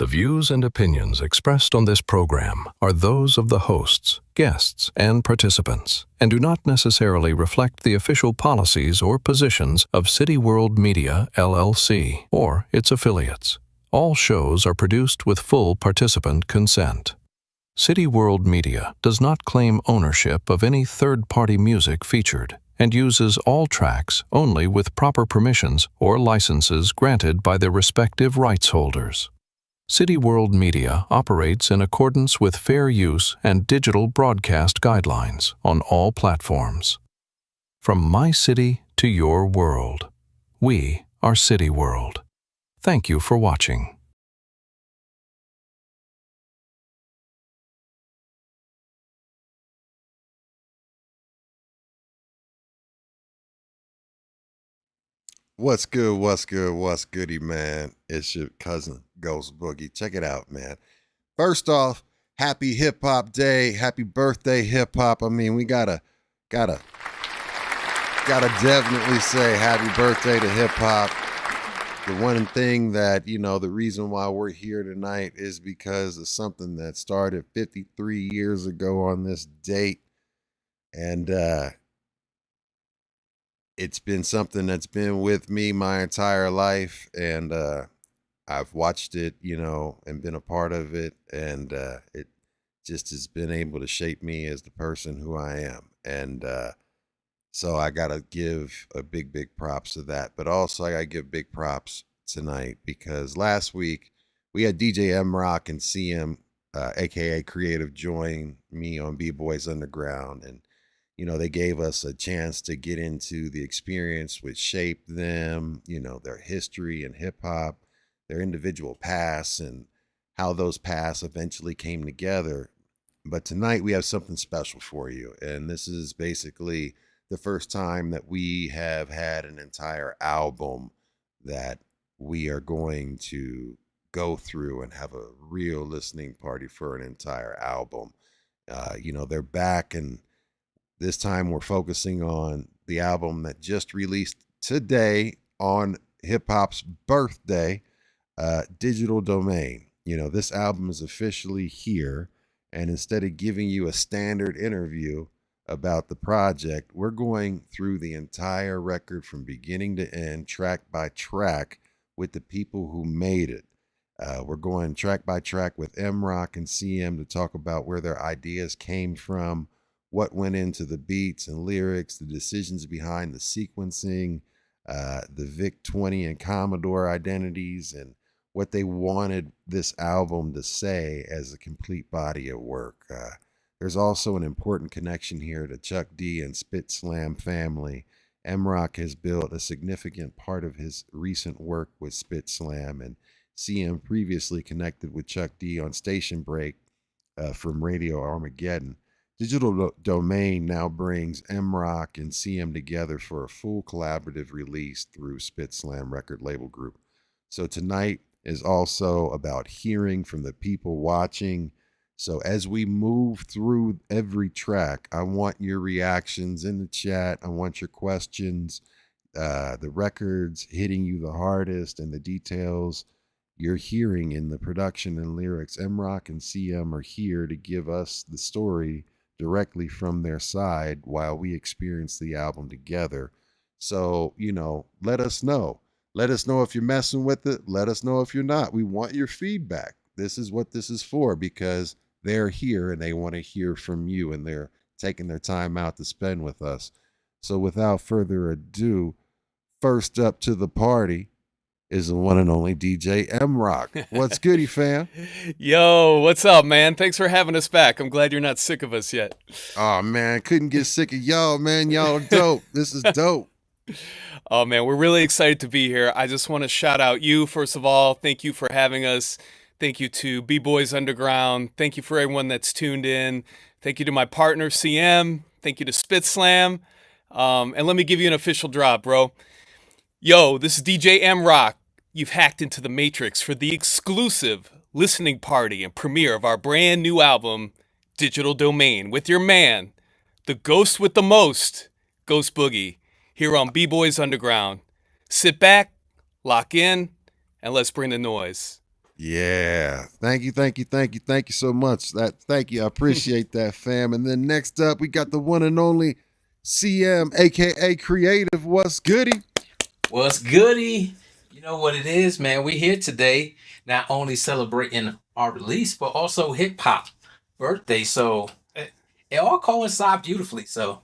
The views and opinions expressed on this program are those of the hosts, guests, and participants, and do not necessarily reflect the official policies or positions of City World Media, LLC, or its affiliates. All shows are produced with full participant consent. City World Media does not claim ownership of any third-party music featured and uses all tracks only with proper permissions or licenses granted by their respective rights holders. City World Media operates in accordance with fair use and digital broadcast guidelines on all platforms. From my city to your world, we are City World. Thank you for watching. What's good, what's good, what's goody, man? It's your cousin, Ghost Boogie. Check it out, man. First off, happy hip hop day. Happy birthday, hip hop. I mean, we gotta definitely say happy birthday to hip hop. The one thing that, the reason why we're here tonight is because of something that started 53 years ago on this date. And, it's been something that's been with me my entire life, and I've watched it, and been a part of it, and it just has been able to shape me as the person who I am. And so I got to give a big props to that. But also I got to give big props tonight because last week we had DJ MROK and CM, aka Creative, join me on B-Boys Underground, and they gave us a chance to get into the experience which shaped them, their history and hip hop, their individual pasts, and how those pasts eventually came together. But tonight we have something special for you. And this is basically the first time that we have had an entire album that we are going to go through and have a real listening party for an entire album. They're back, and this time we're focusing on the album that just released today on hip hop's birthday, Digital Domain. This album is officially here, and instead of giving you a standard interview about the project, we're going through the entire record from beginning to end, track by track, with the people who made it. We're going track by track with MROK and CM to talk about where their ideas came from, what went into the beats and lyrics, the decisions behind the sequencing, the VIC-20 and Commodore identities, and what they wanted this album to say as a complete body of work. There's also an important connection here to Chuck D and Spit Slam family. MROK has built a significant part of his recent work with Spit Slam, and CM previously connected with Chuck D on Station Break from Radio Armageddon. Digital Domain now brings MROK and CM together for a full collaborative release through Spit Slam record label group. So tonight is also about hearing from the people watching. So as we move through every track, I want your reactions in the chat. I want your questions, the records hitting you the hardest, and the details you're hearing in the production and lyrics. MROK and CM are here to give us the story directly from their side while we experience the album together. So, let us know. Let us know if you're messing with it. Let us know if you're not. We want your feedback. This is what this is for, because they're here and they want to hear from you, and they're taking their time out to spend with us. So without further ado, first up to the party is the one and only DJ MROK. What's goody, fam? Yo, what's up, man? Thanks for having us back. I'm glad you're not sick of us yet. Oh, man, couldn't get sick of y'all, man. Y'all dope. This is dope. Oh, man, we're really excited to be here. I just want to shout out you, first of all. Thank you for having us. Thank you to B-Boys Underground. Thank you for everyone that's tuned in. Thank you to my partner, CM. Thank you to Spit Slam. And let me give you an official drop, bro. Yo, this is DJ MROK. You've hacked into the Matrix for the exclusive listening party and premiere of our brand new album, Digital Domain, with your man, the ghost with the most, Ghost Boogie, here on B-Boys Underground. Sit back, lock in, and let's bring the noise. Yeah. Thank you, thank you, thank you, thank you so much. Thank you. I appreciate that, fam. And then next up, we got the one and only CM, aka Creative. What's goody? What's goody? You know what it is, man. We're here today, not only celebrating our release, but also hip hop birthday. So it all coincides beautifully. So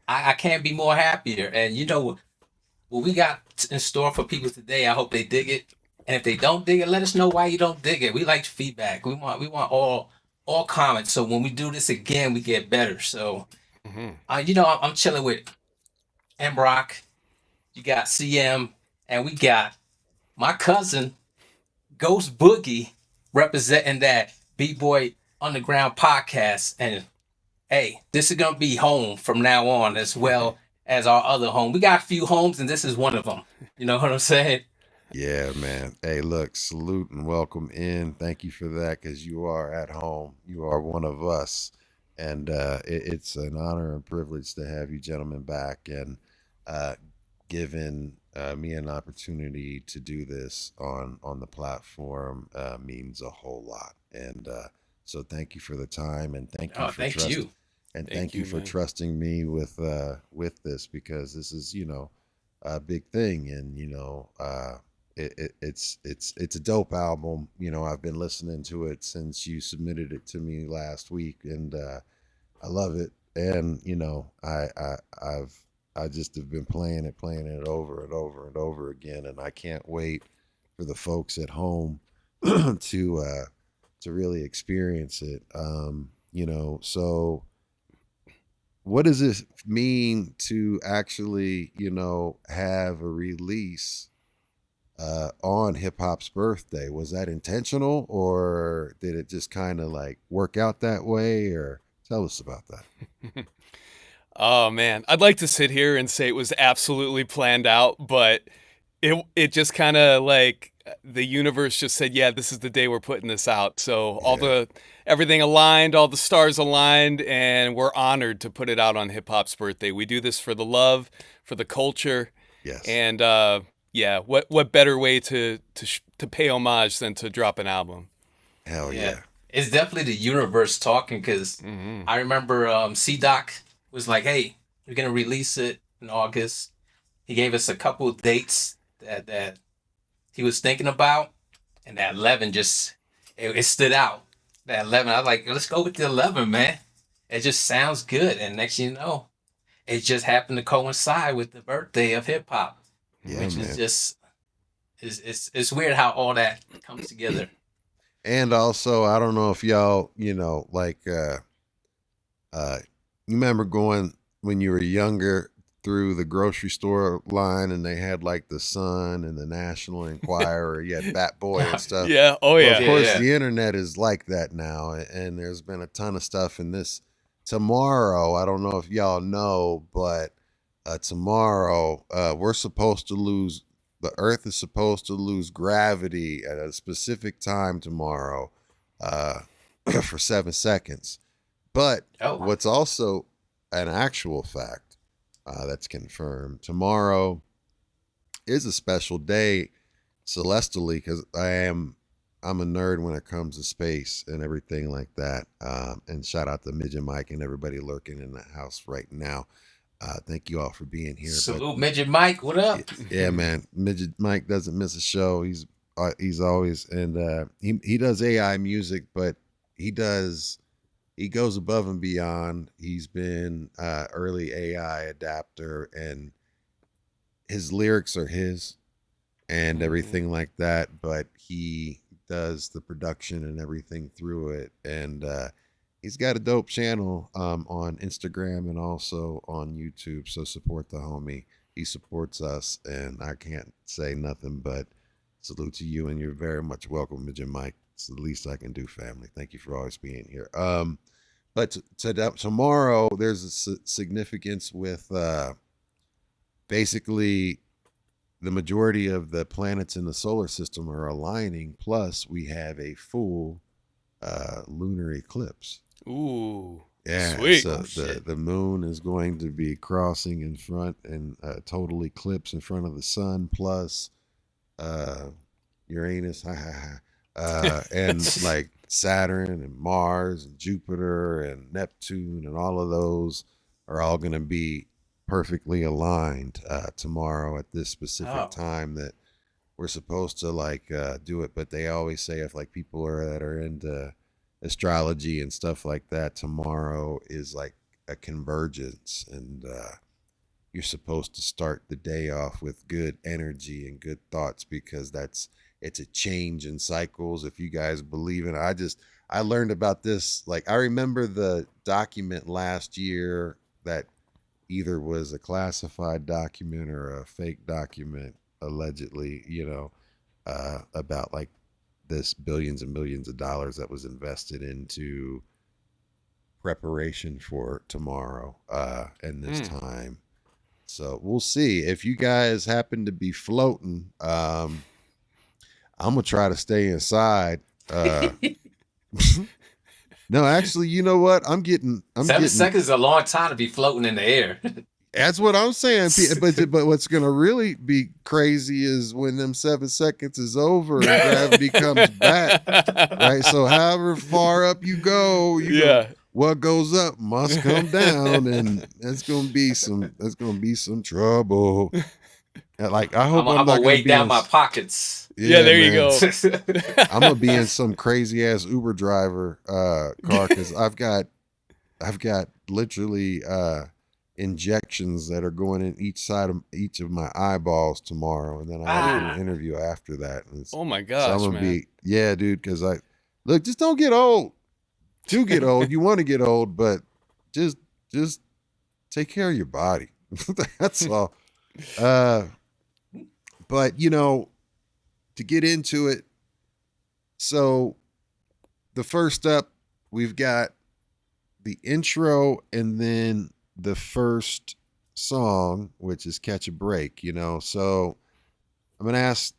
I can't be more happier. And you know what we got in store for people today. I hope they dig it. And if they don't dig it, let us know why you don't dig it. We like feedback. We want all comments. So when we do this again, we get better. So I'm chilling with MROK. You got CM, and we got my cousin Ghost Boogie representing that B-Boy Underground podcast. And hey, this is gonna be home from now on, as well as our other home. We got a few homes, and this is one of them. You know what I'm saying? Yeah, man. Hey, look, salute and welcome in. Thank you for that, because you are at home. You are one of us. And it's an honor and privilege to have you gentlemen back, and giving me an opportunity to do this on the platform means a whole lot. And so thank you for the time, and thank you Oh, for thank trust, you. and Thank thank you you, for man. trusting me with this, because this is, a big thing. And it's a dope album. I've been listening to it since you submitted it to me last week, and I love it. And I just have been playing it over and over and over again, and I can't wait for the folks at home to really experience it. So what does this mean to actually, have a release on hip hop's birthday? Was that intentional, or did it just kind of like work out that way? Or tell us about that. Oh man, I'd like to sit here and say it was absolutely planned out, but it just kind of like the universe just said, "Yeah, this is the day we're putting this out." So Yeah. everything aligned, all the stars aligned, and we're honored to put it out on hip hop's birthday. We do this for the love, for the culture, Yes. and yeah, what better way to pay homage than to drop an album? Hell Yeah, yeah. it's definitely the universe talking, because Hmm. I remember C Doc was like, "Hey, we're gonna release it in August." He gave us a couple of dates that he was thinking about, and that 11 just it stood out. That 11, I was like, let's go with the 11, man. It just sounds good, and next thing you know, it just happened to coincide with the birthday of hip hop, Yeah, which is man. just it's weird how all that comes together. And also, I don't know if y'all, like you remember going when you were younger through the grocery store line, and they had like the Sun and the National Enquirer, you had Bat Boy and stuff. Yeah. Oh Well, of yeah. Yeah, course, yeah. the internet is like that now, and there's been a ton of stuff in this. Tomorrow, I don't know if y'all know, but tomorrow we're supposed to lose. The Earth is supposed to lose gravity at a specific time tomorrow, uh, for 7 seconds. But Oh, what's also an actual fact that's confirmed, tomorrow is a special day celestially, because I'm a nerd when it comes to space and everything like that. And shout out to Midget Mike and everybody lurking in the house right now. Thank you all for being here. But salute, Midget Mike. What up? yeah, man, Midget Mike doesn't miss a show. He's always, and he does AI music, but he goes above and beyond. He's been early AI adapter, and his lyrics are his and everything like that, but he does the production and everything through it. And he's got a dope channel on Instagram and also on YouTube. So support the homie. He supports us, and I can't say nothing but salute to you, and you're very much welcome, Midget Mike. It's the least I can do, family. Thank you for always being here. But tomorrow, there's a significance with basically the majority of the planets in the solar system are aligning. Plus, we have a full lunar eclipse. Ooh. Yeah, Sweet. so Oh the shit. the moon is going to be crossing in front, and total eclipse in front of the sun. Plus, uh, Uranus, and like Saturn and Mars and Jupiter and Neptune and all of those are all going to be perfectly aligned tomorrow at this specific time that we're supposed to like do it. But they always say if like people that are into astrology and stuff like that, tomorrow is like a convergence, and you're supposed to start the day off with good energy and good thoughts, because it's a change in cycles. If you guys believe in it, I learned about this. Like, I remember the document last year that either was a classified document or a fake document, allegedly, about like this billions and millions of dollars that was invested into preparation for tomorrow and this time. So we'll see. If you guys happen to be floating, I'm gonna try to stay inside. No, actually, you know what? I'm 7 seconds is a long time to be floating in the air. That's what I'm saying. But what's gonna really be crazy is when them 7 seconds is over and gravity comes back, right? So however far up you go, what goes up must come down, and that's gonna be some trouble. Like, I hope I'm gonna weigh down my pockets. Yeah, there you go. I'm gonna be in some crazy ass Uber driver car, because I've got literally injections that are going in each of my eyeballs tomorrow, and then I have to do an interview after that. Oh my gosh, so I'm gonna man. dude, because just don't get old. To get old, you want to get old, but just take care of your body. That's all. But to get into it, so the first up, we've got the intro and then the first song, which is Catch a Break. So I'm gonna ask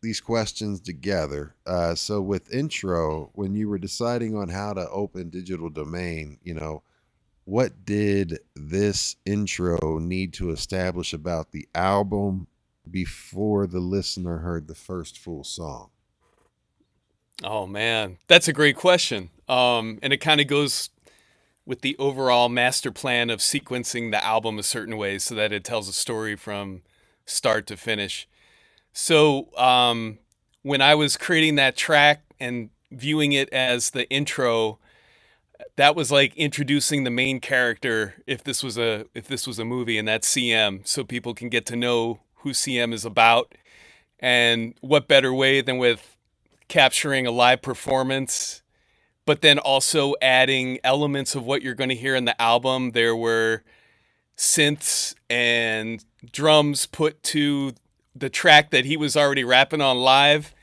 these questions together. So with intro, when you were deciding on how to open Digital Domain, what did this intro need to establish about the album before the listener heard the first full song? Oh man, that's a great question. And it kind of goes with the overall master plan of sequencing the album a certain way so that it tells a story from start to finish. So when I was creating that track and viewing it as the intro, that was like introducing the main character if this was a movie, and that's CM, so people can get to know who CM is about. And what better way than with capturing a live performance, but then also adding elements of what you're going to hear in the album. There were synths and drums put to the track that he was already rapping on live.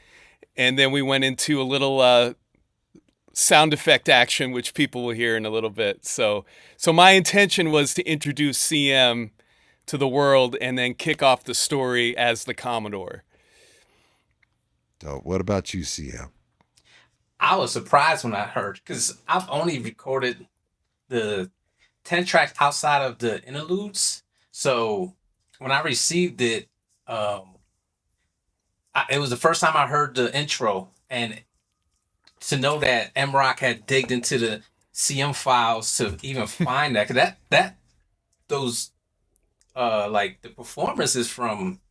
And then we went into a little sound effect action, which people will hear in a little bit. So my intention was to introduce CM to the world and then kick off the story as the Commodore. Dope. What about you, CM? I was surprised when I heard, because I've only recorded the 10 tracks outside of the interludes. So when I received it, it was the first time I heard the intro, and to know that MROK had digged into the CM files to even find that, because those like the performances from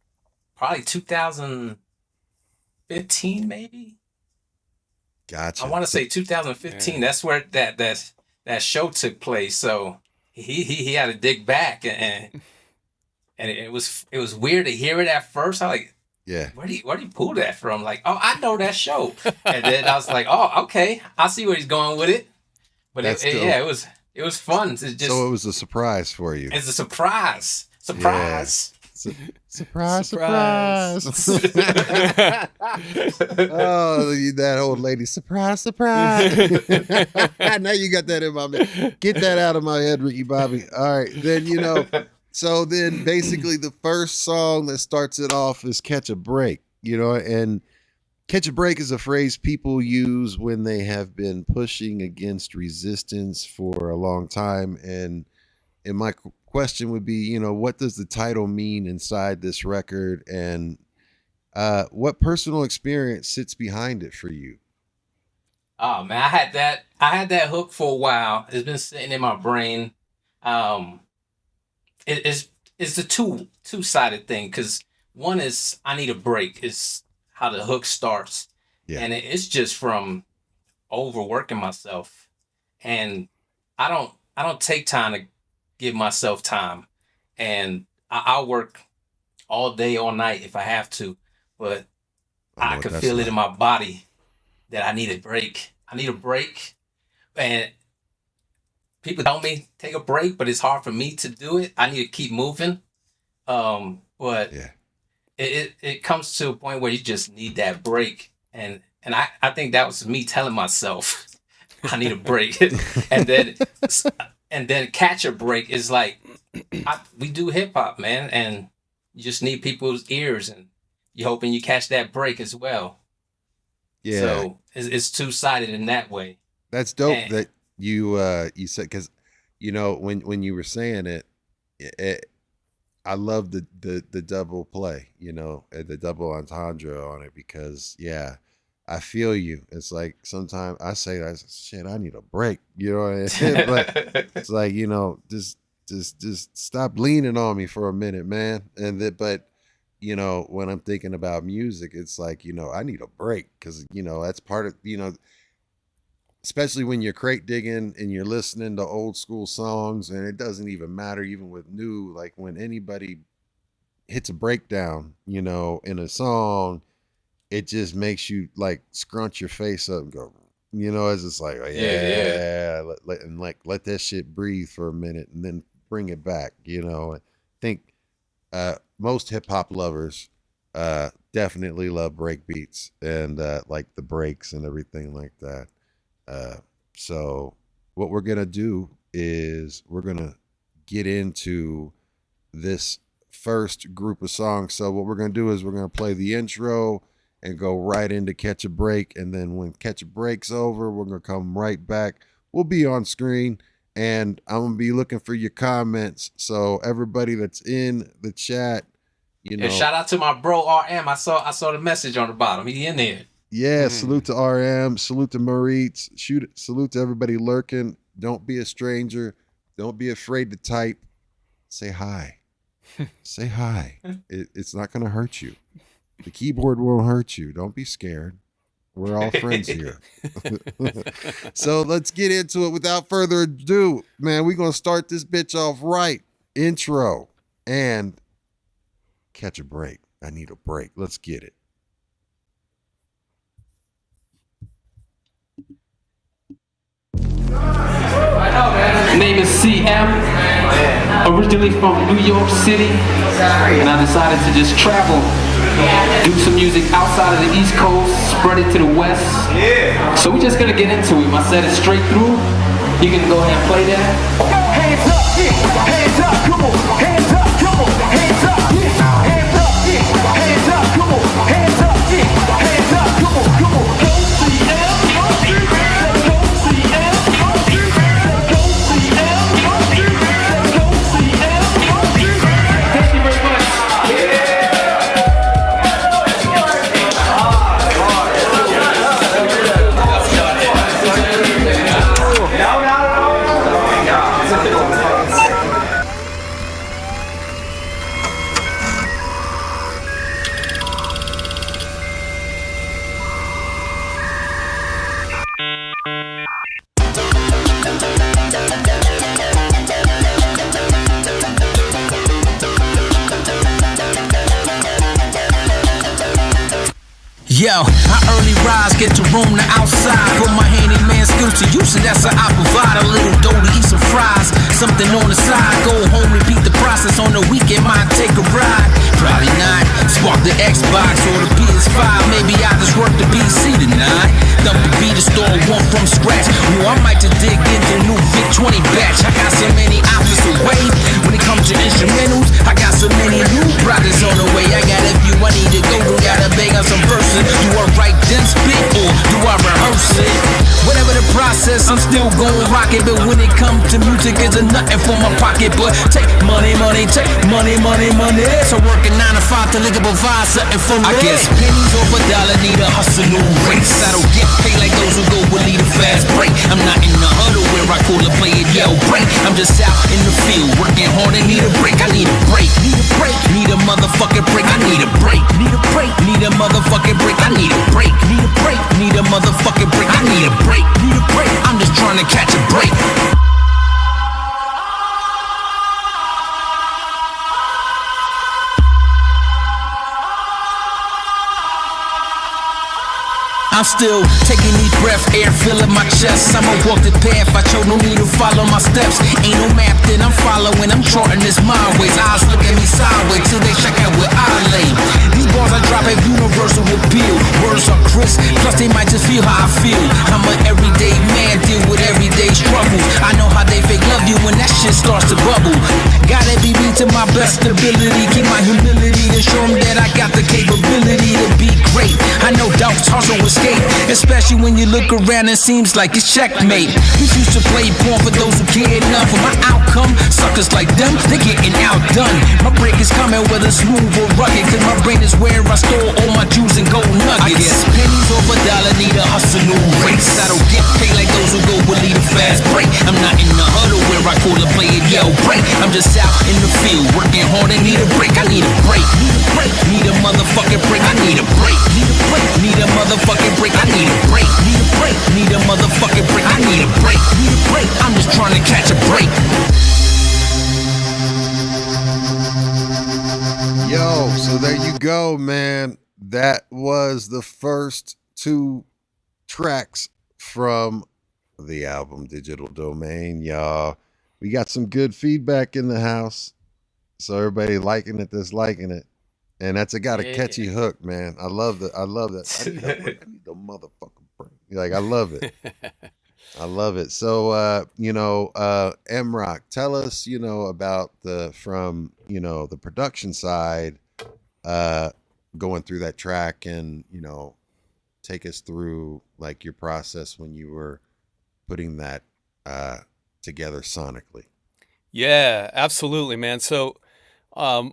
probably 2015 maybe. Gotcha. I want to say 2015. Yeah. That's where that show took place. So he had to dig back, and it was weird to hear it at first. I like, yeah, where do you pull that from? Like, oh, I know that show. And then I was like, oh, okay, I see where he's going with it. But it was fun. So it was a surprise for you. It's a surprise. Surprise. Yeah. Surprise. Oh, that old lady. Surprise. Now you got that in my head. Get that out of my head, Ricky Bobby. All right. Then, so then basically the first song that starts it off is Catch a Break, and catch a break is a phrase people use when they have been pushing against resistance for a long time. And my question would be, what does the title mean inside this record? And What personal experience sits behind it for you? Oh man, I had that hook for a while. It's been sitting in my brain. Um, it's the two-sided thing, because one is I need a break is how the hook starts. Yeah. And it's just from overworking myself, and I don't take time to give myself time, and I'll work all day, all night if I have to, but I can feel it in my body that I need a break. I need a break, and people tell me take a break, but it's hard for me to do it. I need to keep moving. But Yeah. it comes to a point where you just need that break, and I think that was me telling myself I need a break, and then catch a break is like we do hip hop, man, and you just need people's ears, and you're hoping you catch that break as well. Yeah. So it's two-sided in that way. That's dope And- that you said, because when you were saying it, I love the double play, the double entendre on it, because I feel you. It's like sometimes I say that shit, I need a break, you know what I mean? But it's like, just stop leaning on me for a minute, man. But when I'm thinking about music, it's like, I need a break, because that's part of, especially when you're crate digging and you're listening to old school songs, and it doesn't even matter, even with new, like when anybody hits a breakdown, in a song, it just makes you like scrunch your face up and go, it's just like, oh, yeah. Let that shit breathe for a minute and then bring it back. I think most hip hop lovers definitely love break beats and like the breaks and everything like that. So what we're gonna do is we're gonna get into this first group of songs. So what we're gonna do is we're gonna play the intro and go right into Catch a Break, and then when Catch a Break's over, we're gonna come right back. We'll be on screen, and I'm gonna be looking for your comments. So everybody that's in the chat, And shout out to my bro RM. I saw the message on the bottom. He in there. Yeah, salute to RM, salute to Maurice, salute to everybody lurking. Don't be a stranger. Don't be afraid to type. Say hi. Say hi. It's not going to hurt you. The keyboard won't hurt you. Don't be scared. We're all friends here. So let's get into it without further ado. Man, we're going to start this bitch off right. Intro and Catch a Break. I need a break. Let's get it. My name is CM, originally from New York City, and I decided to just travel, do some music outside of the East Coast, spread it to the West. So we're just gonna get into it. My set is straight through. You can go ahead and play that. Hands up, yeah. Hands up, come on. Hands up, come on. Hands up, yeah. Hands up, yeah. Hands up, come on. Hands up, yeah. Hands up, come on, come on. Go CM, go CM, go CM, go CM, go CM, go CM, go CM, go CM. Thank you very much. Yo, I early rise, get to roam the outside. Put my handyman skills to use, and that's how I provide a little dough to eat some fries. Something on the side, go home, repeat the process. On the weekend, might take a ride. Probably not. Spark the Xbox or the PS5. Maybe I just work the PC tonight. Dump the beat to store one from scratch. Well, I might just dig into new Vic 20 batch. I got so many options to weigh. When it comes to instrumentals, I got so many new projects on the way. I got a few I need to go through, gotta bang on some verses. Do I write then spit or do I rehearse it? Whatever the process, I'm still gon' rock it. But when it comes to music, it's a nothing for my pocket. But take money, take money. So working 9 to 5 to lick up a vibe, something for me. I guess pennies over dollar, need a hustle, new race. I don't get paid like those who go with lead a fast break. I'm not in the huddle where I call a play it, yo, break. I'm just out in the field, working hard and need a break. I need a break, need a motherfucking break. I need a break, need a motherfucking break. I need a break, need a motherfucking break. I need a break, I'm just trying to catch a break. I'm still taking deep breath, air filling my chest. I'ma walk the path, I chose no need to follow my steps. Ain't no map that I'm following, I'm charting this my ways. Eyes look at me sideways till they check out where I lay. These bars I drop have universal appeal. Words are crisp, plus they might just feel how I feel. I'm an everyday man, deal with everyday struggles. I know how they fake love you when that shit starts to bubble. Gotta be me to my best ability, keep my humility and show them that I got the capability to be great. I know doubts hustle escape, especially when you look around and seems like it's checkmate. We used to play porn for those who care enough for my outcome. Suckers like them, they getting outdone. My break is coming whether smooth or rugged, cause my brain is where I store all my jewels and gold nuggets. I guess pennies over dollar, need a hustle, new race. I don't get paid like those who go with lead a fast break. I'm not in the huddle where I call a play it, yo, break. I'm just out in the field, working hard and need a break. I need a break, need a motherfucking break. I need a break, need a motherfucking break. I need a break, need a motherfucking break. I need a break, I'm just trying to catch a break. Yo, so there you go, man. That was the first 2 tracks from the album Digital Domain, y'all. We got some good feedback in the house. So everybody liking it, disliking it. And that's got a catchy hook, man. I love that. I need the motherfucking break. Like, I love it. I love it. So MROK, tell us, about from the production side, going through that track and, take us through like your process when you were putting that together sonically. Yeah, absolutely, man. So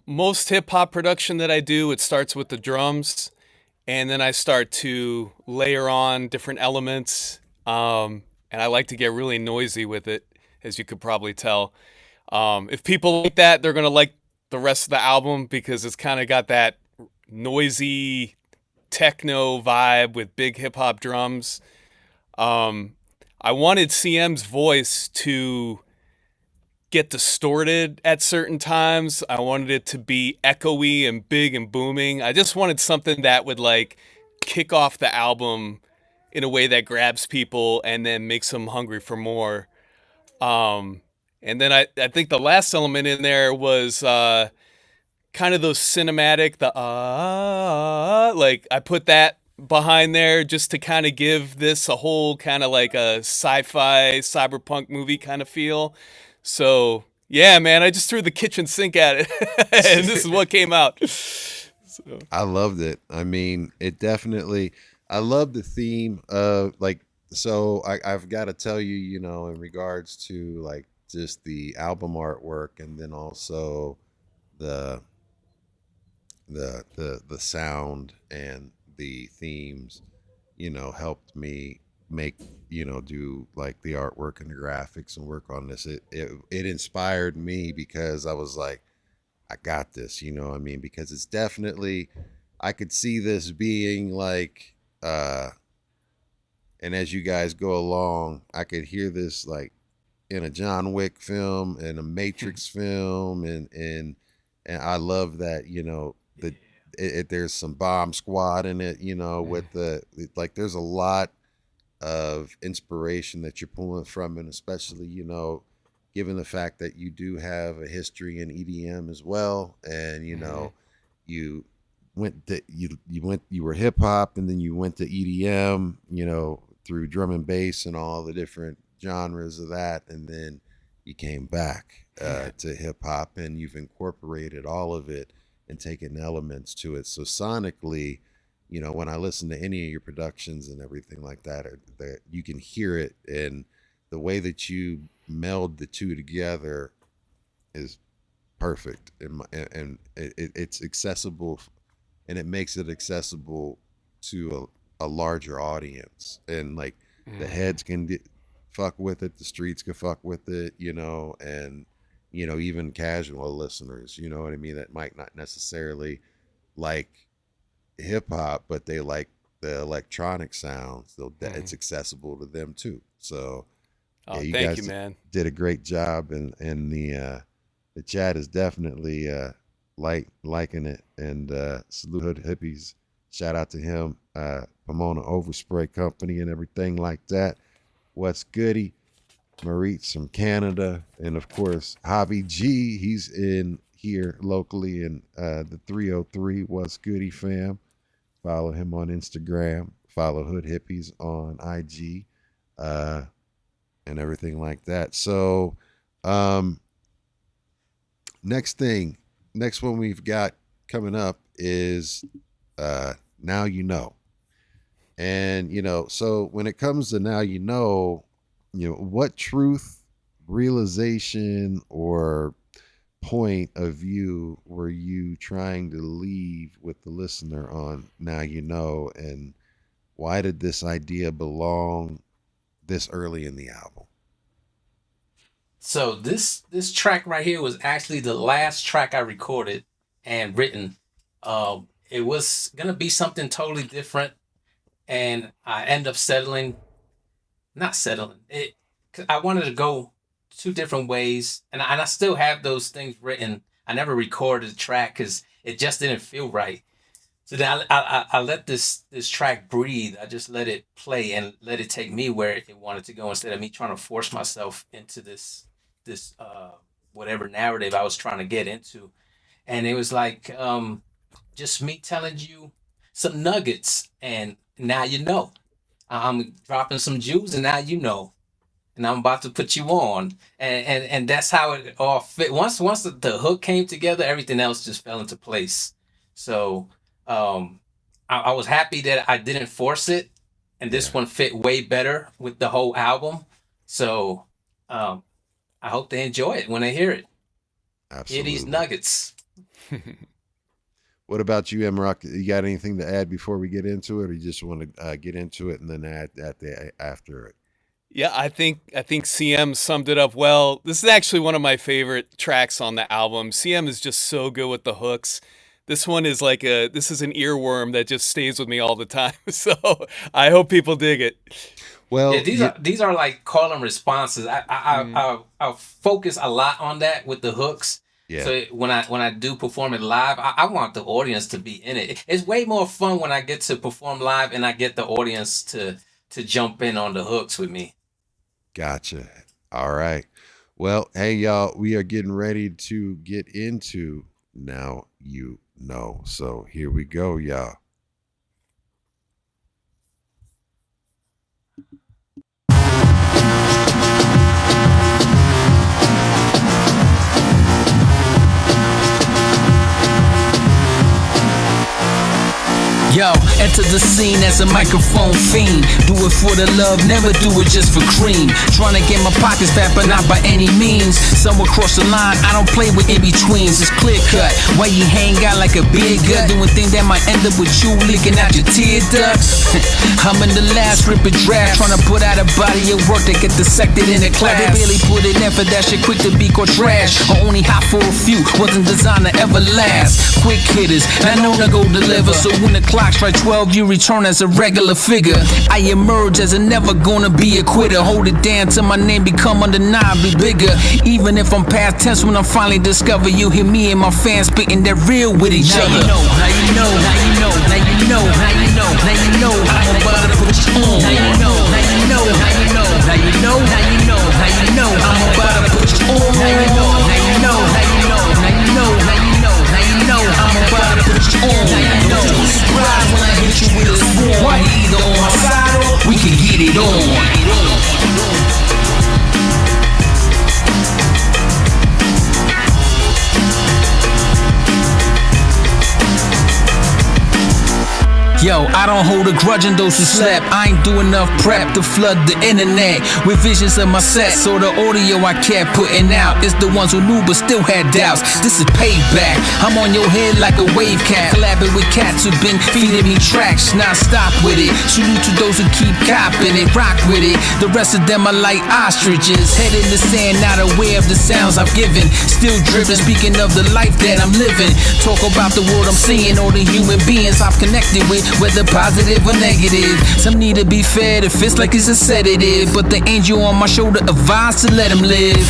most hip hop production that I do, it starts with the drums, and then I start to layer on different elements. And I like to get really noisy with it, as you could probably tell. If people like that, they're gonna like the rest of the album because it's kind of got that noisy techno vibe with big hip hop drums. I wanted CM's voice to get distorted at certain times. I wanted it to be echoey and big and booming. I just wanted something that would like kick off the album in a way that grabs people and then makes them hungry for more. And then I think the last element in there was kind of those cinematic, like I put that behind there just to kind of give this a whole kind of like a sci-fi cyberpunk movie kind of feel. So yeah, man, I just threw the kitchen sink at it and this is what came out. So. I loved it. I mean, it definitely, I love the theme of like, so I've got to tell you, in regards to like just the album artwork and then also the sound and the themes, helped me make, do like the artwork and the graphics and work on this. It inspired me because I was like, I got this, because it's definitely, I could see this being like, and as you guys go along, I could hear this like in a John Wick film and a Matrix film. And I love that, there's some Bomb Squad in it, with there's a lot of inspiration that you're pulling from, and especially, given the fact that you do have a history in EDM as well, and you were hip hop and then you went to EDM, through drum and bass and all the different genres of that, and then you came back to hip hop and you've incorporated all of it and taken elements to it. So sonically, you know, when I listen to any of your productions and everything like that, that you can hear it, and the way that you meld the two together is perfect, and it's accessible, and it makes it accessible to a larger audience, and like the heads can fuck with it, the streets can fuck with it, you know, and you know, even casual listeners, you know what I mean, that might not necessarily like hip hop, but they like the electronic sounds. It's accessible to them too. So yeah, you thank guys you, man. did a great job, and the chat is definitely liking it, and salute Hood Hippies. Shout out to him, Pomona Overspray Company and everything like that. What's goody? Maurice from Canada, and of course Javi G, he's in here locally in the 303. What's goody, fam? Follow him on Instagram, follow Hood Hippies on IG, and everything like that. So next one we've got coming up is Now You Know. And you know, so when it comes to Now You Know, what truth, realization, or point of view were you trying to leave with the listener on Now You Know, and why did this idea belong this early in the album? So this track right here was actually the last track I recorded and written. It was gonna be something totally different, and I end up not settling it, 'cause I wanted to go two different ways, and I still have those things written. I never recorded the track because it just didn't feel right. So then I let this track breathe. I just let it play and let it take me where it wanted to go, instead of me trying to force myself into this whatever narrative I was trying to get into. And it was like just me telling you some nuggets, and now you know. I'm dropping some jewels, and now you know. And I'm about to put you on. And that's how it all fit. Once the hook came together, everything else just fell into place. So I was happy that I didn't force it, and this one fit way better with the whole album. So I hope they enjoy it when they hear it. Absolutely. Hear these nuggets. What about you, MROK? You got anything to add before we get into it, or you just want to get into it and then add after it? Yeah, I think CM summed it up well. This is actually one of my favorite tracks on the album. CM is just so good with the hooks. This one is this is an earworm that just stays with me all the time. So I hope people dig it. Well, yeah, these are like call and responses. I focus a lot on that with the hooks. Yeah. So when I do perform it live, I want the audience to be in it. It's way more fun when I get to perform live and I get the audience to jump in on the hooks with me. Gotcha. All right. Well, hey, y'all, we are getting ready to get into Now You Know. So here we go, y'all. Yo, enter the scene as a microphone fiend. Do it for the love, never do it just for cream. Trying to get my pockets fat, but not by any means. Somewhere across the line, I don't play with in-betweens. It's clear cut. Why you hang out like a big gut? Doing things that might end up with you leaking out your tear ducts. I'm in the last ripping draft, trying to put out a body of work that get dissected in a class. They barely put it in for that shit, quick to be called trash. Or only hot for a few, wasn't designed to ever last. Quick hitters, not known to go deliver. So when the clock strike 12, you return as a regular figure. I emerge as a never gonna be a quitter. Hold it down till my name become undeniably bigger. Even if I'm past tense when I finally discover you, hear me and my fans spitting that real with each other. Now you know, now you know, now you know, now you know, now you know, I'm about to put you on. Now you know, now you know, now you know, now you know, now you know, now you know, I'm about to put you on. Now you know, now you know, now you know, now you know, now you know, now you know, I'm about to put you on. Now you know, don't surprise when I hit you with a swarm. Either on my side or we can get it on. Yo, I don't hold a grudge on those who slept. I ain't do enough prep to flood the internet with visions of my set. So the audio I kept putting out is the ones who knew but still had doubts. This is payback. I'm on your head like a wave cat. Collabing with cats who've been feeding me tracks. Now stop with it. Salute to those who keep copping it. Rock with it. The rest of them are like ostriches. Head in the sand, not aware of the sounds I've given. Still driven, speaking of the life that I'm living. Talk about the world I'm seeing, all the human beings I've connected with, whether positive or negative. Some need to be fed, it feels like it's a sedative, but the angel on my shoulder advised to let him live.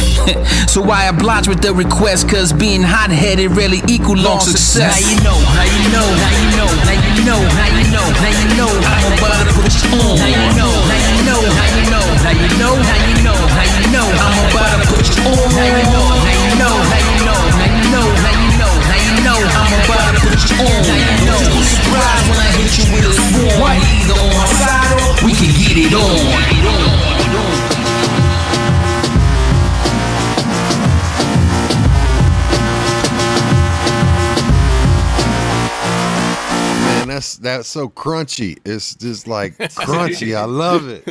So I oblige with the request, cause being hot-headed rarely equal long success. Now you know, now you know, now you know, now you know, now you know, now you know, I'm about to push on. Now you know, now you know, now you know, now you know, now you know, now you know, I'm about to push on. Now you know, now you know, now you know, now you know, now you know, now you know, I'm about to push on. Now you know, don't be surprised when I hit you with a swarm. Either on my side or we can get it on. Man, that's so crunchy. It's just like crunchy. I love it.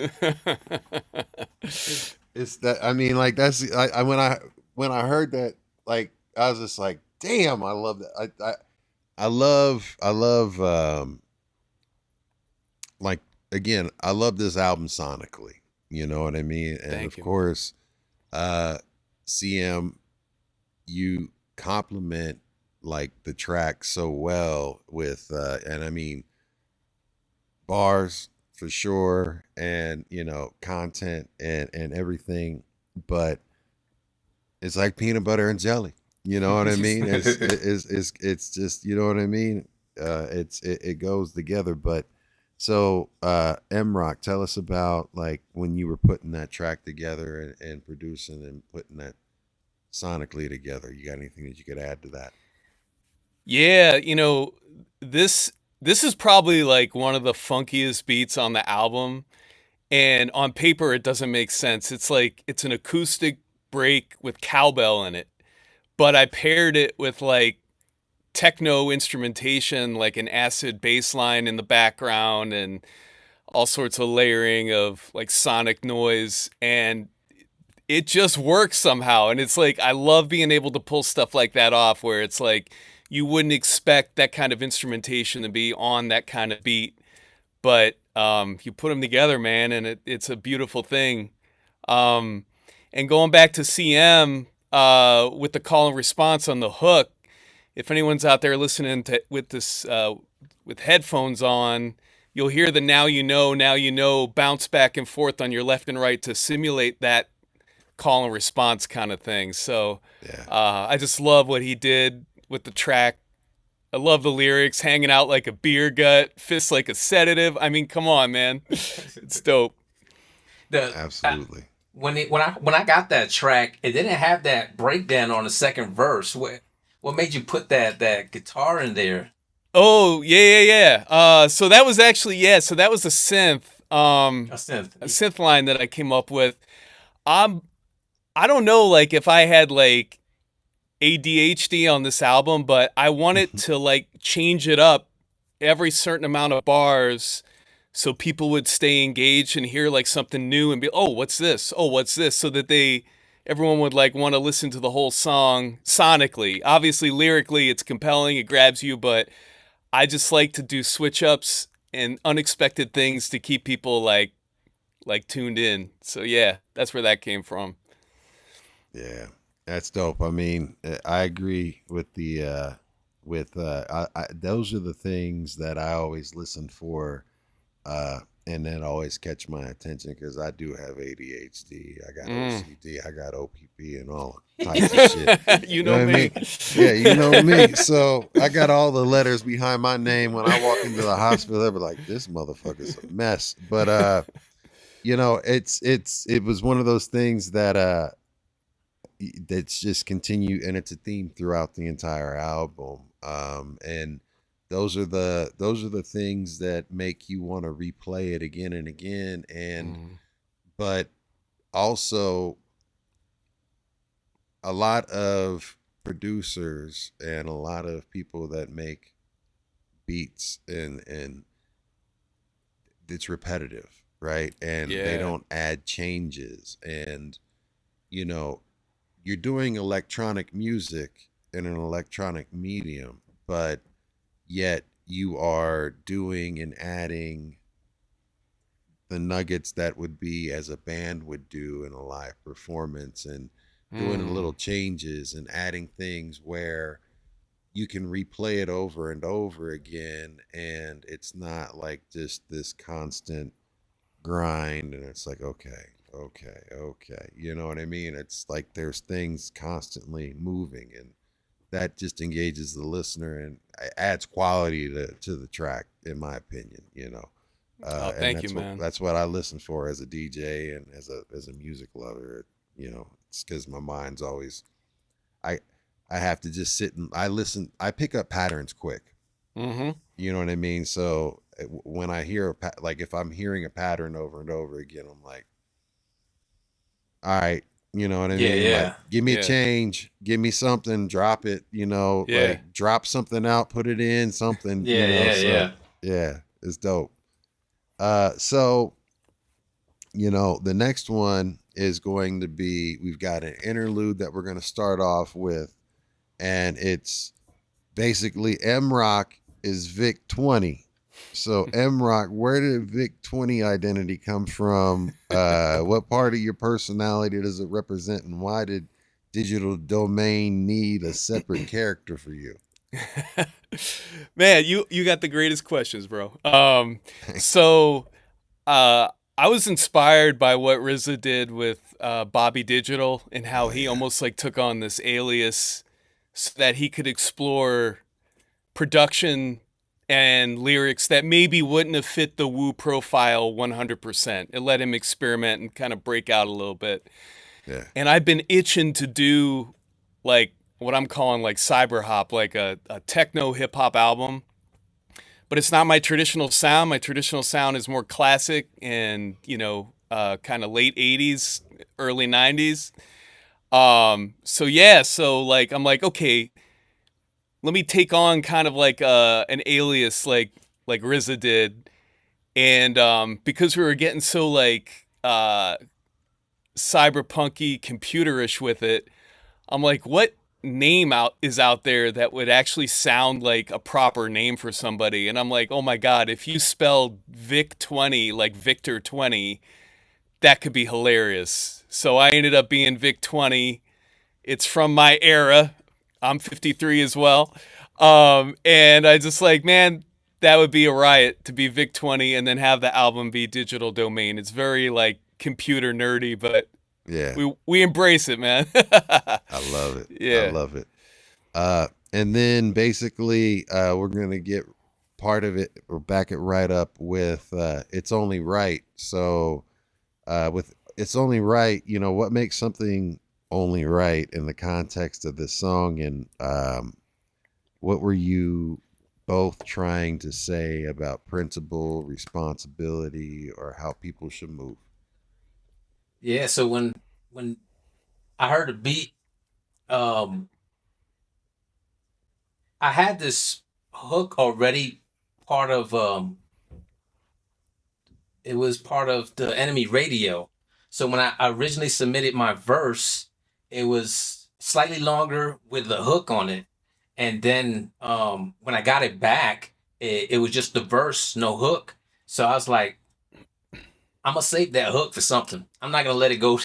It's that, I mean, like that's when I heard that, like I was just like, damn, I love that. I love like, again, I love this album sonically. You know what I mean? And Thank of you. course, CM, you compliment like the track so well with and I mean bars for sure, and you know, content and everything, but it's like peanut butter and jelly. You know what I mean? It's just, you know what I mean? It goes together. But so MROK, tell us about like when you were putting that track together and producing and putting that sonically together. You got anything that you could add to that? Yeah, you know, this is probably like one of the funkiest beats on the album, and on paper it doesn't make sense. It's like it's an acoustic break with cowbell in it, but I paired it with like techno instrumentation, like an acid bass line in the background and all sorts of layering of like sonic noise, and it just works somehow. And it's like I love being able to pull stuff like that off where it's like you wouldn't expect that kind of instrumentation to be on that kind of beat, but you put them together, man, and it's a beautiful thing. And going back to CM with the call and response on the hook, if anyone's out there listening to with this with headphones on, you'll hear the now you know bounce back and forth on your left and right to simulate that call and response kind of thing. So Yeah. I just love what he did with the track. I love the lyrics, hanging out like a beer gut, fists like a sedative. I mean, come on, man. It's dope. Absolutely. When I got that track, it didn't have that breakdown on the second verse. What made you put that guitar in there? Oh, yeah. So that was actually, so that was a synth. A synth. A synth line that I came up with. I don't know, like, if I had, like, ADHD on this album, but I wanted to, like, change it up every certain amount of bars so people would stay engaged and hear, like, something new and be, oh, what's this? Oh, what's this? So that everyone would, like, want to listen to the whole song sonically. Obviously, lyrically, it's compelling, it grabs you, but I just like to do switch-ups and unexpected things to keep people, like tuned in. So, yeah, that's where that came from. Yeah, that's dope. I mean, I agree with the those are the things that I always listen for, and then always catch my attention because I do have ADHD. I got OCD. I got OPP and all types of shit. You know what me. I mean? Yeah, you know me. So I got all the letters behind my name. When I walk into the hospital, they'll be like, "This motherfucker's a mess." But you know, it was one of those things that that's just continue, and it's a theme throughout the entire album. And those are the things that make you want to replay it again and again. And but also a lot of producers and a lot of people that make beats and it's repetitive, right? And they Yeah. don't add changes. And, you know, you're doing electronic music in an electronic medium, but yet you are doing and adding the nuggets that would be as a band would do in a live performance, and doing the little Mm. changes and adding things where you can replay it over and over again, and it's not like just this constant grind, and it's like, okay, you know what I mean? It's like there's things constantly moving, and that just engages the listener and adds quality to the track, in my opinion, you know. Oh, And thank you, man. that's what I listen for as a DJ and as a music lover. You know, it's because my mind's always, I I have to just sit and I pick up patterns quick. Mm-hmm. You know what I mean? So when I hear like if I'm hearing a pattern over and over again, I'm like, all right, you know what I Yeah, mean? Like, yeah. give me a Yeah. change, give me something, drop it, you know, Yeah. like drop something out, put it in something, you Yeah, know. yeah, So yeah. yeah, it's dope. So you know, the next one is going to be, we've got an interlude that we're going to start off with, and it's basically MROK is Vic 20. So MROK, where did Vic 20 identity come from? What part of your personality does it represent, and why did Digital Domain need a separate character for you? Man, you got the greatest questions, bro. So I was inspired by what RZA did with Bobby Digital, and how Oh he yeah. almost like took on this alias so that he could explore production and lyrics that maybe wouldn't have fit the Wu profile 100%. It let him experiment and kind of break out a little bit. Yeah. And I've been itching to do like what I'm calling like cyber hop, like a techno hip hop album. But it's not my traditional sound. My traditional sound is more classic and, kind of late 80s, early 90s. So yeah, so like I'm like, okay, let me take on kind of like an alias like RZA did. And because we were getting so like cyberpunky computerish with it, I'm like, what name out there that would actually sound like a proper name for somebody? And I'm like, oh my god, if you spelled Vic 20 like Victor 20, that could be hilarious. So I ended up being Vic 20. It's from my era. I'm 53 as well. And I just like, man, that would be a riot to be Vic 20 and then have the album be Digital Domain. It's very like computer nerdy, but Yeah. we embrace it, man. I love it. I Yeah. love it. And then basically, we're gonna get part of it, or back it right up with "It's Only Right." So, with "It's Only Right," you know, what makes something only right in the context of this song, and what were you both trying to say about principle, responsibility, or how people should move? Yeah, so when I heard the beat, um, I had this hook already part of it was part of the enemy radio. So when I originally submitted my verse, it was slightly longer with the hook on it. And then when I got it back, it was just the verse, no hook. So I was like, I'm gonna save that hook for something. I'm not gonna let it go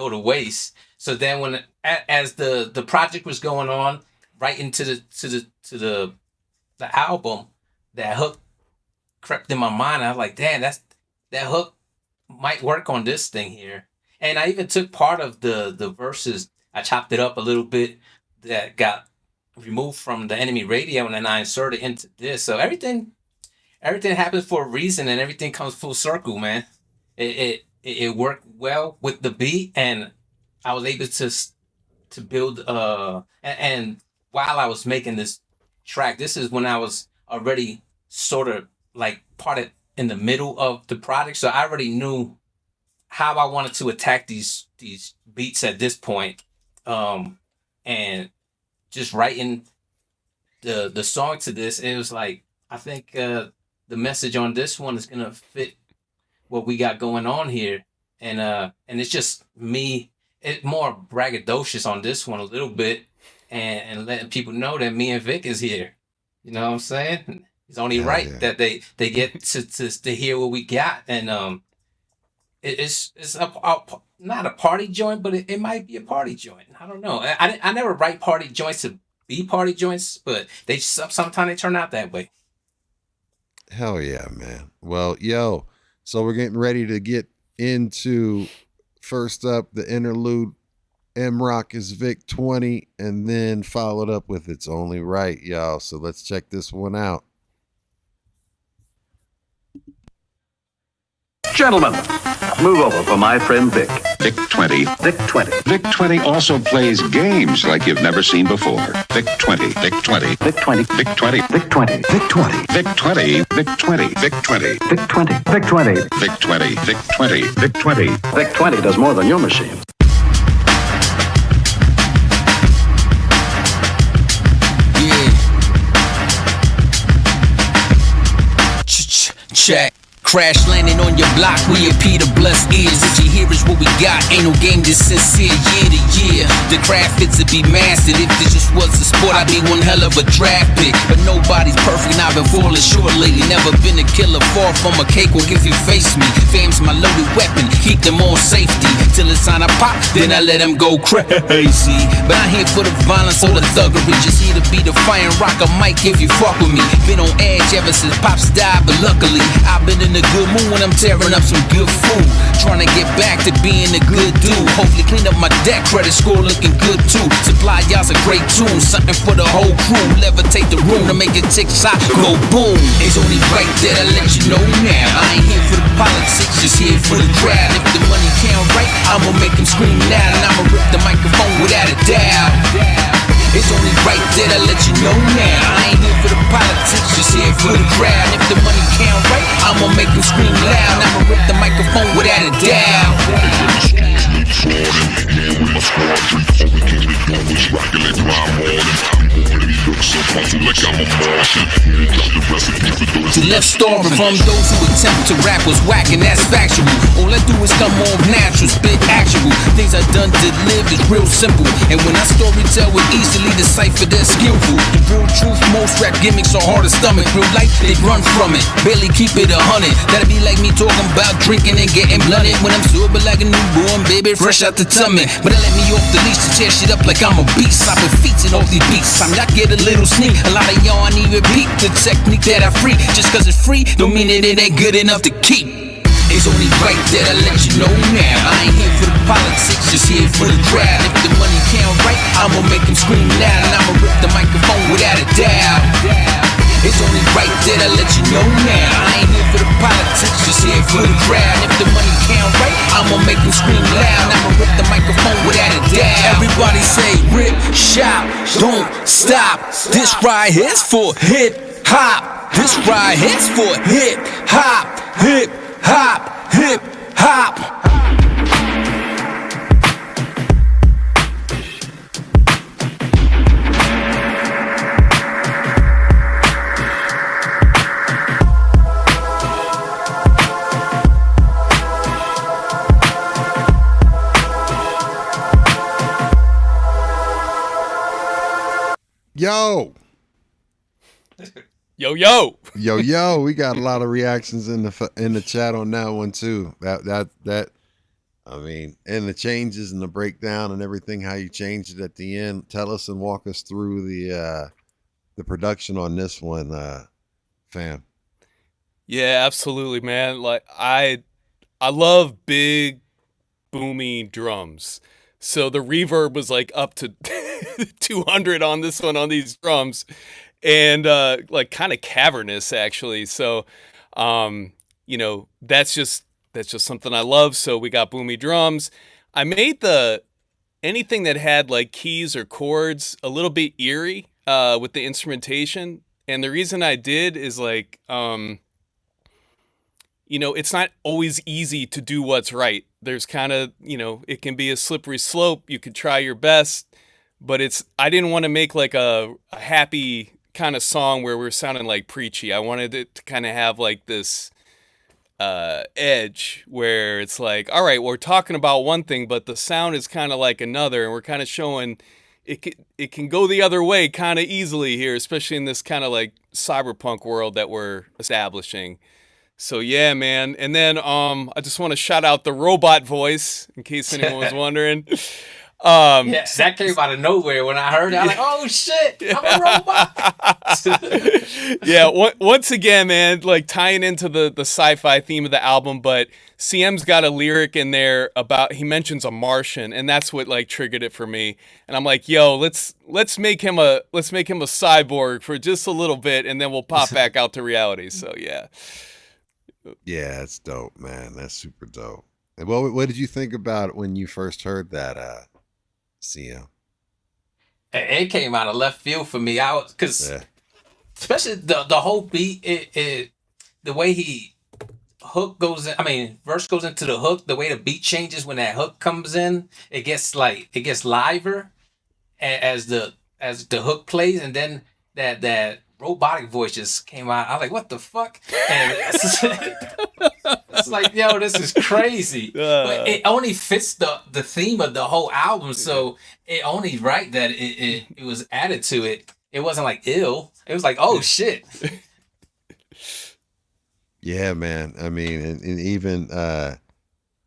to waste. So then when as the project was going on, right into the album, that hook crept in my mind. I was like, damn, that hook might work on this thing here. And I even took part of the verses. I chopped it up a little bit that got removed from the enemy radio, and then I inserted into this. So everything happens for a reason, and everything comes full circle, man. It worked well with the beat, and I was able to build and while I was making this track, this is when I was already sort of like parted in the middle of the project, so I already knew how I wanted to attack these beats at this point. And just writing the song to this, it was like, I think the message on this one is gonna fit what we got going on here, and it's just me. It more braggadocious on this one a little bit, and letting people know that me and Vic is here. You know what I'm saying? It's only Hell right yeah. that they get to hear what we got, and it's not a party joint, but it might be a party joint. I don't know. I never write party joints to be party joints, but they sometimes they turn out that way. Hell yeah, man. Well, yo, so we're getting ready to get into first up the interlude. MROK is Vic 20, and then followed up with It's Only Right, y'all. So let's check this one out. Gentlemen, move over for my friend Vic. Vic 20. Vic 20. Vic 20 also plays games like you've never seen before. Vic 20. Vic 20. Vic 20. Vic 20. Vic 20. Vic 20. Vic 20. Vic 20. Vic 20. Vic 20. Vic 20. Vic 20. Vic 20. Vic 20. Vic 20 does more than your machine. Check. Crash landing on your block, we appear to bless ears. What you hear is what we got, ain't no game this sincere year to year. The craft fits to be mastered, if this just was a sport, I'd be one hell of a draft pick. But nobody's perfect, and I've been falling short lately. Never been a killer, far from a cakewalk if you face me. Fam's my loaded weapon, keep them on safety. Till it's time to pop, then I let them go crazy. But I ain't here for the violence or the thuggery, just here to be the fire and rock a mic if you fuck with me. Been on edge ever since Pops died, but luckily I've been in a good mood when I'm tearing up some good food. Trying to get back to being a good dude. Hopefully clean up my debt, credit score looking good too. Supply y'all's a great tune, something for the whole crew. Levitate the room to make it tick tock, go boom. It's only right that I let you know now. I ain't here for the politics, just here for the crowd. If the money can't write, I'ma make them scream loud, and I'ma rip the microphone without a doubt. It's only right that I let you know now. I ain't here for the politics, just here for the crowd. If the money can't write, I'ma make them scream loud, and I'ma rip the microphone without a doubt. The left story from those who attempt to rap was whack, and that's factual. All I do is come off natural, spit actual. Things I done to live is real simple, and when I story tell with easily decipher, they're skillful. The real truth, most rap gimmicks are hard to stomach. Real life, they run from it, barely keep it 100. That'd be like me talking about drinking and getting blunted when I'm sober like a newborn baby, fresh out the tummy. But they let me off the leash to tear shit up like I'm a beast. I've been featured all these beats. I'm not get a little sneak. A lot of y'all ain't even peep the technique that I freak. Just cause it's free, don't mean that it ain't good enough to keep. It's only right that I let you know now. I ain't here for the politics, just here for the crowd. If the money can't write, I'ma make them scream loud, and I'ma rip the microphone without a doubt. It's only right that I let you know now. I ain't here for the politics, just here for the crowd. If the money can't write, I'ma make them scream loud, and I'ma rip the microphone without a doubt. Everybody say rip, shout, don't stop. This right here's for hip hop. This right here's for hip hop, hip hop, hip hop. Yo, Yo. we got a lot of reactions in the chat on that one too. That I mean, and the changes and the breakdown and everything, how you changed it at the end. Tell us and walk us through the production on this one, fam. Yeah, absolutely, man. Like I love big boomy drums. So the reverb was like up to 200 on this one, on these drums, and like kind of cavernous actually. So that's just something I love. So we got boomy drums. I made anything that had like keys or chords a little bit eerie with the instrumentation. And the reason I did is like it's not always easy to do what's right. There's kind of, it can be a slippery slope. You could try your best, but I didn't want to make like a happy kind of song where we're sounding like preachy. I wanted it to kind of have like this, edge where it's like, all right, we're talking about one thing, but the sound is kind of like another, and we're kind of showing it can go the other way kind of easily here, especially in this kind of like cyberpunk world that we're establishing. So yeah, man. And then I just want to shout out the robot voice in case anyone was wondering. Yeah, that came out of nowhere when I heard it. I'm like, oh shit, I'm a robot. Yeah, once again, man, like tying into the sci-fi theme of the album, but CM's got a lyric in there about, he mentions a Martian, and that's what like triggered it for me. And I'm like, yo, let's make him a cyborg for just a little bit, and then we'll pop back out to reality. So yeah. Yeah, it's dope, man. That's super dope. And what did you think about it when you first heard that, CM? It came out of left field for me. Because especially the whole beat, the way he hook goes in. I mean, verse goes into the hook. The way the beat changes when that hook comes in, it gets liver as the hook plays, and then that robotic voice just came out. I was like, what the fuck? And it's like, yo, this is crazy. But it only fits the theme of the whole album, so it only right that it was added to it. It wasn't like ill. It was like, oh shit. Yeah, man. I mean, and even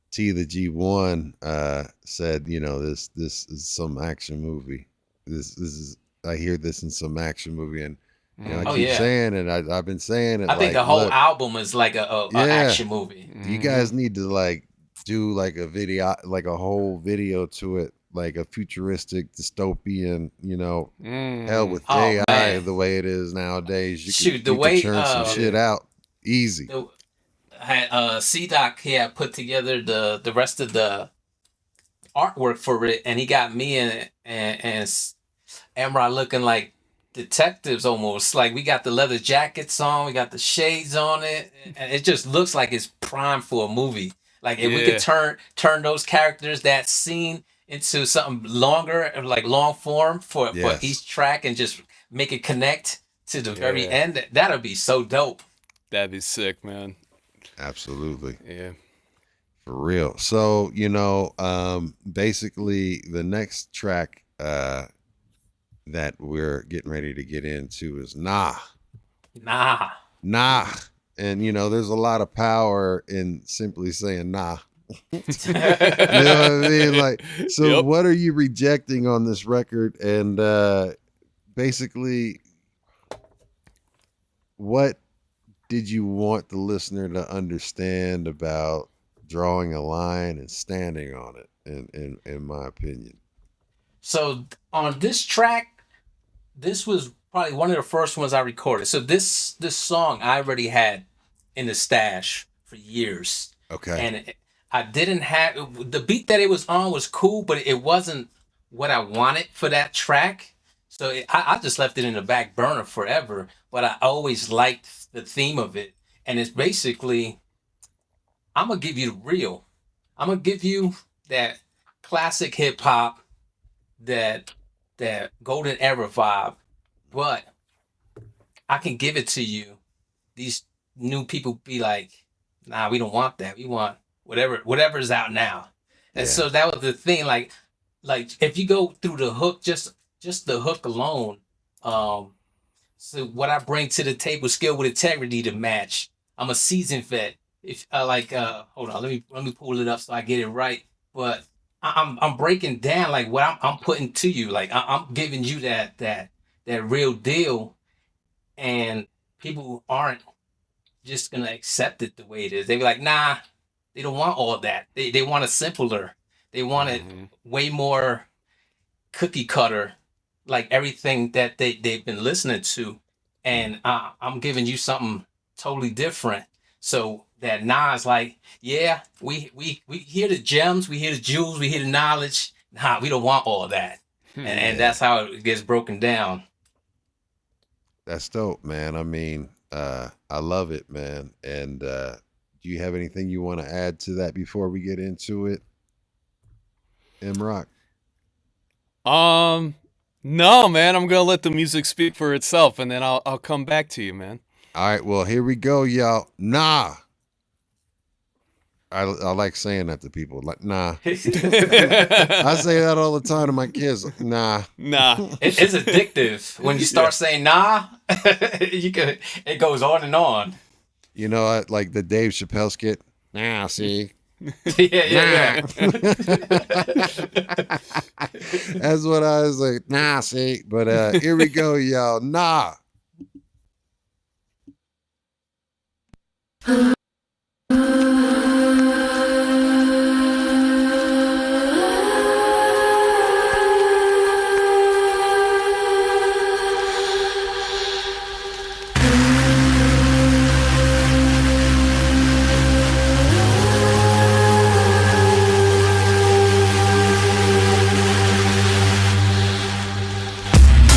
T the G1 said, you know, this is some action movie. This is, I hear this in some action movie, and you know, I keep saying it. I've been saying it. I think the whole album is like a action movie. You guys need to like do like a video, like a whole video to it, like a futuristic dystopian, you know, hell with AI the way it is nowadays. You can churn some shit out easy. C-Doc, he had put together the rest of the artwork for it, and he got me in it and MROK looking like detectives almost. Like we got the leather jackets on, we got the shades on it, and it just looks like it's prime for a movie. Like if we could turn those characters, that scene, into something longer, like long form for each track, and just make it connect to the very end, that'll be so dope. That'd be sick, man. Absolutely. Yeah. For real. So, you know, basically the next track that we're getting ready to get into is Nah. And, you know, there's a lot of power in simply saying nah. You know what I mean? Like, so what are you rejecting on this record? And basically, what did you want the listener to understand about drawing a line and standing on it, in my opinion? So on this track, this was probably one of the first ones I recorded. So this song I already had in the stash for years. Okay. And I didn't have, the beat that it was on was cool, but it wasn't what I wanted for that track. So I just left it in the back burner forever, but I always liked the theme of it. And it's basically, I'm going to give you the real. I'm going to give you that classic hip hop, that golden era vibe, but I can give it to you. These new people be like, nah, we don't want that. We want whatever's out now. And so that was the thing. Like if you go through the hook, just the hook alone, so what I bring to the table, skill with integrity to match. I'm a seasoned vet. If hold on, let me pull it up so I get it right. But I'm breaking down like what I'm putting to you. Like I'm giving you that real deal, and people aren't just gonna accept it the way it is. They be like, nah, they don't want all that. They want it simpler. They want it way more cookie cutter, like everything that they've been listening to. And I'm giving you something totally different. So that Nas like, yeah, we hear the gems, we hear the jewels, we hear the knowledge. Nah, we don't want all that. And that's how it gets broken down. That's dope, man. I mean, I love it, man. And do you have anything you want to add to that before we get into it, MROK? No, man. I'm gonna let the music speak for itself, and then I'll come back to you, man. All right. Well, here we go, y'all. Nah. I like saying that to people. Like, nah. I say that all the time to my kids. Nah. It's addictive. When you start saying nah, it goes on and on. You know, like the Dave Chappelle skit. Nah, see. Yeah. That's what I was like. Nah, see. But here we go, y'all. Nah.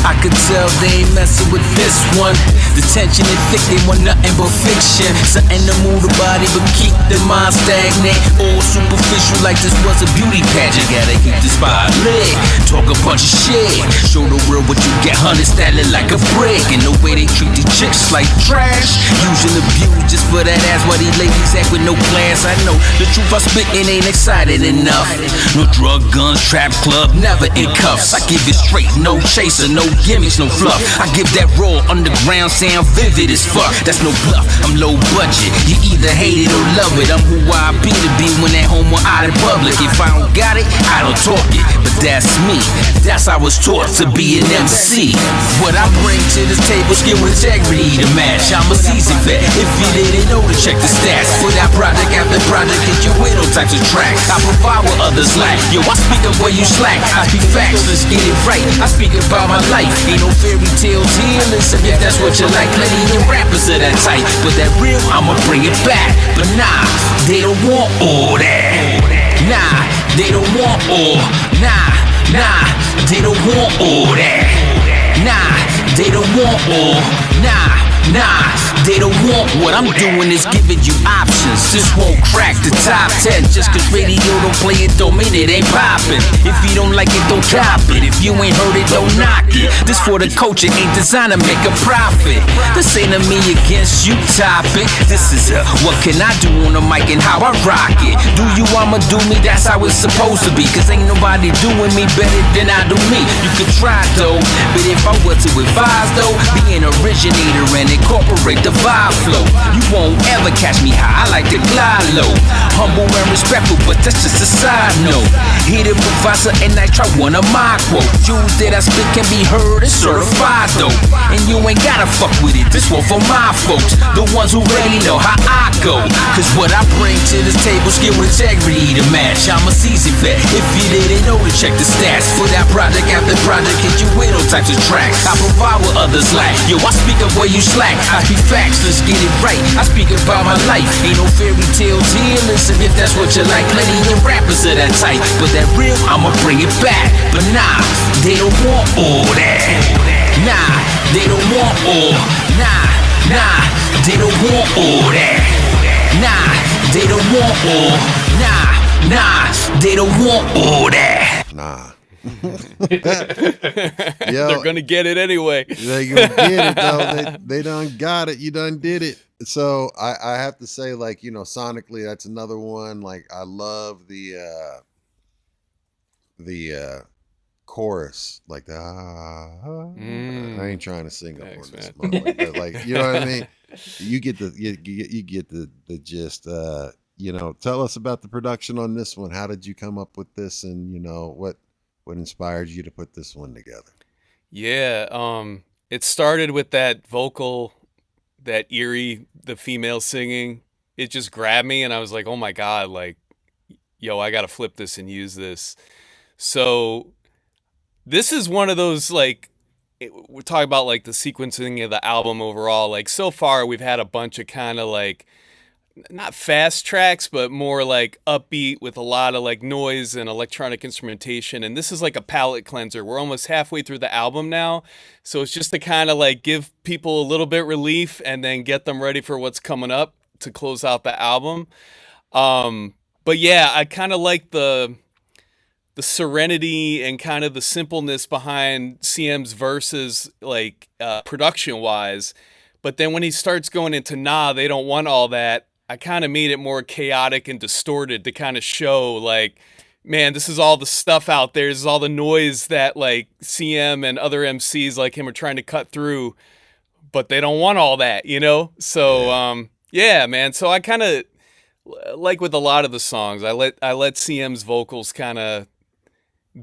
I could tell they ain't messing with this one. The tension is thick, they want nothing but fiction. Something to move the body but keep the mind stagnant. All superficial like this was a beauty pageant. Gotta keep the spot lit, talk a bunch of shit. Show the world what you get, honey, standing like a brick. And the way they treat these chicks like trash. Using abuse just for that ass, why these ladies act with no class. I know the truth I spittin' ain't excited enough. No drug, guns, trap club, never in cuffs. I give it straight, no chaser, no gimmicks, no fluff. I give that raw underground sound vivid as fuck. That's no bluff, I'm low budget. You either hate it or love it. I'm who I be to be when at home or out in public. If I don't got it, I don't talk it. But that's me, that's how I was taught to be an MC. What I bring to this table, skill with integrity to match. I'm a seasoned vet, if you didn't know to check the stats. Put out project after project, get you with all types of tracks. I provide what others lack, yo, I speak of where you slack. I speak facts, let's get it right. I speak about my life, ain't no fairy tales here. Listen, if that's what you like, let even rappers are that tight. But that real, I'ma bring it back. But nah, they don't want all that. Nah, they don't want all. Nah, they don't want all that. Nah, they don't want all. Nah, they don't want. What I'm doing is giving you options. This won't crack the top 10. Just cause radio don't play it don't mean it ain't poppin'. If you don't like it, don't cop it. If you ain't heard it, don't knock it. This for the culture, ain't designed to make a profit. This ain't a me against you topic. This is a what can I do on the mic and how I rock it. Do you, I'ma do me, that's how it's supposed to be. Cause ain't nobody doing me better than I do me. You could try though, but if I were to advise though, be an originator and incorporate the vibe flow. You won't ever catch me high, I like to glide low. Humble and respectful, but that's just a side note. Hit a professor and I try one of my quotes. Jewels that I spit can be heard and certified though. And you ain't gotta fuck with it, this one for my folks. The ones who really know how I go. Cause what I bring to this table, skill with integrity to match. I'm a seasoned vet, if you didn't know to check the stats. For that project after project, hit you with all types of tracks. I provide what others lack, yo, I speak of where you slack. I speak facts, let's get it right. I speak about my life, ain't no fairy tales here. Listen, if that's what you like, let your rappers are that tight. But that real, I'ma bring it back. But nah, they don't want all that. Nah, they don't want all. Nah, they don't want all that. Nah, they don't want all. Nah, they don't want all that. Nah. They're gonna get it anyway. They gonna get it though. They done got it. You done did it. So I have to say, like, you know, sonically, that's another one. Like, I love the chorus, like the I ain't trying to sing up on this, but like, you know what I mean. You get the gist. You know, tell us about the production on this one. How did you come up with this, and you know what inspired you to put this one together? Yeah, it started with that vocal, that eerie, the female singing. It just grabbed me, and I was like, oh my God, like, yo, I gotta flip this and use this. So this is one of those, like, we're talking about like the sequencing of the album overall. Like, so far we've had a bunch of kind of like, not fast tracks, but more like upbeat with a lot of like noise and electronic instrumentation. And this is like a palate cleanser. We're almost halfway through the album now. So it's just to kind of like give people a little bit relief and then get them ready for what's coming up to close out the album. But yeah, I kind of like the serenity and kind of the simpleness behind CM's verses, like production wise. But then when he starts going into nah, they don't want all that, I kind of made it more chaotic and distorted to kind of show like, man, this is all the stuff out there. This is all the noise that like CM and other MCs like him are trying to cut through, but they don't want all that, you know? So, yeah, man. So I kind of, like with a lot of the songs, I let CM's vocals kind of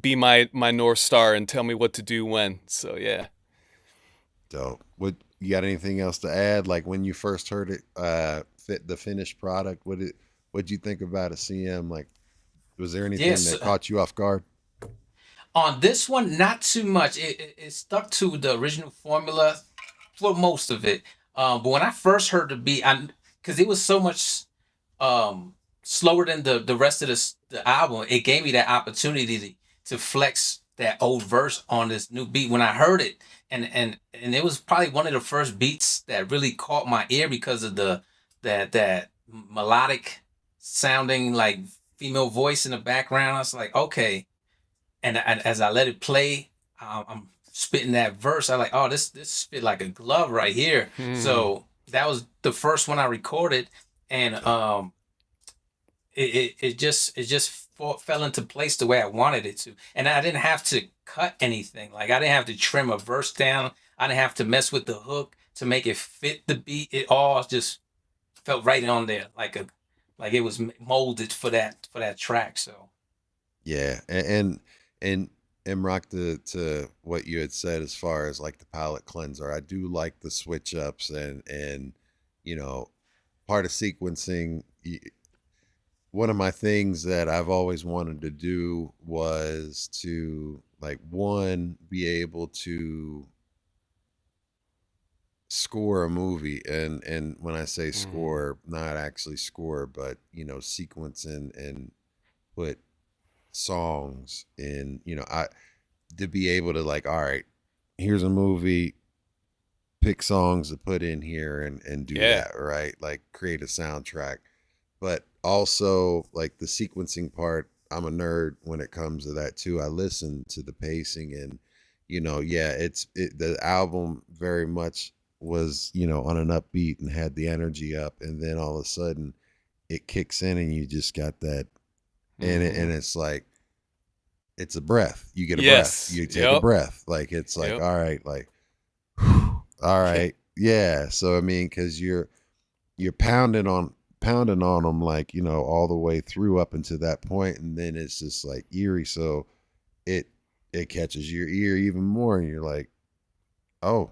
be my North Star and tell me what to do when. So, yeah. Dope. What, you got anything else to add? Like when you first heard it, the finished product, what'd you think about it, CM? Like, was there anything that caught you off guard? On this one, not too much. It stuck to the original formula for most of it. But when I first heard the beat, because it was so much slower than the rest of the album, it gave me that opportunity to flex that old verse on this new beat. When I heard it, and it was probably one of the first beats that really caught my ear because of that melodic sounding like female voice in the background. I was like, okay. And as I let it play, I'm spitting that verse. I like, oh, this spit like a glove right here. So that was the first one I recorded, and it just fell into place the way I wanted it to, and I didn't have to cut anything. Like I didn't have to trim a verse down. I didn't have to mess with the hook to make it fit the beat. It all just felt right on there, like it was molded for that track. So yeah, and MROK, to what you had said as far as like the palette cleanser, I do like the switch ups and you know, part of sequencing. One of my things that I've always wanted to do was to like be able to score a movie, and when I say score, not actually score, but you know, sequence and put songs in, you know, to be able to like, all right, here's a movie, pick songs to put in here and do that, right? Like create a soundtrack. But also like the sequencing part, I'm a nerd when it comes to that too. I listen to the pacing, and you know, the album very much was, you know, on an upbeat and had the energy up, and then all of a sudden it kicks in and you just got that, and it's like, it's a breath. You get a breath. You take a breath. Like it's like, all right, like, all right, yeah. So I mean, because you're pounding on them, like, you know, all the way through up until that point, and then it's just like eerie. So it catches your ear even more, and you're like, oh,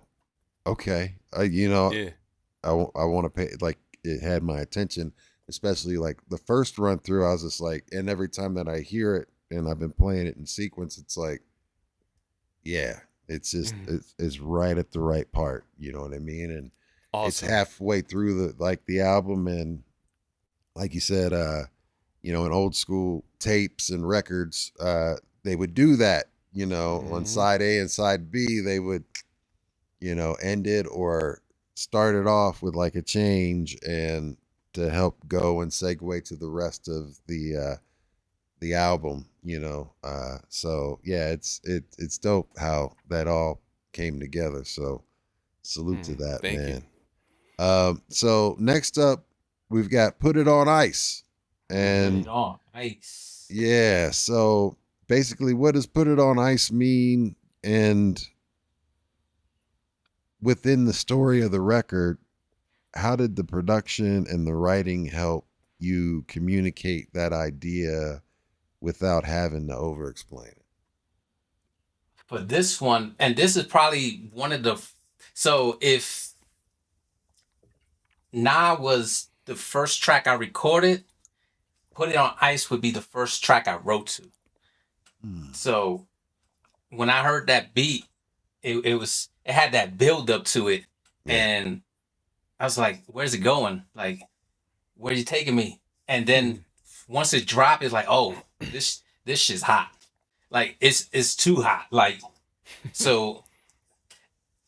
okay, you know, I want to pay. Like it had my attention, especially like the first run through. I was just like, and every time that I hear it, and I've been playing it in sequence, it's like, yeah, it's just it's right at the right part. You know what I mean? And it's halfway through the album, and like you said, you know, in old school tapes and records, they would do that, you know, on side A and side B, they would, you know, end it or start it off with like a change and to help go and segue to the rest of the album, you know. So yeah, it's dope how that all came together. So salute to that, man. So next up, we've got Put It On Ice. And Put It On Ice. Yeah, so basically what does Put It On Ice mean? And within the story of the record, how did the production and the writing help you communicate that idea without having to over explain it? For this one, and this is probably one of the, so if Nah was the first track I recorded, Put It On Ice would be the first track I wrote to. So when I heard that beat, it had that build up to it, and I was like, where's it going? Like, where you taking me? And then once it dropped, it's like, oh, this shit's hot. Like it's too hot. Like, so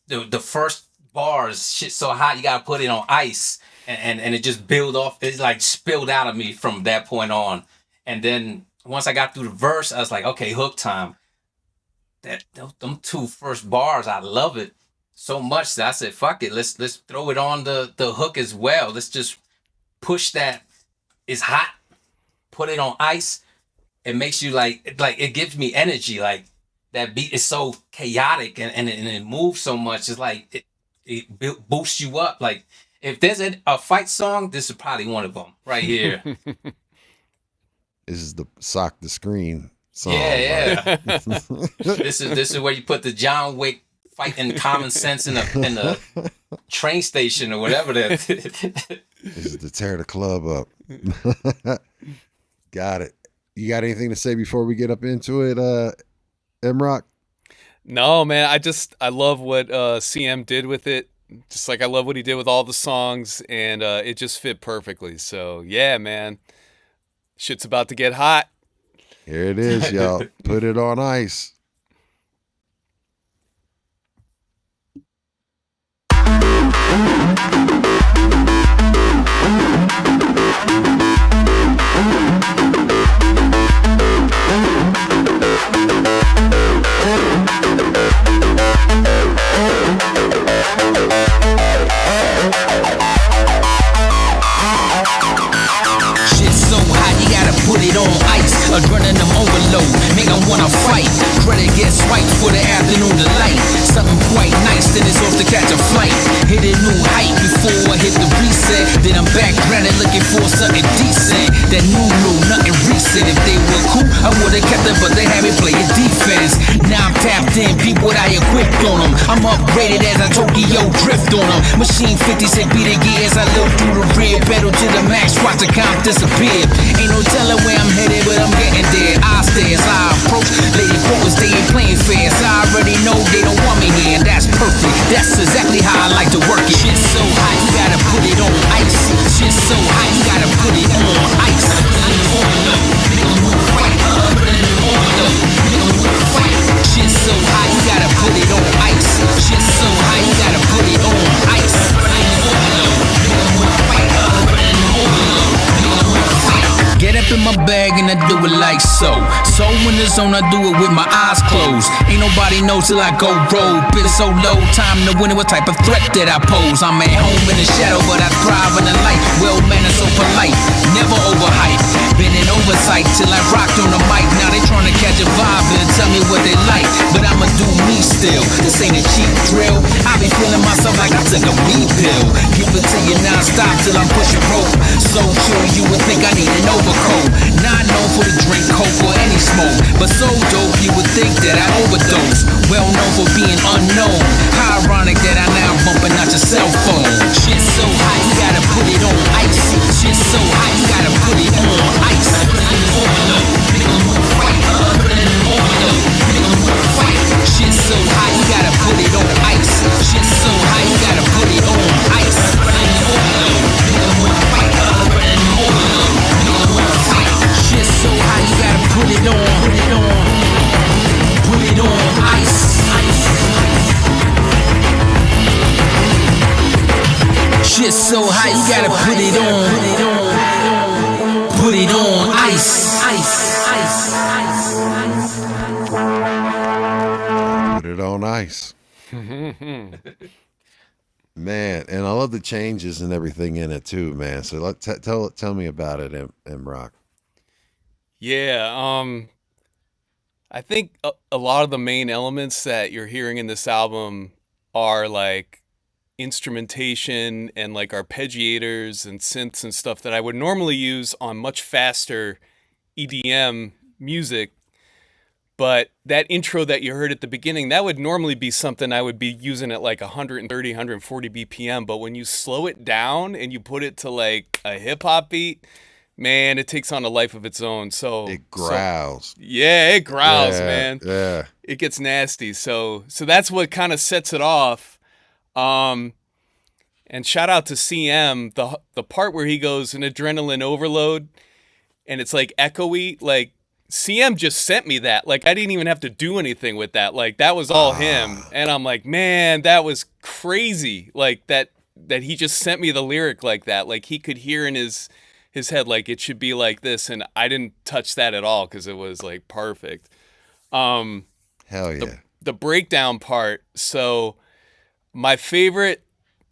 the first bars, shit so hot, you gotta put it on ice, and it just build off. It's like spilled out of me from that point on. And then once I got through the verse, I was like, okay, hook time. Them two first bars, I love it so much that I said, fuck it, let's throw it on the hook as well. Let's just push that is hot, put it on ice. It makes you like it gives me energy. Like that beat is so chaotic and it moves so much. It's like it boosts you up. Like if there's a fight song, this is probably one of them right here. This is the sock the screen song. Yeah. This is where you put the John Wick fighting common sense in the train station or whatever that. This is to tear the club up. Got it. You got anything to say before we get up into it, MROK? No, man. I love what CM did with it. Just like I love what he did with all the songs, and it just fit perfectly. So yeah, man. Shit's about to get hot. Here it is, y'all. Put it on ice. Put it on ice, adrenaline overload, make them wanna fight. Credit gets swiped for the afternoon delight. Something quite nice, then it's off to catch a flight. Hit a new height before I hit the reset. Then I'm back granted looking for something decent. That new, nothing recent. If they were cool, I would've kept it, but they had me playing defense. Now I'm tapped in, peep what I equipped on them. I'm upgraded as I Tokyo drift on them. Machine 56 beat the gears, I look through the rear, pedal to the max, watch the comp disappear. Ain't no telling where I'm headed, but I'm getting there. I stare as I approach. Lady quotas, they ain't playing fast. I already know they don't want me here, and that's perfect. That's exactly how I like to work it. Shit's so hot, you gotta put it on ice. Shit's so hot, you gotta put it on ice. Shit's so hot, you gotta put it on ice. Shit's so hot, you gotta put it on ice. Get up in my bag and I do it like so. So in the zone, I do it with my eyes closed. Ain't nobody know till I go rogue. Been so low, time to win it. What type of threat that I pose? I'm at home in the shadow, but I thrive in the light. Well mannered, so polite, never overhyped. Been in oversight till I rocked on the mic. Now they trying to catch a vibe and tell me what they like, but I'ma do me still. This ain't a cheap drill. I be feeling myself like I took a weed pill. Give it to you non-stop till I'm pushing rope. So sure you would think I need an overcoat. Not known for the drink coke or any smoke, but so dope you would think that I overdose. Well known for being unknown. How ironic that I now bumping out your cell phone. Shit's so hot, you gotta put it on ice. Shit's so hot, you gotta put it on ice. Shit's so hot, you gotta put it on ice. Shit's so hot, you gotta put it on ice. Shit's so hot, you gotta put it on. Put it on ice. Shit's so hot, you gotta put it on. Put it on ice. Put it on ice. Man, and I love the changes and everything in it too, man. So tell me about it, MROK. Yeah, I think a lot of the main elements that you're hearing in this album are like instrumentation and like arpeggiators and synths and stuff that I would normally use on much faster EDM music. But that intro that you heard at the beginning, that would normally be something I would be using at like 130, 140 BPM. But when you slow it down and you put it to like a hip hop beat, man, it takes on a life of its own. So it growls. It growls, man. Yeah. It gets nasty. So that's what kind of sets it off. And shout out to CM, the part where he goes an adrenaline overload and it's like echoey, like CM just sent me that. Like I didn't even have to do anything with that. Like that was all him. And I'm like, man, that was crazy. Like that he just sent me the lyric like that. Like he could hear in his head like it should be like this, and I didn't touch that at all because it was like perfect. Hell yeah. The breakdown part. So my favorite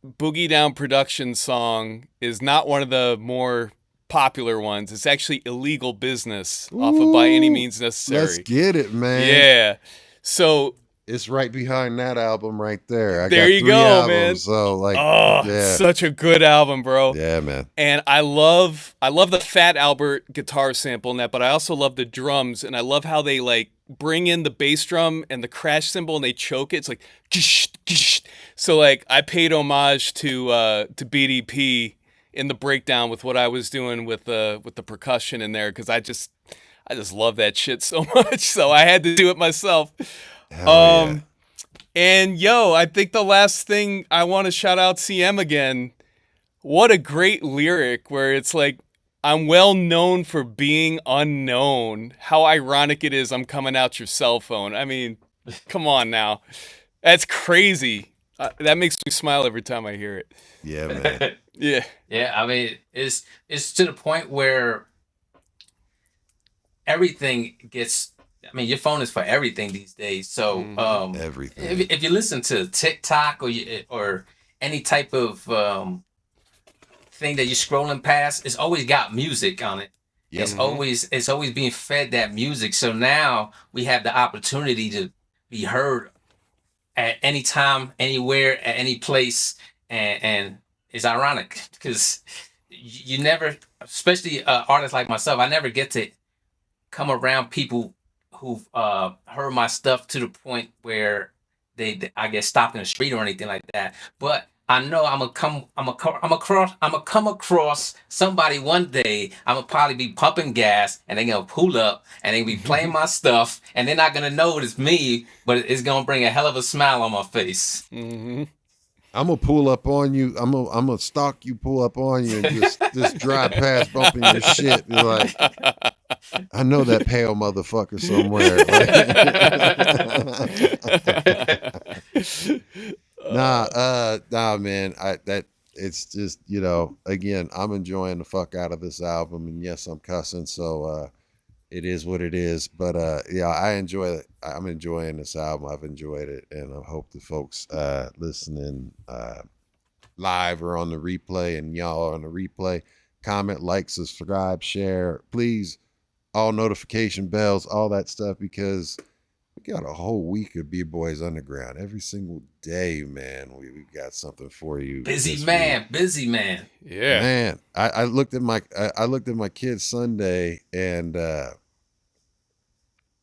Boogie Down Production song is not one of the more popular ones. It's actually Illegal Business off of By Any Means Necessary. Let's get it, man. Yeah. So it's right behind that album right there. I there got you 3 go, albums, man. so like, yeah, such a good album, bro. yeah, man. And I love the Fat Albert guitar sample in that, but I also love the drums, and I love how they like bring in the bass drum and the crash cymbal and they choke it. It's like gish, gish. So like I paid homage to BDP in the breakdown with what I was doing with the percussion in there, because I just love that shit so much. So I had to do it myself. Hell yeah. And yo, I think the last thing I want to shout out CM again. What a great lyric where it's like, I'm well known for being unknown. How ironic it is I'm coming out your cell phone. I mean, come on now. That's crazy. That makes me smile every time I hear it. Yeah, man. Yeah. Yeah, I mean, it's to the point where everything gets. I mean, your phone is for everything these days. So, everything. If you listen to TikTok or any type of thing that you're scrolling past, it's always got music on it. Yep. It's always being fed that music. So now we have the opportunity to be heard at any time, anywhere, at any place, and it's ironic because you never, especially artists like myself, I never get to come around people who've heard my stuff to the point where I get stopped in the street or anything like that. But I know I'm gonna come across somebody one day. I'm gonna probably be pumping gas, and they're gonna pull up, and they be playing my stuff, and they're not gonna know it's me, but it's gonna bring a hell of a smile on my face. Mm-hmm. I'm gonna pull up on you. I'm gonna stalk you, pull up on you, and just drive past, bumping your shit. Be like, I know that pale motherfucker somewhere. Nah, man. It's just, again, I'm enjoying the fuck out of this album, and yes, I'm cussing, so it is what it is. But yeah, I enjoy it. I'm enjoying this album. I've enjoyed it, and I hope the folks listening live or on the replay, and y'all are on the replay, comment, like, subscribe, share, please, all notification bells, all that stuff, because we got a whole week of B-Boys Underground every single day, man. We got something for you. Busy man. Yeah, man. I looked at my kids Sunday, and I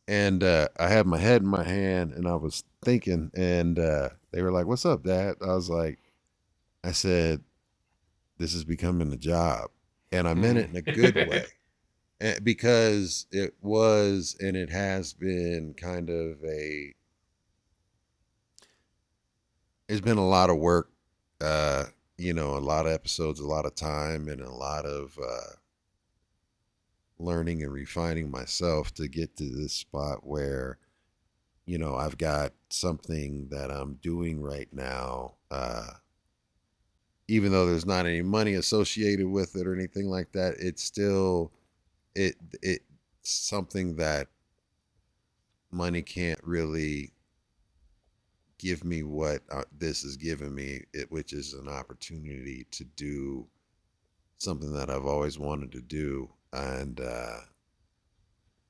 had my head in my hand, and I was thinking, and they were like, "What's up, Dad?" I said, "This is becoming a job," and I meant it in a good way. Because it was, and it has been kind of it's been a lot of work, a lot of episodes, a lot of time, and a lot of learning and refining myself to get to this spot where, I've got something that I'm doing right now, even though there's not any money associated with it or anything like that, it's still, it's something that money can't really give me what this has given me, which is an opportunity to do something that I've always wanted to do, and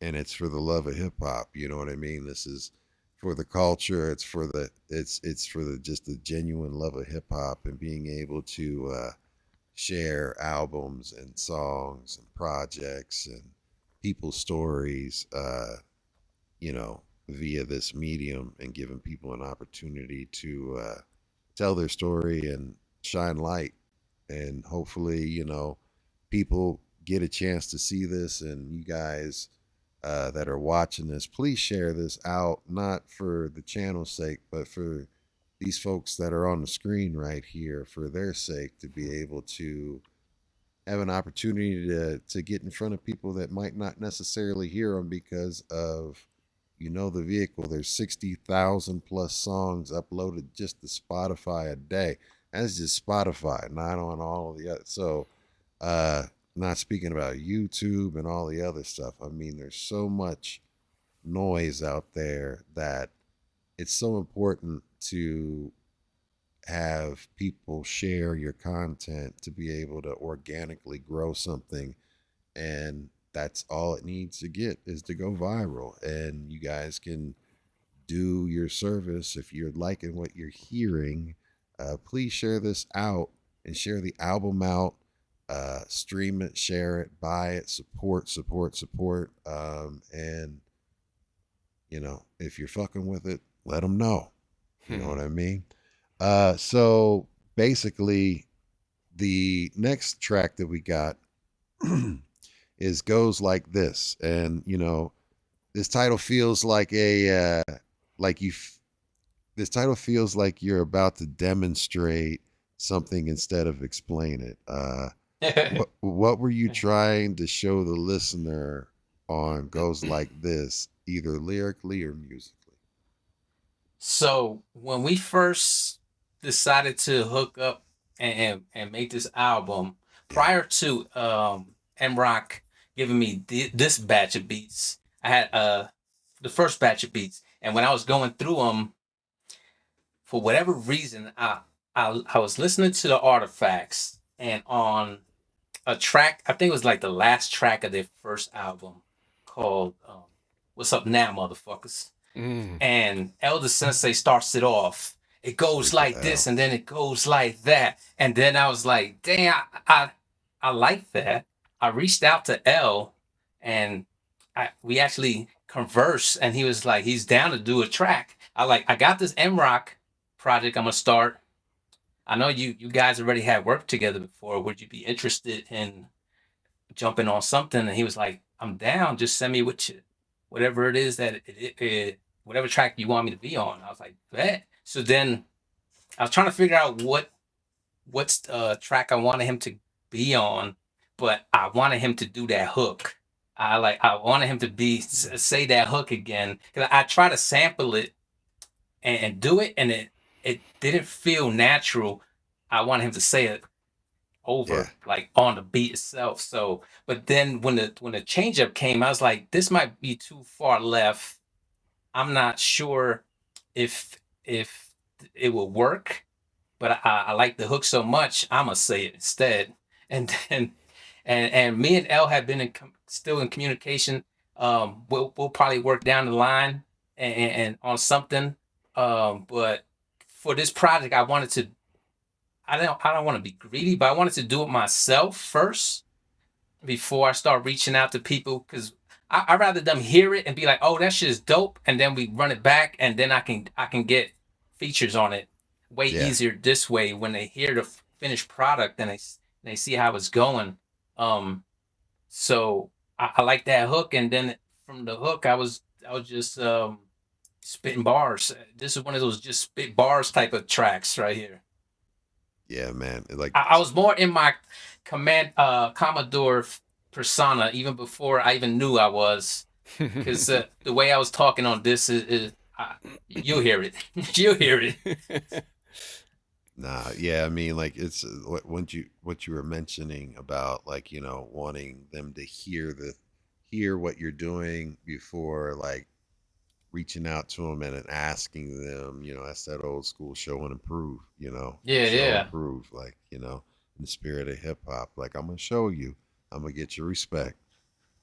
it's for the love of hip hop. You know what I mean? This is for the culture. It's for the just the genuine love of hip hop, and being able to share albums and songs and projects and people's stories, via this medium, and giving people an opportunity to tell their story and shine light. And hopefully, people get a chance to see this, and you guys that are watching this, please share this out, not for the channel's sake, but for these folks that are on the screen right here, for their sake, to be able to have an opportunity to get in front of people that might not necessarily hear them because of, the vehicle. There's 60,000 plus songs uploaded just to Spotify a day. That's just Spotify, not on all of the other. So, not speaking about YouTube and all the other stuff. I mean, there's so much noise out there that it's so important to have people share your content to be able to organically grow something. And that's all it needs to get is to go viral. And you guys can do your service. If you're liking what you're hearing, please share this out and share the album out. Stream it, share it, buy it, support. And you know, if you're fucking with it, let them know. You know what I mean? So basically, the next track that we got is Goes Like This. And, you know, this title feels like a, this title feels like you're about to demonstrate something instead of explain it. What were you trying to show the listener on Goes Like This, either lyrically or musically? So when we first decided to hook up and make this album, prior to MROK giving me this batch of beats, I had the first batch of beats, and when I was going through them, for whatever reason, I was listening to the artifacts, and on a track, I think it was like the last track of their first album, called "What's Up Now, Motherfuckers." And Elder Sensei starts it off. It goes like this, and then it goes like that, and then I was like, "Damn, I like that." I reached out to L, and we actually conversed, and he was like, he's down to do a track. I got this MROK project I'm gonna start. I know you guys already had worked together before. Would you be interested in jumping on something? And he was like, I'm down. Just send me whatever it is that whatever track you want me to be on. I was like, bet. So then I was trying to figure out what's the track I wanted him to be on, but I wanted him to do that hook. I wanted him to say that hook again, because I try to sample it and do it, and it didn't feel natural. I wanted him to say it over, like on the beat itself. So, but then when the change up came, I was like, this might be too far left. I'm not sure if it will work, but I like the hook so much, I'm gonna say it instead. And then and me and L have been still in communication. We'll probably work down the line and on something. But for this project, I don't want to be greedy, but I wanted to do it myself first before I start reaching out to people, because I'd rather them hear it and be like, oh, that shit is dope, and then we run it back, and then I can get features on it way easier this way when they hear the finished product and they see how it's going. So I like that hook, and then from the hook I was just spitting bars. This is one of those just spit bars type of tracks right here. Yeah, man. I was more in my Commodore persona even before I even knew I was, because the way I was talking on this is you'll hear it. You'll hear it. Nah, yeah, I mean, like, it's what you were mentioning about, like, you know, wanting them to hear what you're doing before, like, reaching out to them and asking them, you know, that's that old school show and improve, you know. Show and improve, like, you know, in the spirit of hip hop. Like, I'm gonna show you, I'm gonna get your respect,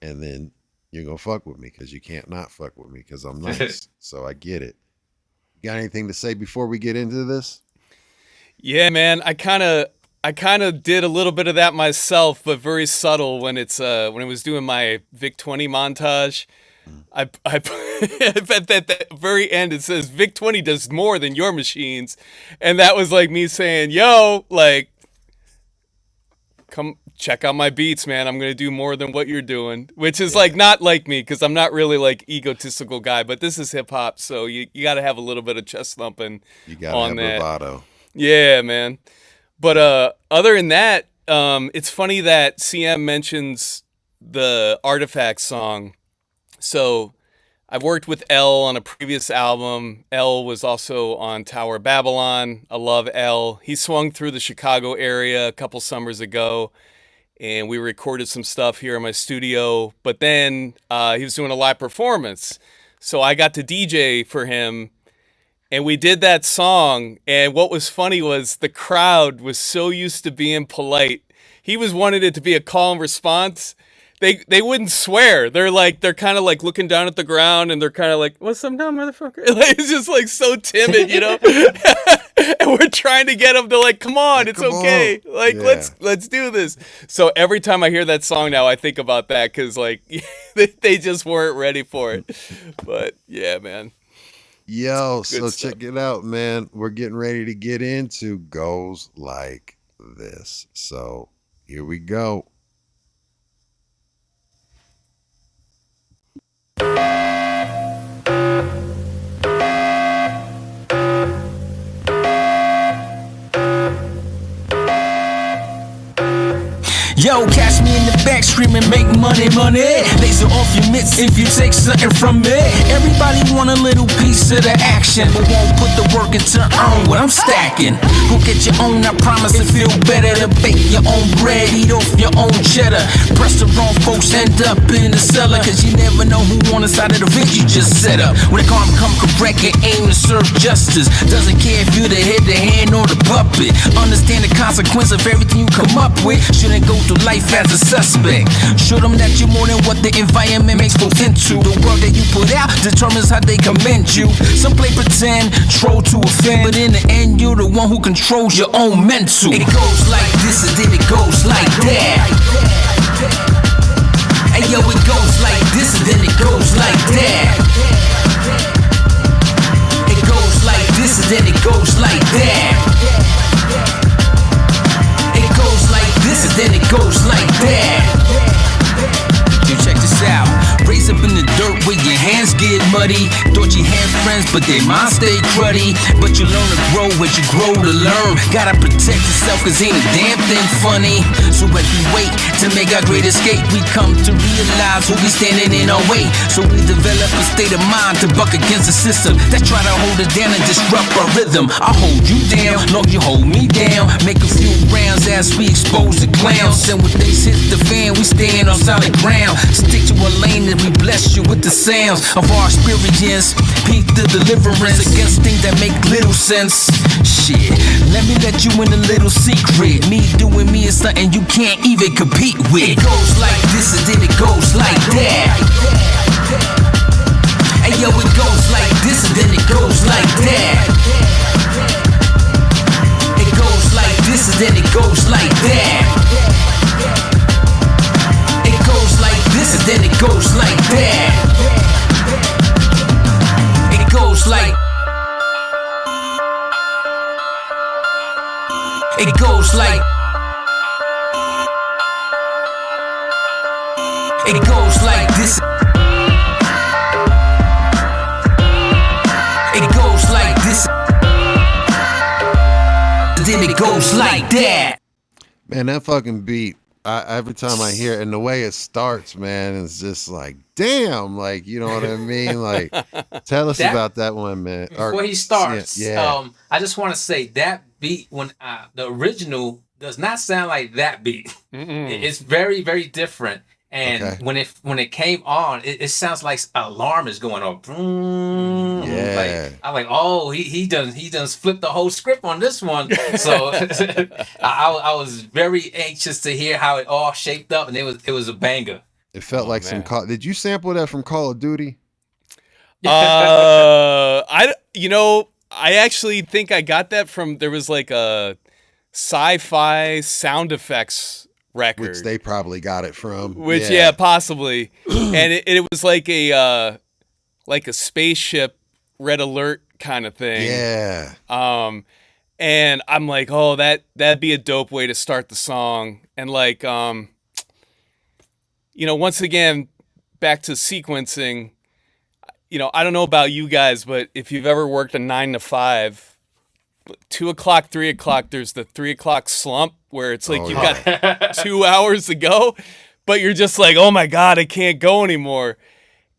and then you're gonna fuck with me, because you can't not fuck with me, because I'm nice. So I get it. You got anything to say before we get into this? Yeah, man, I kind of did a little bit of that myself, but very subtle when it was doing my Vic 20 montage. I at the very end it says Vic 20 does more than your machines, and that was like me saying, yo, like, come check out my beats, man. I'm gonna do more than what you're doing, which is like not like me, because I'm not really like egotistical guy, but this is hip hop, so you got to have a little bit of chest thumping. You got to have bravado. Yeah, man. But other than that, it's funny that CM mentions the Artifact song. So I've worked with L on a previous album. L was also on Tower Babylon. I love L. He swung through the Chicago area a couple summers ago, and we recorded some stuff here in my studio. But then he was doing a live performance, so I got to DJ for him. And we did that song, and what was funny was the crowd was so used to being polite. He was wanting it to be a call and response. They wouldn't swear. They're kind of like looking down at the ground, and they're kind of like, "What's up now, motherfucker?" Like, it's just like so timid, you know. And we're trying to get them to like, "Come on, it's okay. Like, let's do this." So every time I hear that song now, I think about that because like they just weren't ready for it. But yeah, man. Yo, so stuff. check it out, man. We're getting ready to get into Goes Like This. So here we go. Yo, catch me in the back screaming, make money, money. Laser off your mitts if you take something from me. Everybody want a little piece of the action, but won't put the work into earn what I'm stacking. Go get your own, I promise it feel better to bake your own bread, eat off your own cheddar. Press the wrong folks, end up in the cellar, cause you never know who on the side of the rig you just set up. When the car come correct and aim to serve justice, doesn't care if you're the head, the hand, or the puppet. Understand the consequence of everything you come up with. Shouldn't go through life as a suspect. Show them that you're more than what the environment makes folks into. The work that you put out determines how they commend you. Some play pretend, troll to offend, but in the end you're the one who controls your own mental. It goes like this and then it goes like that. Hey yo, it goes like this and then it goes like that. It goes like this and then it goes like that. It goes like this and then it goes like that. You check this out. Raise up in the dirt where your hands get muddy. Thought you had friends, but their minds stay cruddy. But you learn to grow as you grow to learn. Gotta protect yourself, cause ain't a damn thing funny. So as we wait to make our great escape, we come to realize who we standing in our way. So we develop a state of mind to buck against the system that try to hold it down and disrupt our rhythm. I'll hold you down, long you hold me down. Make a few rounds as we expose the clowns. And when things hit the fan, we stand on solid ground. Stick to a lane and we bless you with the sounds of our experience. Peak the deliverance against things that make little sense. Shit, let me let you in a little secret. Me doing me is something you can't even compete with. It goes like this and then it goes like that. Hey yo, it goes like this and then it goes like that. It goes like this and then it goes like that. It goes like this and then it goes like that. It goes like. It goes like. It goes like this. It goes like this. Then it goes like that. Man, that fucking beat. Every time I hear it and the way it starts, man, it's just like, damn, like, you know what I mean? Like, tell us about that one, man. Before he starts, yeah. I just want to say that beat, when the original does not sound like that beat. It's very, very different. And when it came on, it sounds like an alarm is going off. Yeah. Like, I'm like, oh, he done flipped the whole script on this one. So I was very anxious to hear how it all shaped up, and it was a banger. It felt like some call. Did you sample that from Call of Duty? I actually think I got that from, there was like a sci-fi sound effects record, which they probably got it from. Which possibly. And it was like a spaceship red alert kind of thing. Yeah. And I'm like, oh, that'd be a dope way to start the song. And like, once again, back to sequencing. I don't know about you guys, but if you've ever worked a 9 to 5, 2 o'clock, 3 o'clock, there's the 3 o'clock slump where it's like you've got 2 hours to go, but you're just like, oh my God, I can't go anymore.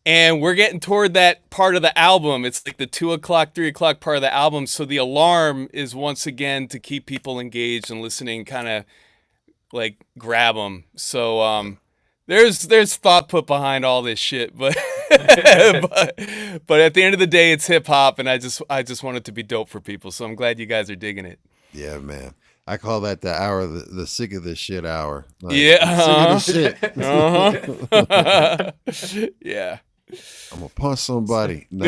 And we're getting toward that part of the album. It's like the 2 o'clock, 3 o'clock part of the album. So the alarm is once again to keep people engaged and listening, kind of like grab them. So there's thought put behind all this shit, but but at the end of the day, it's hip hop, and I just want it to be dope for people. So I'm glad you guys are digging it. Yeah, man. I call that the hour, the sick of this shit hour. Like, Yeah, sick of this shit. Yeah. I'm gonna punch somebody. No,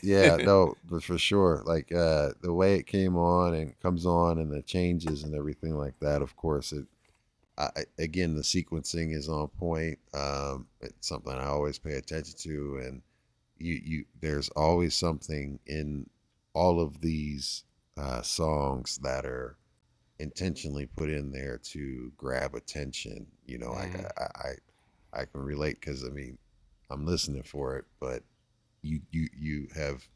yeah, no, but for sure. Like the way it came on and comes on, and the changes and everything like that. Of course, again, the sequencing is on point. It's something I always pay attention to, and there's always something in all of these songs that are intentionally put in there to grab attention. You know, like I can relate, because I mean, I'm listening for it, but you have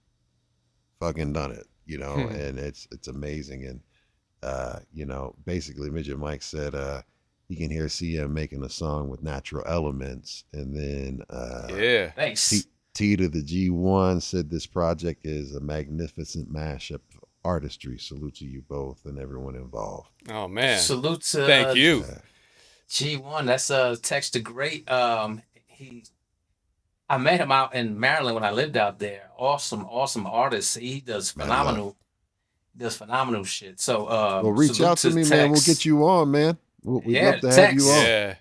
fucking done it, you know, and it's amazing. And you know, basically Midget Mike said he can hear CM making a song with natural elements, and then Yeah. Thanks. T to the G1 said this project is a magnificent mashup of artistry. Salute to you both and everyone involved. Oh man. Salute to Thank you. G1. That's Text the Great. I met him out in Maryland when I lived out there. Awesome artist. He does phenomenal shit. So well, reach out to me, man. We'll get you on, man. We'd love to have you on. Yeah.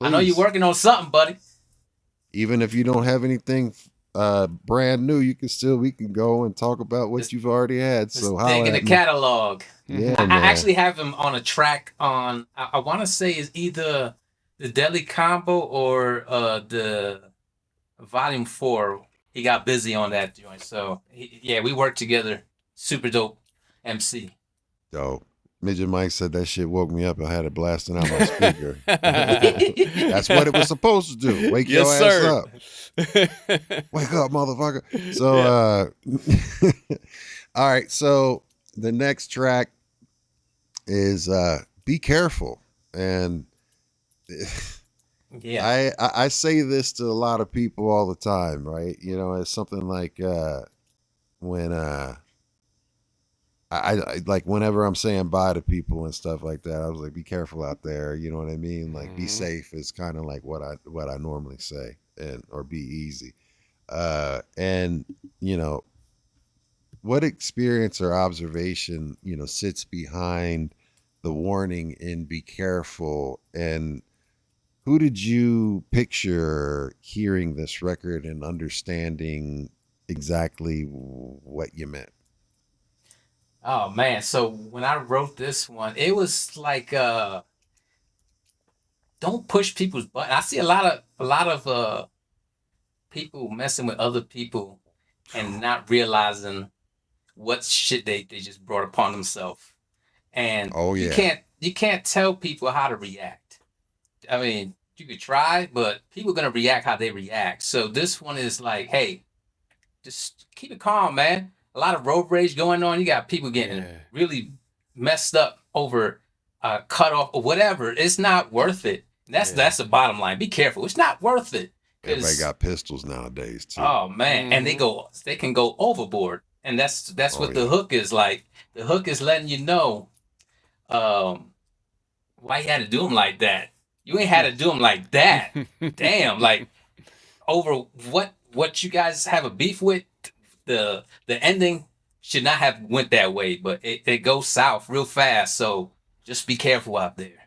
I know you're working on something, buddy. Even if you don't have anything brand new, we can go and talk about what you've already had. So dig in the catalog. Yeah, I actually have him on a track on, I want to say is either the Deadly Combo or the Volume 4. He got busy on that joint. So we worked together. Super dope MC. Dope. Midget Mike said that shit woke me up. I had it blasting out my speaker. That's what it was supposed to do. Wake your ass up. Wake up, motherfucker. So, all right. So the next track is Be Careful. And yeah, I say this to a lot of people all the time, right? You know, it's something like when I like whenever I'm saying bye to people and stuff like that, I was like, be careful out there. You know what I mean? Like, be safe is kind of like what I normally say, or be easy. And you know, what experience or observation, you know, sits behind the warning in Be Careful, and who did you picture hearing this record and understanding exactly what you meant? Oh man, so when I wrote this one, it was like don't push people's buttons. I see a lot of people messing with other people and not realizing what shit they just brought upon themselves. And you can't tell people how to react. I mean, you could try, but people are gonna react how they react. So this one is like, hey, just keep it calm, man. A lot of road rage going on. You got people getting really messed up over cut off or whatever. It's not worth it. That's the bottom line. Be careful. It's not worth it. Everybody got pistols nowadays too. Oh man, and they can go overboard, and that's what the hook is like. The hook is letting you know why you had to do them like that. You ain't had to do them like that. Damn, like over what you guys have a beef with. The ending should not have went that way, but it goes south real fast. So just be careful out there.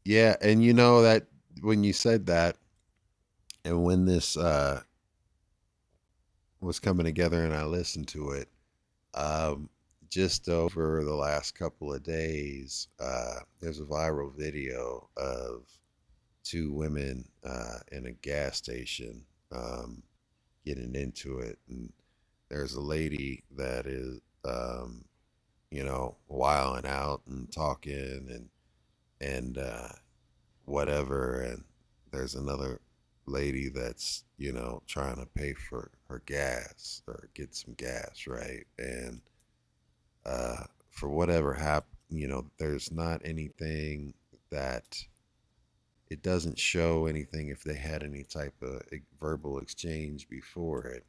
Yeah, and you know that when you said that, and when this was coming together, and I listened to it, just over the last couple of days, there's a viral video of two women in a gas station. Getting into it, and there's a lady that is you know, wilding out and talking and whatever, and there's another lady that's, you know, trying to pay for her gas or get some gas, right? And for whatever happened, you know, there's not anything that it doesn't show anything if they had any type of verbal exchange before it.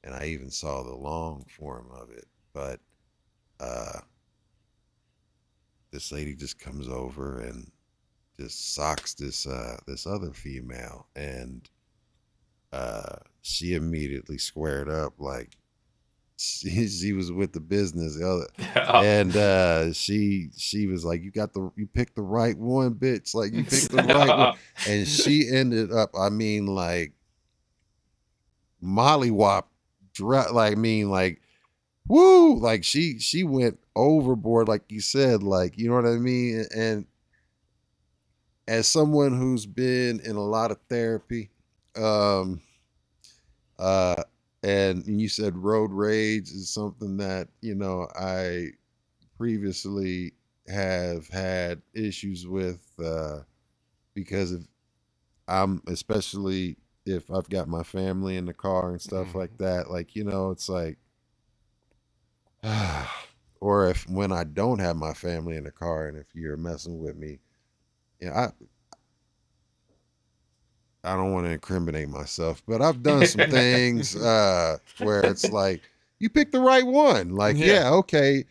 And I even saw the long form of it, but this lady just comes over and just socks this other female, and she immediately squared up like she was with the business, and she was like, you picked the right one, bitch, like you picked the right one. And she ended up, I mean, like mollywop, like woo, like she went overboard, like you said, like, you know what I mean. And as someone who's been in a lot of therapy, and you said road rage is something that, you know, I previously have had issues with, because especially if I've got my family in the car and stuff like that, like, you know, it's like, or when I don't have my family in the car, and if you're messing with me, I don't want to incriminate myself, but I've done some things where it's like, you picked the right one. Like, yeah, okay.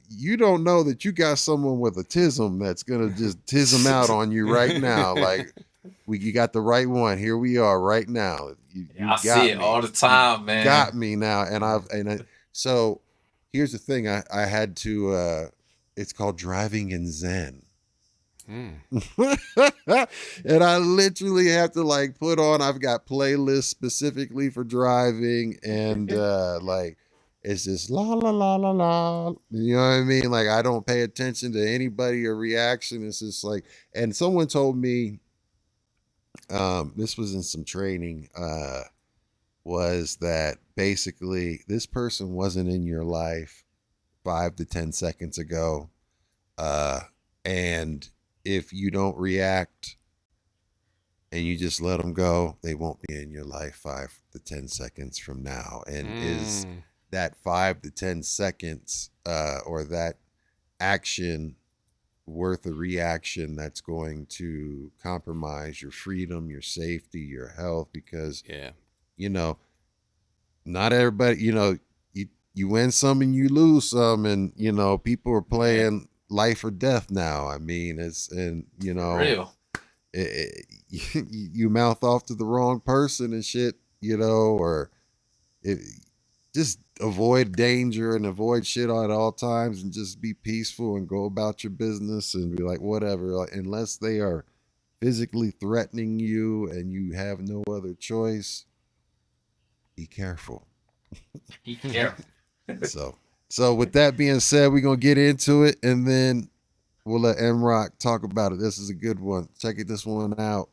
You don't know that you got someone with a tism that's going to just tism out on you right now. Like, you got the right one. Here we are right now. I see it all the time, man. Got me now. And so here's the thing. I had to, it's called driving in Zen. And I literally have to like put on, I've got playlists specifically for driving, and like it's just la la la la la, you know what I mean? Like, I don't pay attention to anybody or reaction. It's just like, and someone told me, this was in some training, was that basically this person wasn't in your life 5 to 10 seconds ago, and if you don't react and you just let them go, they won't be in your life 5 to 10 seconds from now. And is that 5 to 10 seconds or that action worth a reaction that's going to compromise your freedom, your safety, your health? Because, you know, not everybody, you know, you win some and you lose some, and, you know, people are playing life or death now. I mean, you know, real. You mouth off to the wrong person and shit, you know, or just avoid danger and avoid shit at all times, and just be peaceful and go about your business and be like, whatever, like, unless they are physically threatening you and you have no other choice, be careful. Be careful. So with that being said, we're going to get into it, and then we'll let MROK talk about it. This is a good one. Check this one out.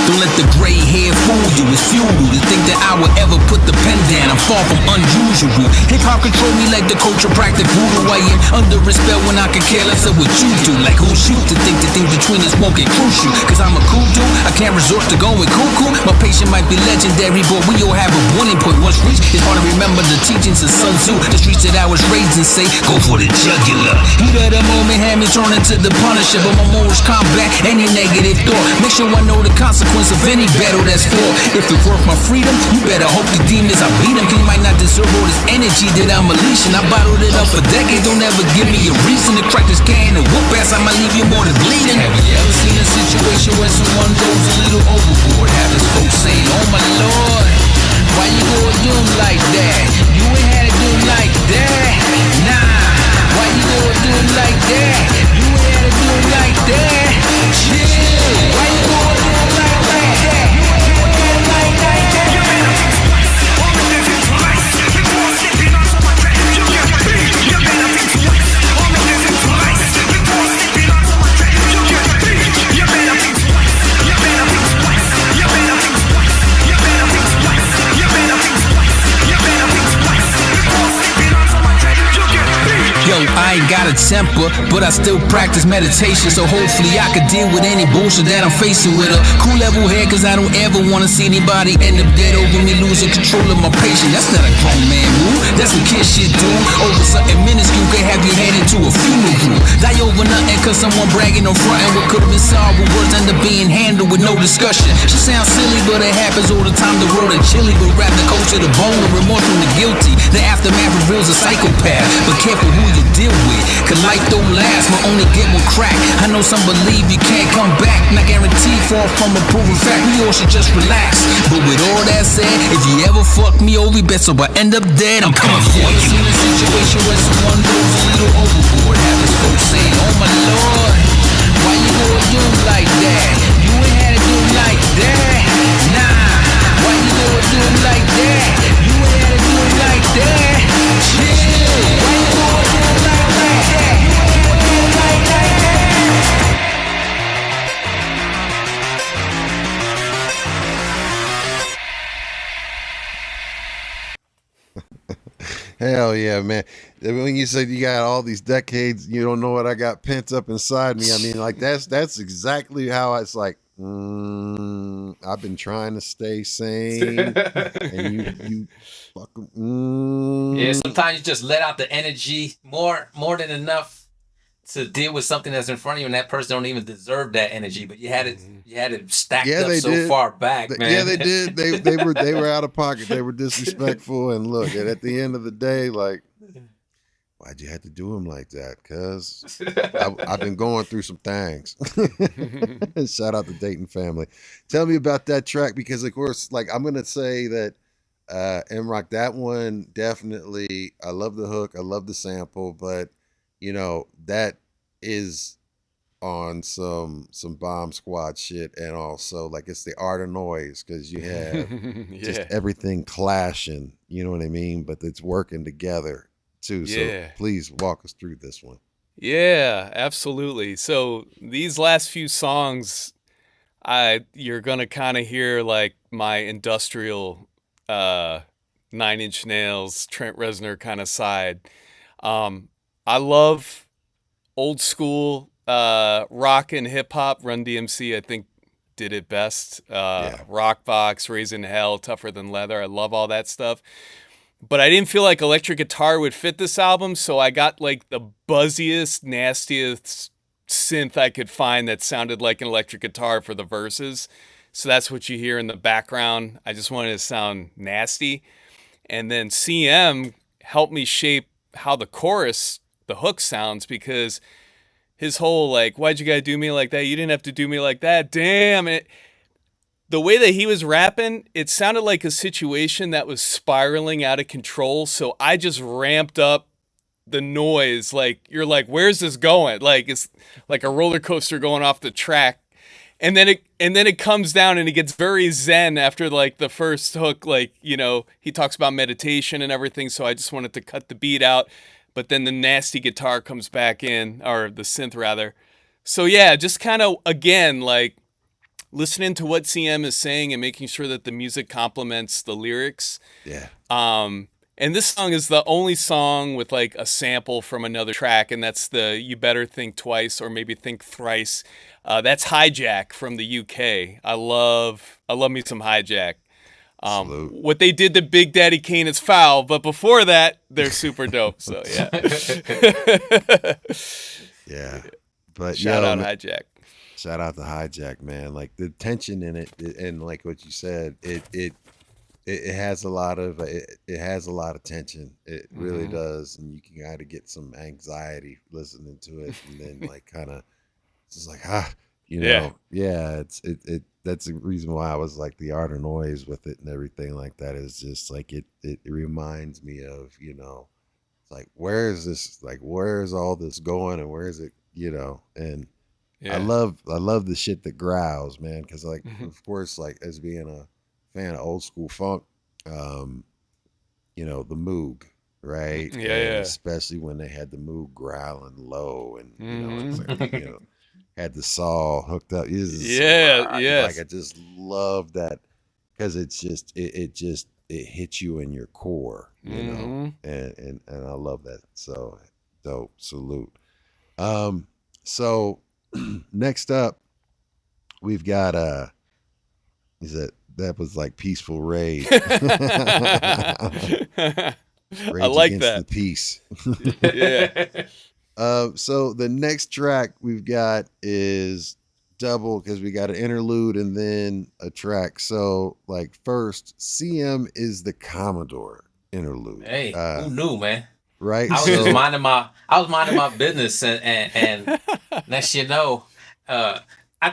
Don't let the gray hair fool you. It's futile to think that I would ever put the pen down. I'm far from unusual. Hip-hop control me like the culture practice voodoo. I am under a spell when I can care less of what you do. Like who's you to think the things between us won't get crucial? Cause I'm a cool dude, I can't resort to going cuckoo. My patient might be legendary, but we all have a warning point. Once reached, it's hard to remember the teachings of Sun Tzu. The streets that I was raised in say, go for the jugular. Heat of the moment had me turn into the Punisher, but my morals combat any negative thought. Make sure I know the consequence of any battle that's fought. If it's worth my freedom, you better hope the demons I beat them. Cause you might not deserve all this energy that I'm unleashing. I bottled it up for decades, don't ever give me a reason to crack this can and whoop ass. I might leave you more than bleeding. Have you ever seen a situation where someone goes a little overboard? Have this folks say, oh my lord, why you gonna do him like that? You ain't had to do him like that. Nah, why you gonna do him like that? You ain't had to do him like that. Chill, why you gonna do him like that? You ain't had to do him like that. I ain't got a temper, but I still practice meditation. So hopefully I could deal with any bullshit that I'm facing with a cool level head, cause I don't ever wanna see anybody end up dead over me losing control of my patience. That's not a grown man move, that's some kid shit, dude. Over something minuscule could have you head into a funeral. Die over nothing cause someone bragging or fronting. What could've been solved with words end up being handled with no discussion. She sounds silly, but it happens all the time. The road is chilly, but wrap the coat to the bone with remorse from the guilty. The aftermath reveals a psychopath, but careful who you deal with, cause life don't last, but only get one crack. I know some believe you can't come back, not guaranteed, far from a proven fact. We all should just relax. But with all that said, if you ever fuck me over, you bet so I end up dead, I'm coming for you. Ever seen a situation where someone goes a little overboard, having folks saying, oh my lord, why you gonna do him like that? You ain't had to do him like that. Nah, why you gonna do him like that? You ain't had to do him like that. Chill, why you gonna do him like that? You ain't had to do him like that. Hell yeah, man. When you said you got all these decades, you don't know what I got pent up inside me. I mean, like that's exactly how it's like, I've been trying to stay sane, and you fucking Yeah, sometimes you just let out the energy more than enough to deal with something that's in front of you, and that person don't even deserve that energy, but you had it stacked up so far back, man. Yeah, they did. They were out of pocket. They were disrespectful, and look, and at the end of the day, like, why'd you have to do him like that? Cause I've been going through some things. Shout out to Dayton family. Tell me about that track, because of course, like, I'm gonna say that MROK, that one definitely. I love the hook. I love the sample, but you know that is on some Bomb Squad shit, and also like it's the art of noise, because you have just everything clashing. You know what I mean? But it's working together too. So please walk us through this one. Yeah, absolutely. So these last few songs, you're gonna kind of hear like my industrial, 9 Inch Nails, Trent Reznor kind of side. I love old school rock and hip hop. Run DMC, I think, did it best. Rockbox, Raising Hell, Tougher Than Leather. I love all that stuff. But I didn't feel like electric guitar would fit this album, so I got like the buzziest, nastiest synth I could find that sounded like an electric guitar for the verses. So that's what you hear in the background. I just wanted to sound nasty. And then CM helped me shape how the chorus, the hook sounds, because his whole like, why'd you gotta do me like that? You didn't have to do me like that. Damn it. The way that he was rapping, it sounded like a situation that was spiraling out of control. So I just ramped up the noise. Like, you're like, where's this going? Like, it's like a roller coaster going off the track. And then it comes down and it gets very zen after like the first hook. Like, you know, he talks about meditation and everything. So I just wanted to cut the beat out. But then the nasty guitar comes back in, or the synth rather. So yeah, just kind of, again, like listening to what CM is saying and making sure that the music complements the lyrics. Yeah. And this song is the only song with like a sample from another track, and that's the You Better Think Twice or maybe Think Thrice. That's Hijack from the UK. I love me some Hijack. What they did to Big Daddy Kane is foul, but before that, they're super dope. So yeah. Yeah. But shout out Hijack. Shout out to Hijack, man. Like the tension in it, and like what you said, it has a lot of tension. It really does, and you can kind of get some anxiety listening to it, and then like kind of just like you know, it that's the reason why I was like the art of noise with it and everything like that is just like it reminds me of, you know, it's like where is all this going, and where is it, you know, and I love the shit that growls, man, because like of course, like as being a fan of old school funk, you know, the Moog, right? And especially when they had the Moog growling low, and you know, it's like, you know, had the saw hooked up. Like I just love that, because it's just it hits you in your core, you know, and I love that. So Dope. Salute. So next up, we've got is that was like Peaceful Rage. I Rage like Against that. the Peace. Yeah. So the next track we've got is double because we got an interlude and then a track. So like first, CM is the Commodore interlude. Hey, who knew, man? Right. I was just minding my business, and next you know, I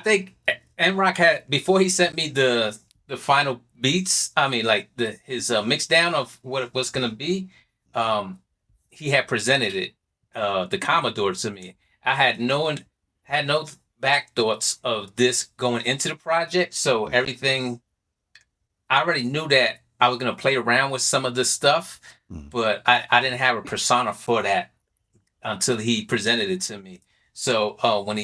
think MROK had before he sent me the final beats. I mean, like his mix down of what it was gonna be. He had presented it, the Commodore to me. I had no back thoughts of this going into the project, so everything I already knew that I was gonna play around with some of this stuff, but I didn't have a persona for that until he presented it to me. So when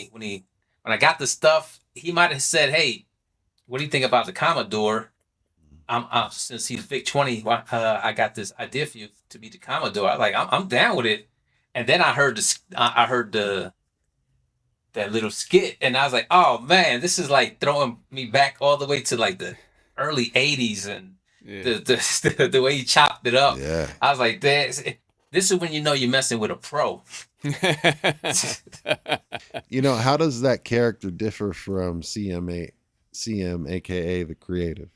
I got the stuff, he might have said, "Hey, what do you think about the Commodore?" Since he's Vic 20, I got this idea for you to be the Commodore. I'm down with it. And then I heard that little skit, and I was like, "Oh man, this is like throwing me back all the way to like the early '80s and the way he chopped it up." Yeah. I was like, "This is when you know you're messing with a pro." How does that character differ from CM, aka the creative?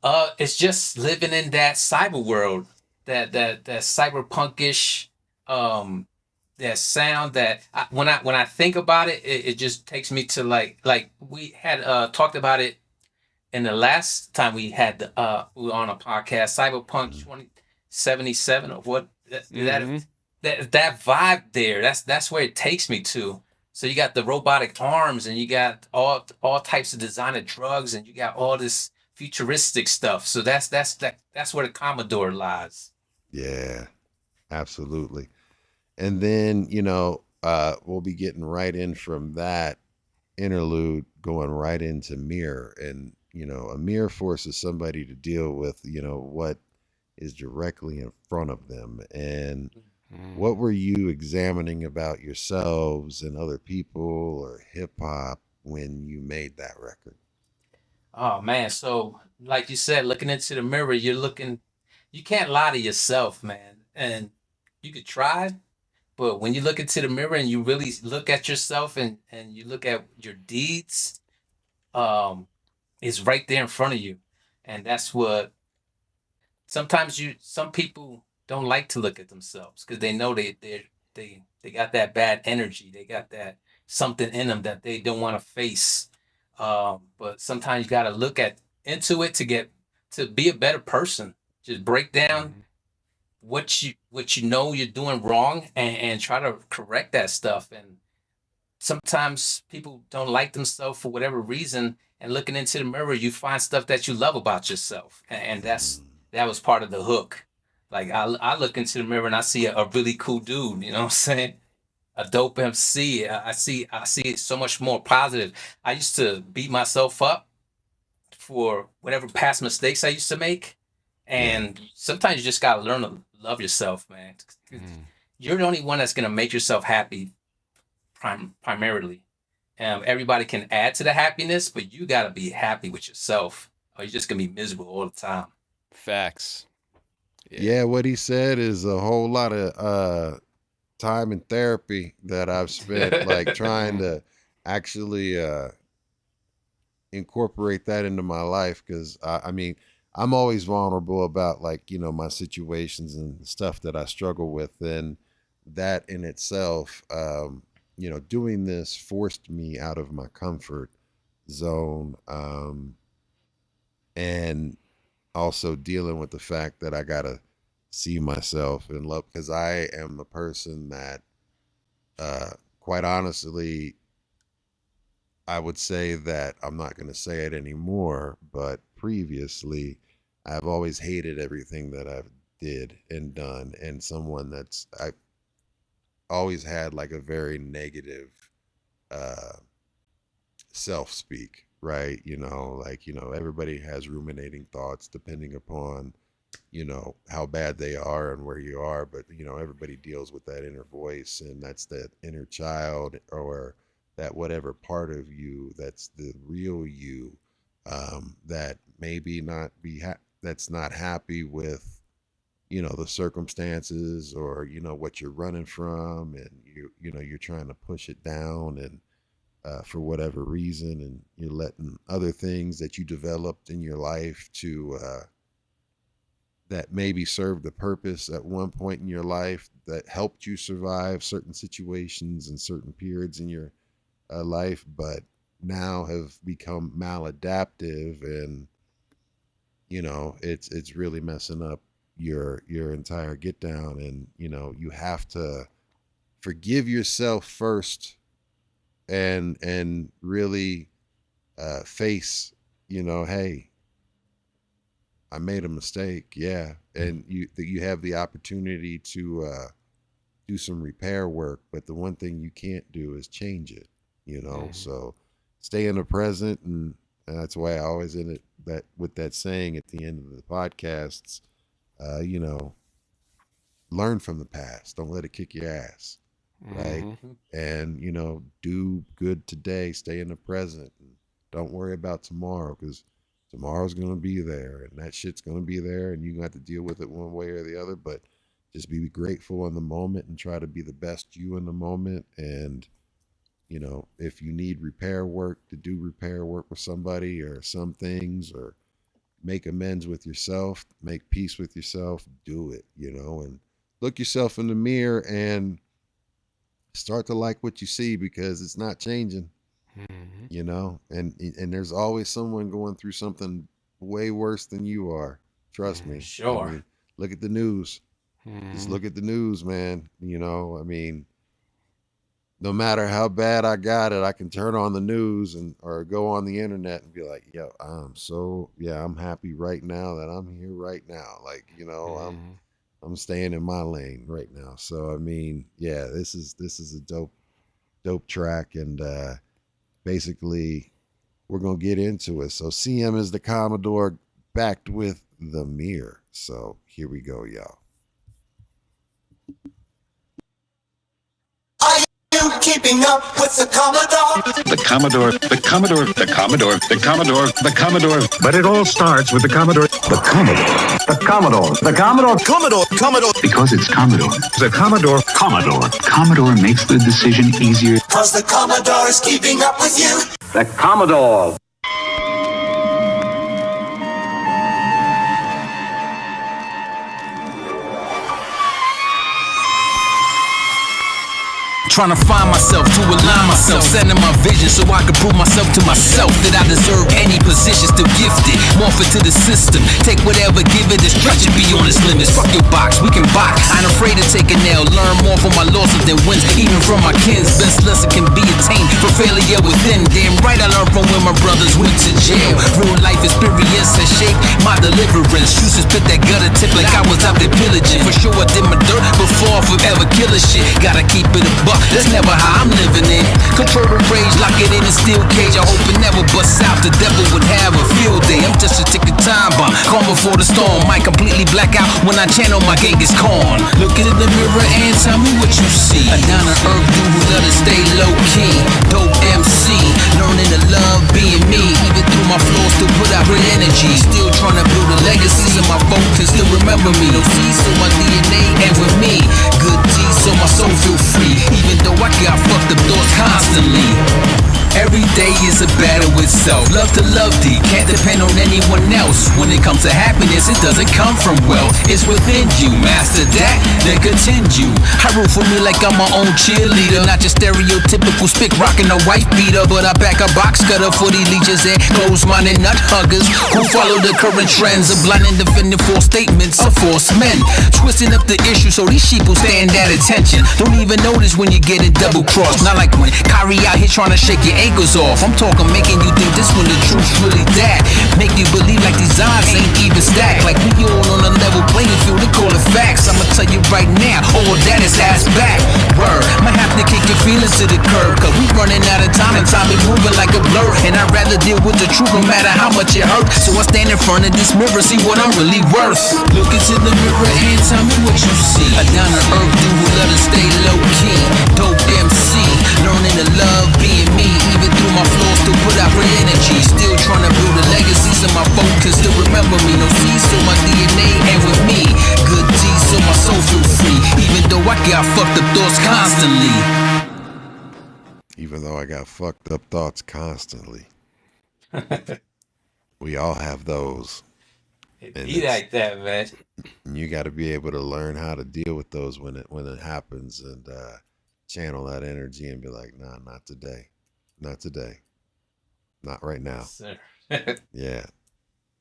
It's just living in that cyber world, that cyberpunkish, that sound that when I think about it, it just takes me to like we had talked about it in the last time we had we were on a podcast, Cyberpunk 2077 or what that vibe there. That's where it takes me to. So you got the robotic arms, and you got all types of designer drugs, and you got all this futuristic stuff. So that's where the Commodore lies. Yeah, absolutely. And then, we'll be getting right in from that interlude, going right into Mirror. And, a mirror forces somebody to deal with, what is directly in front of them. And what were you examining about yourselves and other people or hip hop when you made that record? Oh man, so like you said, looking into the mirror, you can't lie to yourself, man. And you could try, but when you look into the mirror and you really look at yourself and you look at your deeds, it's right there in front of you. And that's what sometimes some people don't like to look at themselves because they know they got that bad energy. They got that something in them that they don't want to face. But sometimes you got to look into it to be a better person. Just break down what you know you're doing wrong and try to correct that stuff. And sometimes people don't like themselves for whatever reason. And looking into the mirror, you find stuff that you love about yourself, and that was part of the hook. Like I look into the mirror and I see a really cool dude. You know what I'm saying? A dope MC. I see it so much more positive. I used to beat myself up for whatever past mistakes I used to make. And sometimes you just gotta learn to love yourself, man. You're the only one that's gonna make yourself happy primarily. Everybody can add to the happiness, but you gotta be happy with yourself, or you're just gonna be miserable all the time. Facts. Yeah, what he said is a whole lot of time in therapy that I've spent like trying to actually incorporate that into my life, because I mean I'm always vulnerable about like my situations and stuff that I struggle with, and that in itself doing this forced me out of my comfort zone, and also dealing with the fact that I gotta see myself and love, because I am a person that quite honestly, I would say that I'm not going to say it anymore, but previously I've always hated everything that I've did and done, and I always had like a very negative self-speak, right? Everybody has ruminating thoughts depending upon you know, how bad they are and where you are, but you know, everybody deals with that inner voice, and that's that inner child, or that whatever part of you that's the real you, that maybe not be that's not happy with, you know, the circumstances, or you know what you're running from, and you know you're trying to push it down, and for whatever reason, and you're letting other things that you developed in your life to that maybe served the purpose at one point in your life, that helped you survive certain situations and certain periods in your life, but now have become maladaptive, and you know it's really messing up your entire get down. And you know you have to forgive yourself first, and really face, you know, hey, I made a mistake, yeah, and you have the opportunity to do some repair work, but the one thing you can't do is change it, you know. So stay in the present, and that's why I always end it that with that saying at the end of the podcasts, you know, learn from the past, don't let it kick your ass, right? And you know, do good today, stay in the present, and don't worry about tomorrow, because tomorrow's gonna be there, and that shit's gonna be there, and you're gonna have to deal with it one way or the other. But just be grateful in the moment and try to be the best you in the moment. And you know, if you need repair work, to do repair work with somebody or some things, or make amends with yourself, make peace with yourself, do it, you know, and look yourself in the mirror and start to like what you see, because it's not changing, you know, and there's always someone going through something way worse than you are. Trust me. Sure. I mean, look at the news. Just look at the news, man. You know, I mean, no matter how bad I got it, I can turn on the news or go on the internet and be like, yo, I'm happy right now that I'm here right now. Like, you know, I'm staying in my lane right now. So, I mean, yeah, this is a dope track. And basically we're going to get into it. So CM is the Commodore, backed with the Mirror. So here we go, y'all. Keeping up with the Commodore. The Commodore, the Commodore, the Commodore, the Commodore, the Commodore. But it all starts with the Commodore. The Commodore. The Commodore. The Commodore. Commodore. Because it's Commodore. The Commodore. Commodore. Commodore makes the decision easier. Cause the Commodore is keeping up with you. The Commodore. Trying to find myself, to align myself, sending my vision so I can prove myself to myself that I deserve any position, still gifted, morph into the system, take whatever, give it, and stretch it beyond its limits. Fuck your box, we can box, I ain't afraid to take a nail, learn more from my losses than wins, even from my kins, best lesson can be attained for failure within. Damn right I learned from when my brothers went to jail, real life experience has shaped my deliverance, used to spit that gutter tip like I was out there pillaging, for sure I did my dirt before I forever kill a shit, gotta keep it a buck. That's never how I'm living it. Control the rage, lock it in a steel cage. I hope it never busts out. The devil would have a field day. I'm just a ticking time bomb, calm before the storm. Might completely black out when I channel my Genghis Khan. Look in the mirror and tell me what you see. A down to earth dude who love to stay low key. Dope MC, learning to love being me. Even through my flaws, still put out great energy. Still trying to build a legacy so my folks can still remember me. No C's so my DNA and with me. Good deeds so my soul feel free. Even though I got fucked up doors constantly. Every day is a battle with self. Love to love thee, can't depend on anyone else. When it comes to happiness, it doesn't come from wealth. It's within you, master that, then continue. I root for me like I'm my own cheerleader. Not just stereotypical spick rocking a wife beater, but I back a box cutter for these leeches and close-minded nut huggers who follow the current trends of blind and defending false statements of false men. Twisting up the issue so these sheep will stand at attention. Don't even notice when you're getting double-crossed. Not like when Kyrie out here trying to shake your ankles off. I'm talking making you think this when the truth's really that. Make you believe like these odds ain't even stacked. Like we all on a level playing field, they call it facts. I'ma tell you right now, all that is ass back. Word, might have to kick your feelings to the curb, cause we running out of time and time be moving like a blur. And I'd rather deal with the truth no matter how much it hurt. So I stand in front of this mirror, see what I'm really worth. Look into the mirror and tell me what you see. A down to earth dude who love to stay low key. Dope MC, learning to love being me. Even through my flaws, still put out great energy. Still trying to build a legacy so my folk can still remember me. No C's so my DNA and with me. Good D's so my soul feel free. Even though I got fucked up thoughts constantly. Even though I got fucked up thoughts constantly. We all have those. It be like that, man. You got to be able to learn how to deal with those when it happens, and channel that energy and be like, nah, not today. Not today. Not right now. Sir. Yeah.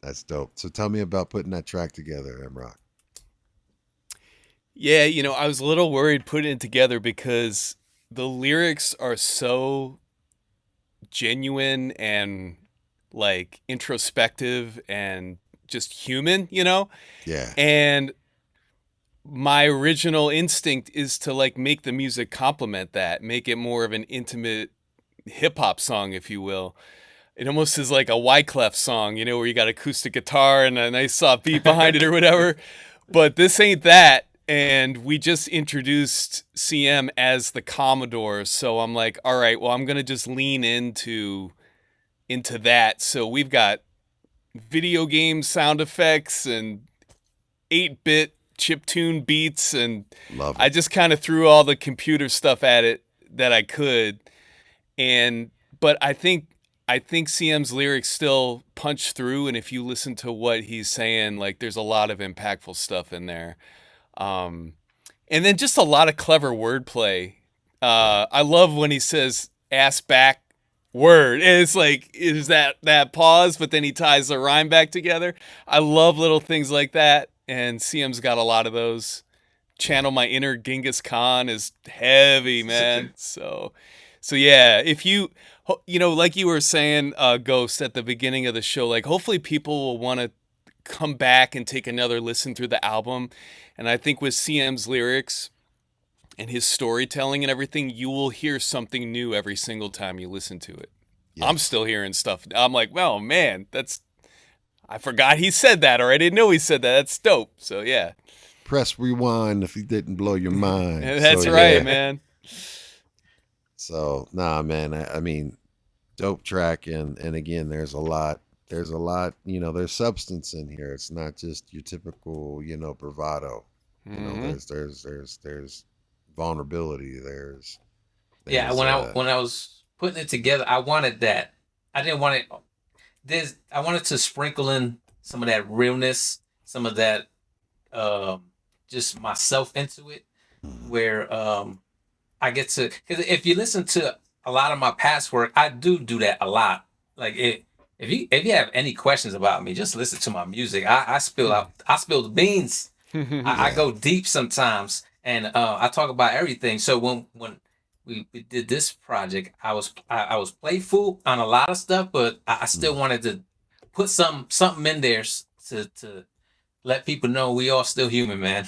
That's dope. So tell me about putting that track together, MROK. Yeah, you know, I was a little worried putting it together because the lyrics are so genuine and like introspective and just human, you know? Yeah. And my original instinct is to like make the music complement that, make it more of an intimate hip hop song, if you will. It almost is like a Wyclef song, you know, where you got acoustic guitar and a nice soft beat behind it or whatever. But this ain't that. And we just introduced CM as the Commodore. So I'm like, all right, well, I'm going to just lean into that. So we've got video game sound effects and 8-bit chiptune beats. And Love it. I just kind of threw all the computer stuff at it that I could. But I think CM's lyrics still punch through. And if you listen to what he's saying, like there's a lot of impactful stuff in there. And then just a lot of clever wordplay. I love when he says ass back word. It's like, is that pause, but then he ties the rhyme back together. I love little things like that. And CM's got a lot of those. Channel my inner Genghis Khan is heavy, man. So yeah, if you know, like you were saying, Ghost, at the beginning of the show, like hopefully people will want to come back and take another listen through the album. And I think with CM's lyrics and his storytelling and everything, you will hear something new every single time you listen to it. Yes. I'm still hearing stuff. I'm like, well, man, I forgot he said that, or I didn't know he said that. That's dope. So yeah. Press rewind if he didn't blow your mind. That's right, man. So nah, man. I mean, dope track, and again, there's a lot, you know, there's substance in here. It's not just your typical, you know, bravado. You know, there's vulnerability. There's yeah. When I was putting it together, I wanted that. I didn't want it. I wanted to sprinkle in some of that realness, some of that, just myself into it, where I get to. Because if you listen to a lot of my past work, I do that a lot. Like it. If you have any questions about me, just listen to my music. I spill the beans. I go deep sometimes, and I talk about everything. So when we did this project, I was playful on a lot of stuff, but I still wanted to put something in there to let people know we all still human, man.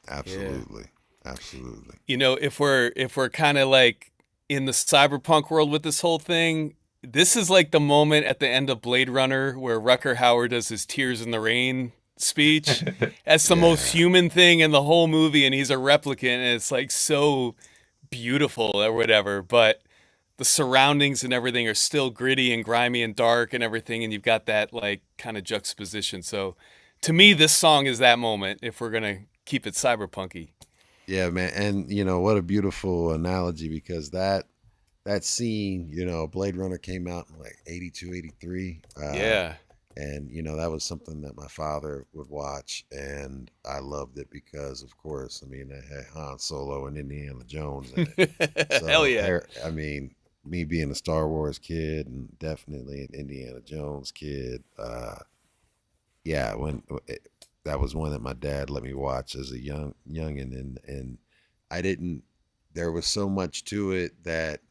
Absolutely, absolutely. You know, if we're kind of like in the cyberpunk world with this whole thing. This is like the moment at the end of Blade Runner where Rutger Hauer does his Tears in the Rain speech. That's the most human thing in the whole movie, and he's a replicant, and it's like so beautiful or whatever. But the surroundings and everything are still gritty and grimy and dark and everything, and you've got that like kind of juxtaposition. So to me, this song is that moment if we're going to keep it cyberpunky. Yeah, man. And, you know, what a beautiful analogy, because that scene, you know, Blade Runner came out in like 82, 83. Yeah. And, you know, that was something that my father would watch, and I loved it because, of course, I mean, it had Han Solo and Indiana Jones in it. So, hell yeah. I mean, me being a Star Wars kid and definitely an Indiana Jones kid, yeah, that was one that my dad let me watch as a youngin', and I didn't, there was so much to it that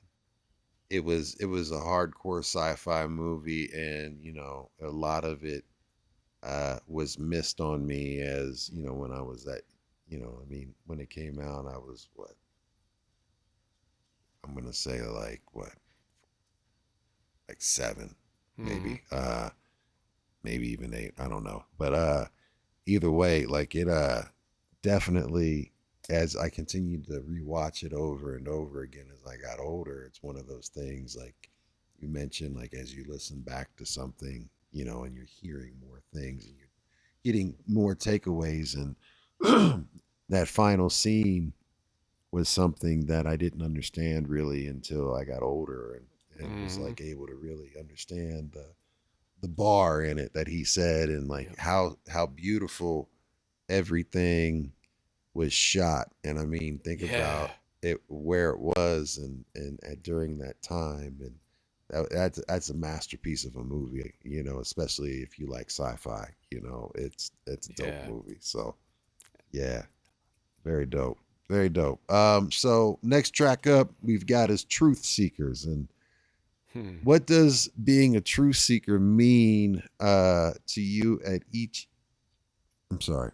it was a hardcore sci-fi movie, and, you know, a lot of it was missed on me, as, you know, when I was you know, I mean, when it came out, I was I'm gonna say like what, like 7, maybe, maybe even 8. I don't know, but either way, like it definitely, as I continued to rewatch it over and over again as I got older, it's one of those things like you mentioned, like as you listen back to something, you know, and you're hearing more things and you're getting more takeaways, and that final scene was something that I didn't understand really until I got older, and was like able to really understand the bar in it that he said, and like how beautiful everything was shot. And I mean, think about it, where it was, and during that time, and that's a masterpiece of a movie, you know, especially if you like sci-fi, you know, it's a dope movie. So yeah, very dope. Very dope. So next track up we've got is Truth Seekers. And what does being a truth seeker mean to you at each, I'm sorry,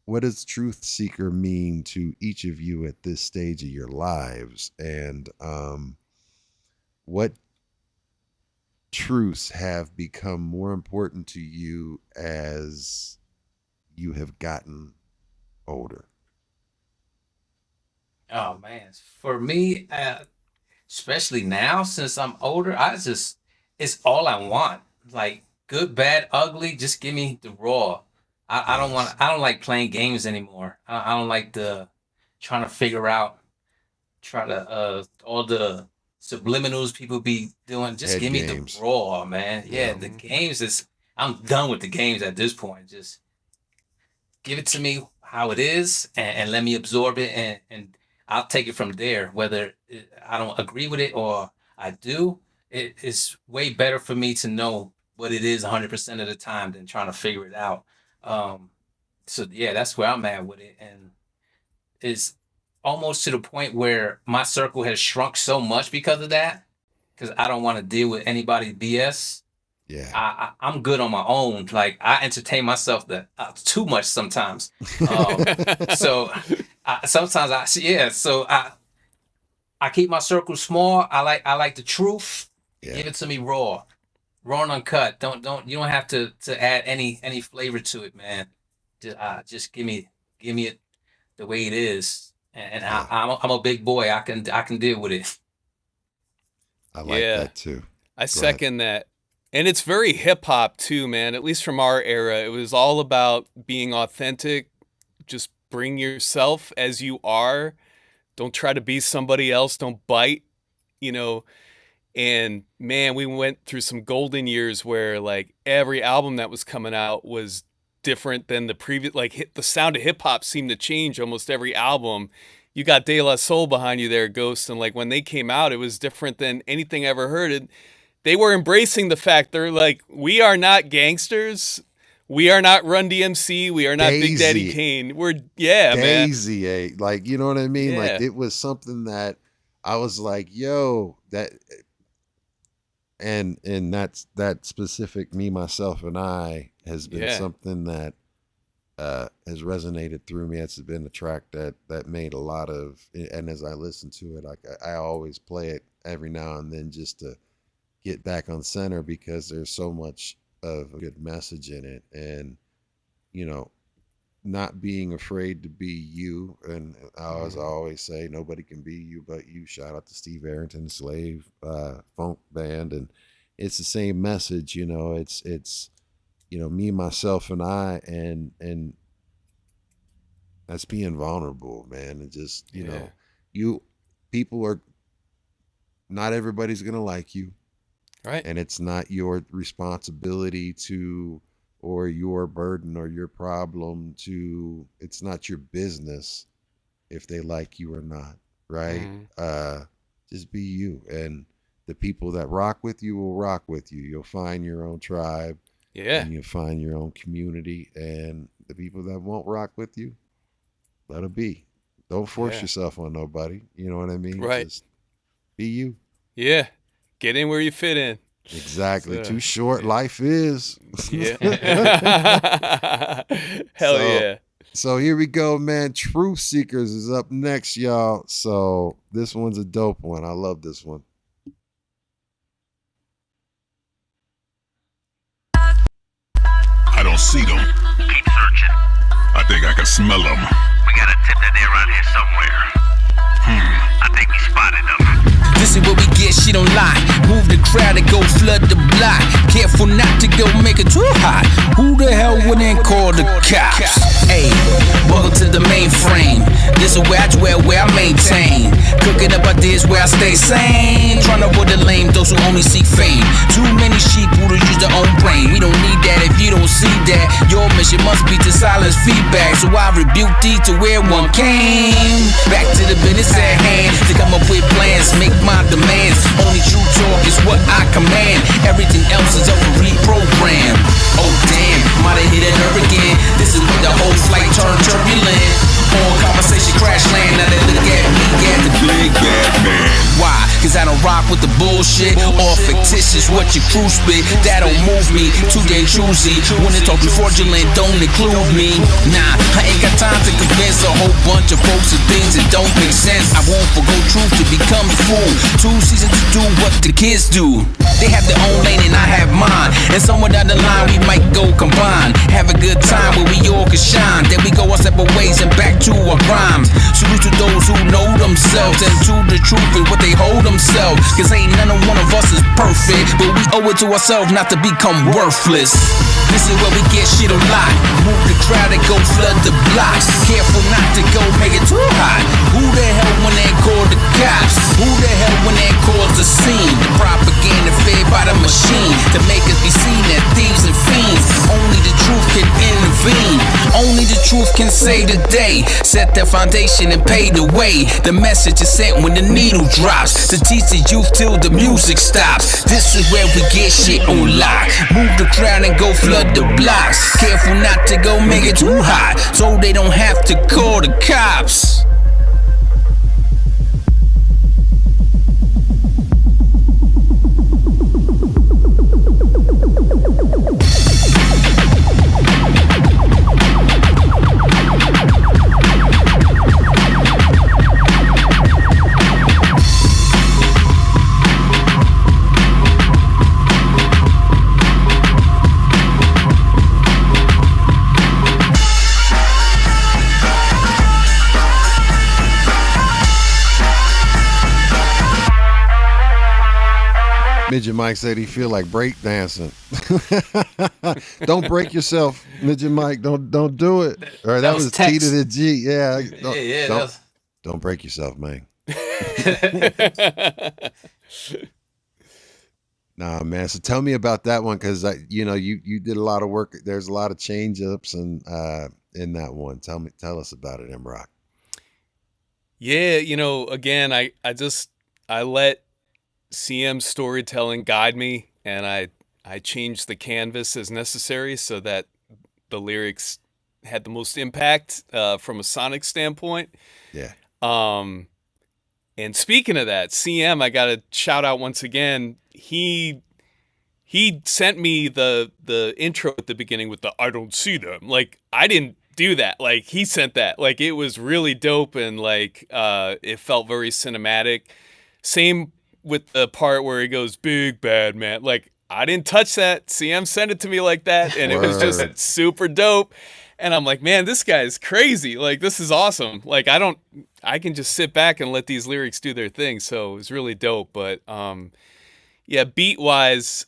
what does truth seeker mean to each of you at this stage of your lives? And what truths have become more important to you as you have gotten older? Oh man, for me, especially now since I'm older, it's all I want. Like good, bad, ugly, just give me the raw. I don't like playing games anymore. I don't like the trying to figure out, all the subliminals people be doing. Just Head give me games. the raw, man. Yeah, the games I'm done with the games at this point. Just give it to me how it is, and let me absorb it, and I'll take it from there. Whether I don't agree with it or I do, it's way better for me to know what it is 100% of the time than trying to figure it out. So yeah, that's where I'm at with it, and it's almost to the point where my circle has shrunk so much because of that. Because I don't want to deal with anybody's BS. Yeah, I'm good on my own. Like I entertain myself too much sometimes. So sometimes I keep my circle small. I like the truth. Give it to me raw and uncut. You don't have to add any flavor to it, man. Just give me it the way it is, and I'm a big boy. I can deal with it. I like that too. I second that. And it's very hip hop too, man. At least from our era, it was all about being authentic. Just bring yourself as you are. Don't try to be somebody else. Don't bite, you know. And man, we went through some golden years where like every album that was coming out was different than the previous. Like the sound of hip hop seemed to change almost every album. You got De La Soul behind you there, Ghost, and like when they came out, it was different than anything I ever heard. And they were embracing the fact they're like, we are not gangsters. We are not Run DMC. We are not Big Daddy Kane. We're man. Daisy, like, you know what I mean? Like it was something that I was like, yo, that, and that's that specific me, myself, and I has been something that has resonated through me. It's been a track that made a lot of, and as I listen to it, like I always play it every now and then just to get back on center, because there's so much of a good message in it. And you know, not being afraid to be you. And as I always say, nobody can be you but you. Shout out to Steve Arrington, Slave Funk Band. And it's the same message, you know. It's you know, me, myself, and I, and that's being vulnerable, man. And just, you know, people are, not everybody's gonna like you. Right. And it's not your responsibility to, or your burden or your problem to, it's not your business if they like you or not, right? Just be you. And the people that rock with you will rock with you. You'll find your own tribe. And you'll find your own community. And the people that won't rock with you, let it be. Don't force yourself on nobody. You know what I mean? Right. Just be you. Yeah. Get in where you fit in. Exactly. Too short life is. Hell yeah. So here we go, man. Truth Seekers is up next, y'all. So this one's a dope one. I love this one. I don't see them. Keep searching. I think I can smell them. We got a tip that they're around here somewhere. I think we spotted them. This is what we get, she don't lie. Move the crowd and go flood the block. Careful not to go make it too hot. Who the hell wouldn't call the cops? Hey, welcome to the mainframe. This is where I dwell, where I maintain. Cooking up ideas where I stay sane. Trying to avoid the lame, those who only seek fame. Too many sheep who don't use their own brain. We don't need that if you don't see that. Your mission must be to silence feedback. So I rebuke thee to where one came. Back to the business at hand. To come up with plans, make my demands. Only true talk is what I command. Everything else is over reprogram. Oh damn, might have hit a nerve again. This is when the whole flight turned turbulent. All conversation crash land. Now they look at me, at the big bad man. Why? Cause I don't rock with the bullshit. All fictitious, what your crew spit. That don't move me, too damn choosy. When they talking fraudulent, don't include me. Nah, I ain't got time to convince a whole bunch of folks of things that don't make sense. I won't forgo truth to become the fool. 2 seasons to do what the kids do. They have their own lane and I have mine. And somewhere down the line we might go combine. Have a good time where we all can shine. Then we go our separate ways and back to our rhymes. Salute to those who know themselves and to the truth and what they hold themselves. Cause ain't none of one of us is perfect, but we owe it to ourselves not to become worthless. This is where we get shit a lot. Move the crowd and go flood the blocks. Careful not to go make it too hot. Who the hell when they call the cops? Who the hell when they call the scene? The propaganda fed by the machine to make us be seen as thieves and fiends. Only the truth can intervene. Only the truth can save the day. Set the foundation and pave the way. The message is sent when the needle drops to teach the youth till the music stops. This is where we get shit on lock. Move the crowd and go flood the blocks. Careful not to go make it too hot, so they don't have to call the cops. Midget Mike said he feel like break dancing. Don't break yourself, Midget Mike. Don't do it. All right, that was T to the G. Yeah. Don't break yourself, man. Nah, man. So tell me about that one, because you did a lot of work. There's a lot of change ups and in that one. Tell us about it, MROK. Yeah, again, I let CM's storytelling guide me, and I changed the canvas as necessary so that the lyrics had the most impact from a sonic standpoint. Yeah. And speaking of that, CM, I got to shout out once again. He sent me the intro at the beginning with the "I don't see them." Like, I didn't do that. Like, he sent that. Like, it was really dope, and like it felt very cinematic. Same with the part where he goes, "Big bad man." Like, I didn't touch that. CM sent it to me like that, and it was just super dope. And I'm like, man, this guy is crazy. Like, this is awesome. Like, I can just sit back and let these lyrics do their thing. So it was really dope. But yeah, beat wise,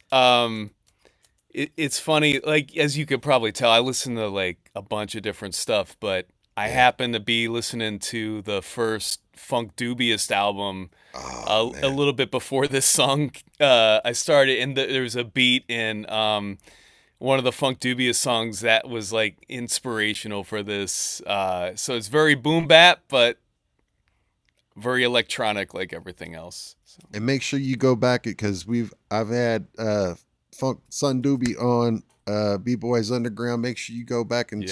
it's funny. Like, as you could probably tell, I listen to like a bunch of different stuff, but I happen to be listening to the first Funk Dubious album a little bit before this song I started, and there was a beat in one of the Funk Dubious songs that was like inspirational for this. So it's very boom bap, but very electronic, like everything else. So. And make sure you go back, because I've had Funk Sun Doobie on B-Boys Underground. Make sure you go back and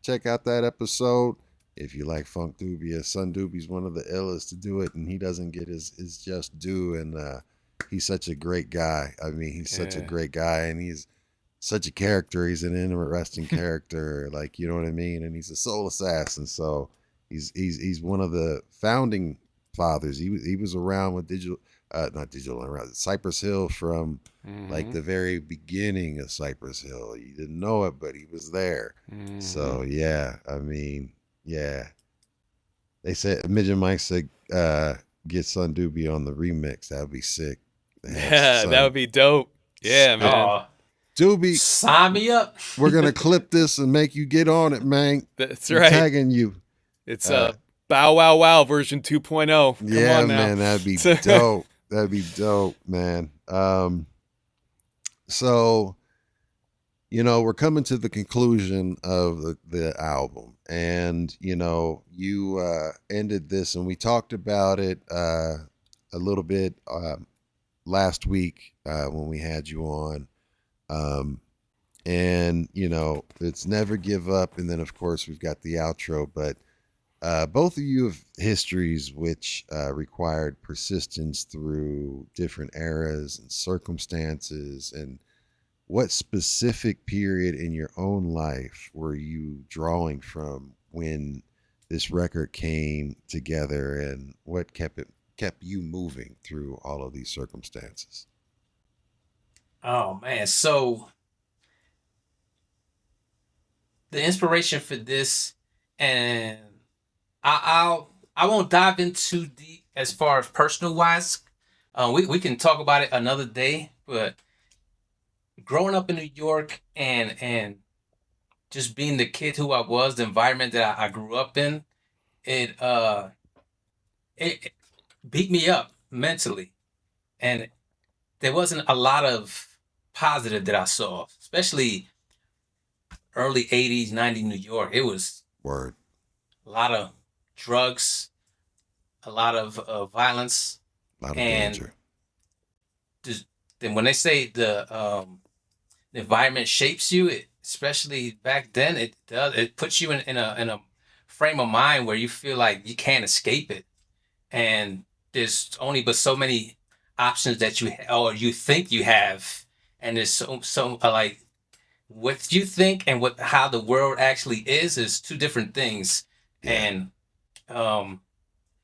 check out that episode. If you like Funk Doobie, Sun Doobie's one of the illest to do it, and he doesn't get his just due. And he's such a great guy. I mean, he's such a great guy, and he's such a character. He's an interesting character, like, you know what I mean? And he's a soul assassin. So he's one of the founding fathers. He was around with around Cypress Hill from like the very beginning of Cypress Hill. You didn't know it, but he was there. So yeah, I mean, yeah. They said Midget Mike said get Son Doobie on the remix. That would be sick. Yeah, that would be dope. Yeah, man. Doobie, sign me up. We're gonna clip this and make you get on it, man. That's I'm right. tagging you. It's Bow Wow Wow version 2.0. Come yeah, on now. man, that'd be dope. That'd be dope, man. So, you know, we're coming to the conclusion of the album, and you know, you ended this, and we talked about it a little bit last week when we had you on. And you know, it's never give up, and then of course we've got the outro, but both of you have histories which required persistence through different eras and circumstances. And what specific period in your own life were you drawing from when this record came together, and what kept you moving through all of these circumstances? Oh man, so the inspiration for this, and I won't dive in too deep as far as personal wise. We can talk about it another day, but growing up in New York and just being the kid who I was, the environment that I grew up in, it beat me up mentally, and there wasn't a lot of positive that I saw, especially early 80s, 90s New York. It was Word. A lot of drugs, a lot of violence, A lot of and danger. Then when they say the environment shapes you, especially back then, it does. It puts you in a frame of mind where you feel like you can't escape it, and there's only but so many options that or you think you have, and there's so like what you think and how the world actually is two different things. Yeah. And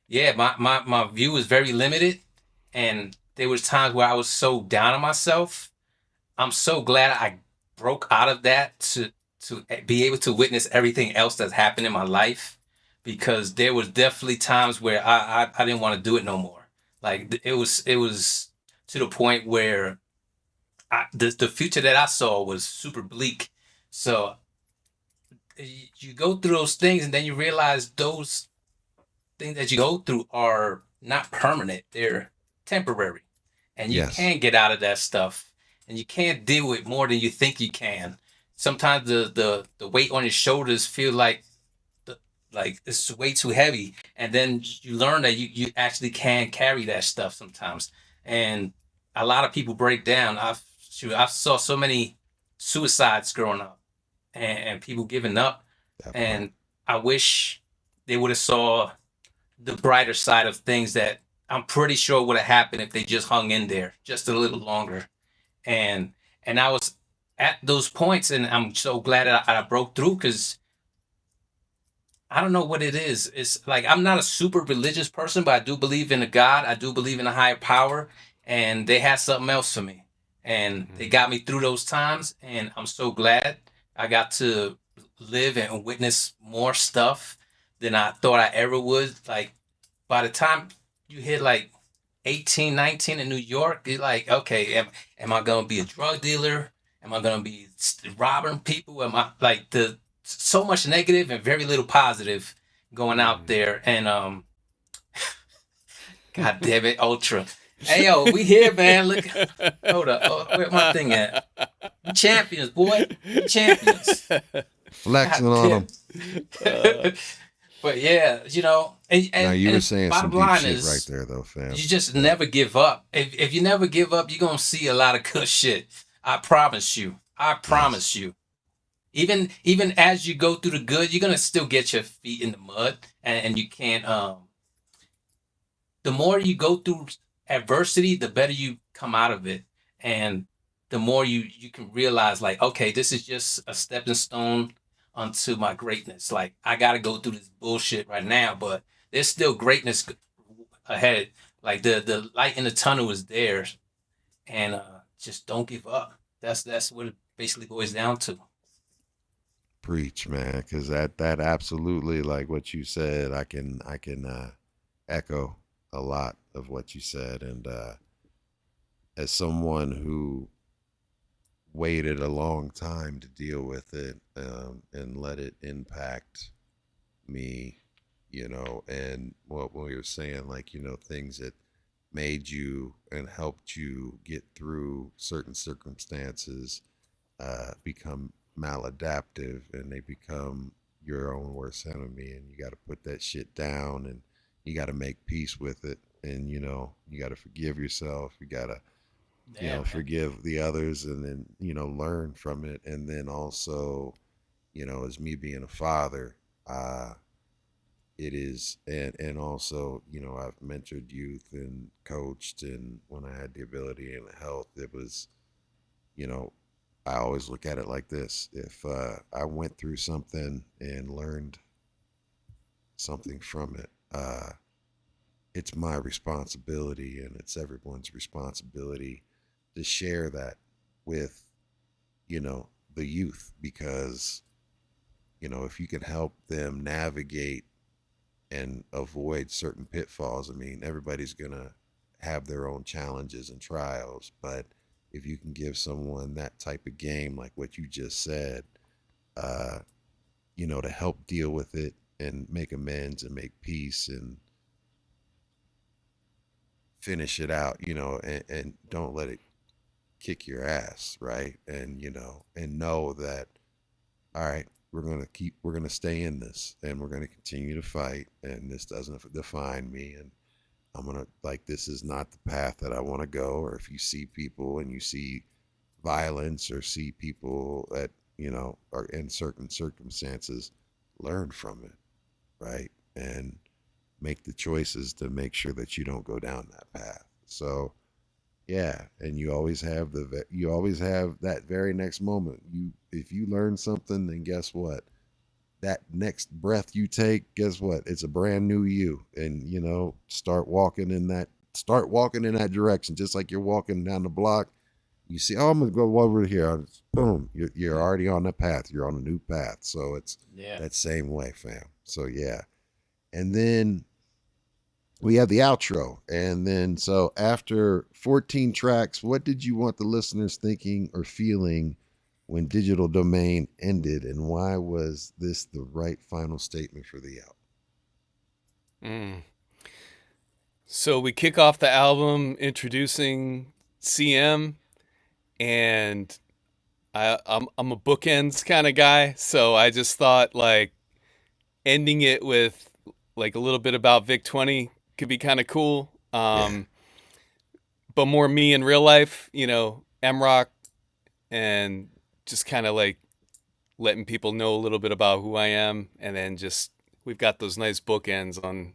yeah, my view was very limited, and there was times where I was so down on myself. I'm so glad I broke out of that to be able to witness everything else that's happened in my life, because there was definitely times where I didn't want to do it no more. Like it was to the point where the future that I saw was super bleak. So you go through those things, and then you realize those things that you go through are not permanent. They're temporary, and you can't get out of that stuff, and you can't deal with more than you think you can. Sometimes the weight on your shoulders feel like it's way too heavy, and then you learn that you actually can carry that stuff sometimes. And a lot of people break down. I saw so many suicides growing up, and people giving up. And I wish they would have saw the brighter side of things that I'm pretty sure would have happened if they just hung in there just a little longer. And I was at those points, and I'm so glad that I broke through, because I don't know what it is. It's like, I'm not a super religious person, but I do believe in a God. I do believe in a higher power, and they had something else for me. And they got me through those times, and I'm so glad I got to live and witness more stuff than I thought I ever would. Like, by the time you hit like 18, 19 in New York, you're like, okay, am I going to be a drug dealer? Am I going to be robbing people? Am I like so much negative and very little positive going out there? And God damn it, Ultra. Hey, yo, we here, man. Look, hold up. Oh, where my thing at? We champions, boy. We champions. Flexing on them. But yeah, you know. And now you were saying some deep shit is, right there, though, fam. You just never give up. If you never give up, you're going to see a lot of good shit. I promise you. I promise you. Even as you go through the good, you're going to still get your feet in the mud. And you can't. The more you go through adversity, the better you come out of it. And the more you can realize, like, okay, this is just a stepping stone onto my greatness. Like, I got to go through this bullshit right now, but there's still greatness ahead. Like, the light in the tunnel is there, and just don't give up. That's what it basically boils down to. Preach, man, because that absolutely, like what you said, I can echo a lot of what you said, and as someone who waited a long time to deal with it and let it impact me, you know, and what we were saying, like, you know, things that made you and helped you get through certain circumstances become maladaptive, and they become your own worst enemy, and you got to put that shit down, and you got to make peace with it, and, you know, you got to forgive yourself, you got to forgive the others, and then, you know, learn from it. And then also, you know, as me being a father, it is, and also, you know, I've mentored youth and coached, and when I had the ability and the health, it was, you know, I always look at it like this. If I went through something and learned something from it, it's my responsibility, and it's everyone's responsibility to share that with, you know, the youth, because, you know, if you can help them navigate and avoid certain pitfalls, I mean, everybody's gonna have their own challenges and trials, but if you can give someone that type of game, like what you just said, you know, to help deal with it and make amends and make peace and finish it out, you know, and don't let it kick your ass, right? And, you know, and know that, all right, we're going to stay in this, and we're going to continue to fight, and this doesn't define me, and I'm going to, like, this is not the path that I want to go. Or if you see people and you see violence, or see people that, you know, are in certain circumstances, learn from it, right? And make the choices to make sure that you don't go down that path. So, yeah, and you always have that very next moment. If you learn something, then guess what? That next breath you take, guess what? It's a brand new you. And, you know, start walking in that direction. Just like you're walking down the block, you see, oh, I'm gonna go over here. Boom, you're already on the path. You're on a new path. So it's that same way, fam. So yeah. And then we have the outro. And then, so after 14 tracks, what did you want the listeners thinking or feeling when Digital Domain ended, and why was this the right final statement for the album? So we kick off the album introducing CM, and I'm a bookends kind of guy, so I just thought, like, ending it with, like, a little bit about Vic 20 could be kind of cool. But more me in real life, you know, MROK, and just kind of like letting people know a little bit about who I am. And then just, we've got those nice bookends on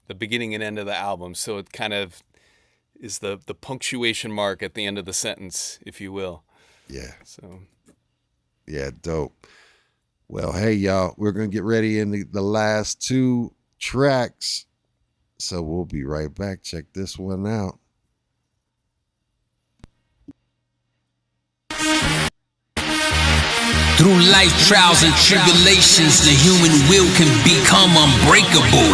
the beginning and end of the album. So it kind of is the punctuation mark at the end of the sentence, if you will. Yeah. So. Yeah, dope. Well, hey, y'all, we're going to get ready in the last two tracks. So we'll be right back. Check this one out. Through life trials and tribulations, the human will can become unbreakable.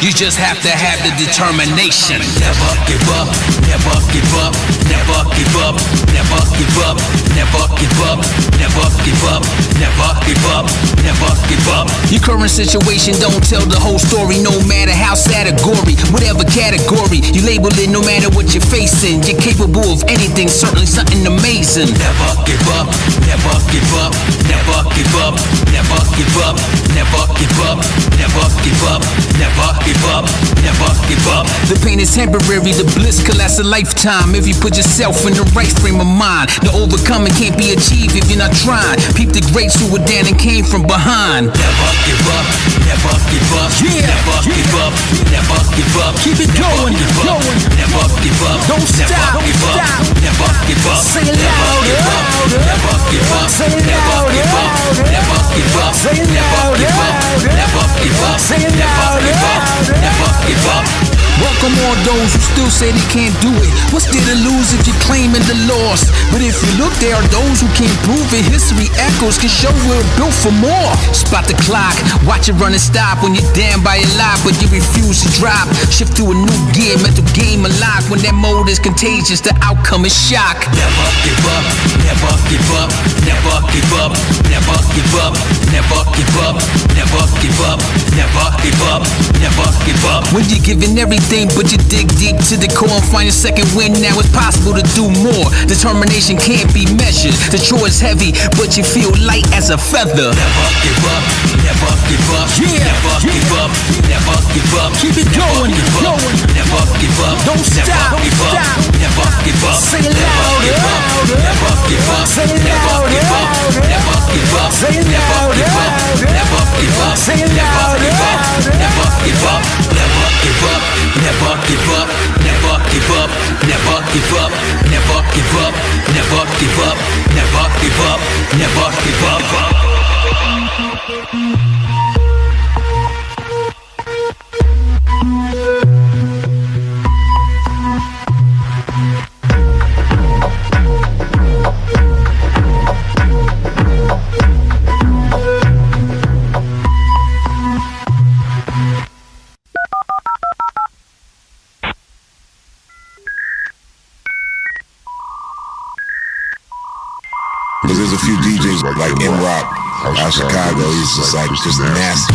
You just have to have the determination. Never give up, never give up, never give up, never give up, never give up, never give up, never give up, never give up. Your current situation don't tell the whole story, no matter how sad or gory. Whatever category, you label it, no matter what you're facing. You're capable of anything, certainly something amazing. Never give up, never give up, never give up, never give up, never give up, never give up, never give up, never give up. The pain is temporary, the bliss could last a lifetime if you put yourself in the right frame of mind. The overcoming can't be achieved if you're not trying. Peep the greats who were down and came from behind. Never give up, never give up, never give up, never give up. Keep it going, going. Never give up. Don't stop, give up. Never give up. Say it louder. Never give up. Say it louder. Never give up. Say it louder. Never give up. Say it louder. Never give up. Welcome all those who still say they can't do it. What's there to lose if you're claiming the loss? But if you look, there are those who can't prove it. History echoes can show we're built for more. Spot the clock, watch it run and stop. When you're down by your life, but you refuse to drop. Shift to a new gear, mental game alive. When that mode is contagious, the outcome is shock. Never give up, never give up, never give up, never give up, never give up, never give up, never give up, never give up. When you're giving everything, but you dig deep to the core and find a second wind, now it's possible to do more. Determination can't be measured. The chore is heavy, but you feel light as a feather. Never give up, never give up, never give up, never give up. Keep it going, going. Never give up, don't stop, give up, never give up. Say it louder, never give up, say it louder, never give up, say it louder, never give up, say it louder, never give up, never give up, never give up, never give up, never give up, never give up, never give up, never give up, never give up. Because there's a few DJs like MROK out of Chicago. He's just like just nasty.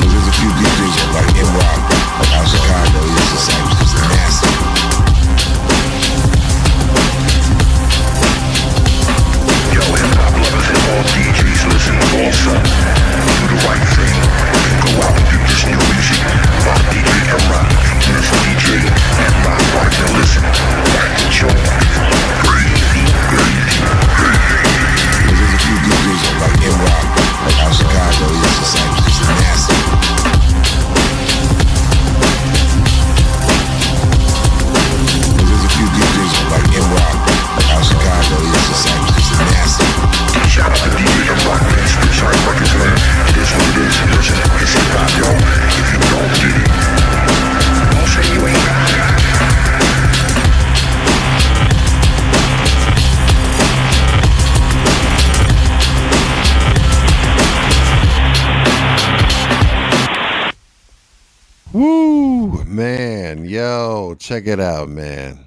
There's a few DJs like MROK out of Chicago. He's just like just nasty. Yo, hip-hop lovers and all DJs listen also. Do the right thing. Go out and do this new music. I'm DJ MROK. This DJ MROK. Right now listen. Right to your crazy, crazy, crazy. There's a few DJs like MROK out of Chicago. He's just like just nasty. There's a few DJs like MROK out of Chicago. He's just like just nasty. Shout out to DJ MROK, man. Spit Shark Records, man. It is what it is. Listen, it's hip-hop, yo. If you don't get it, don't say you ain't got it. Woo, man, yo, check it out, man.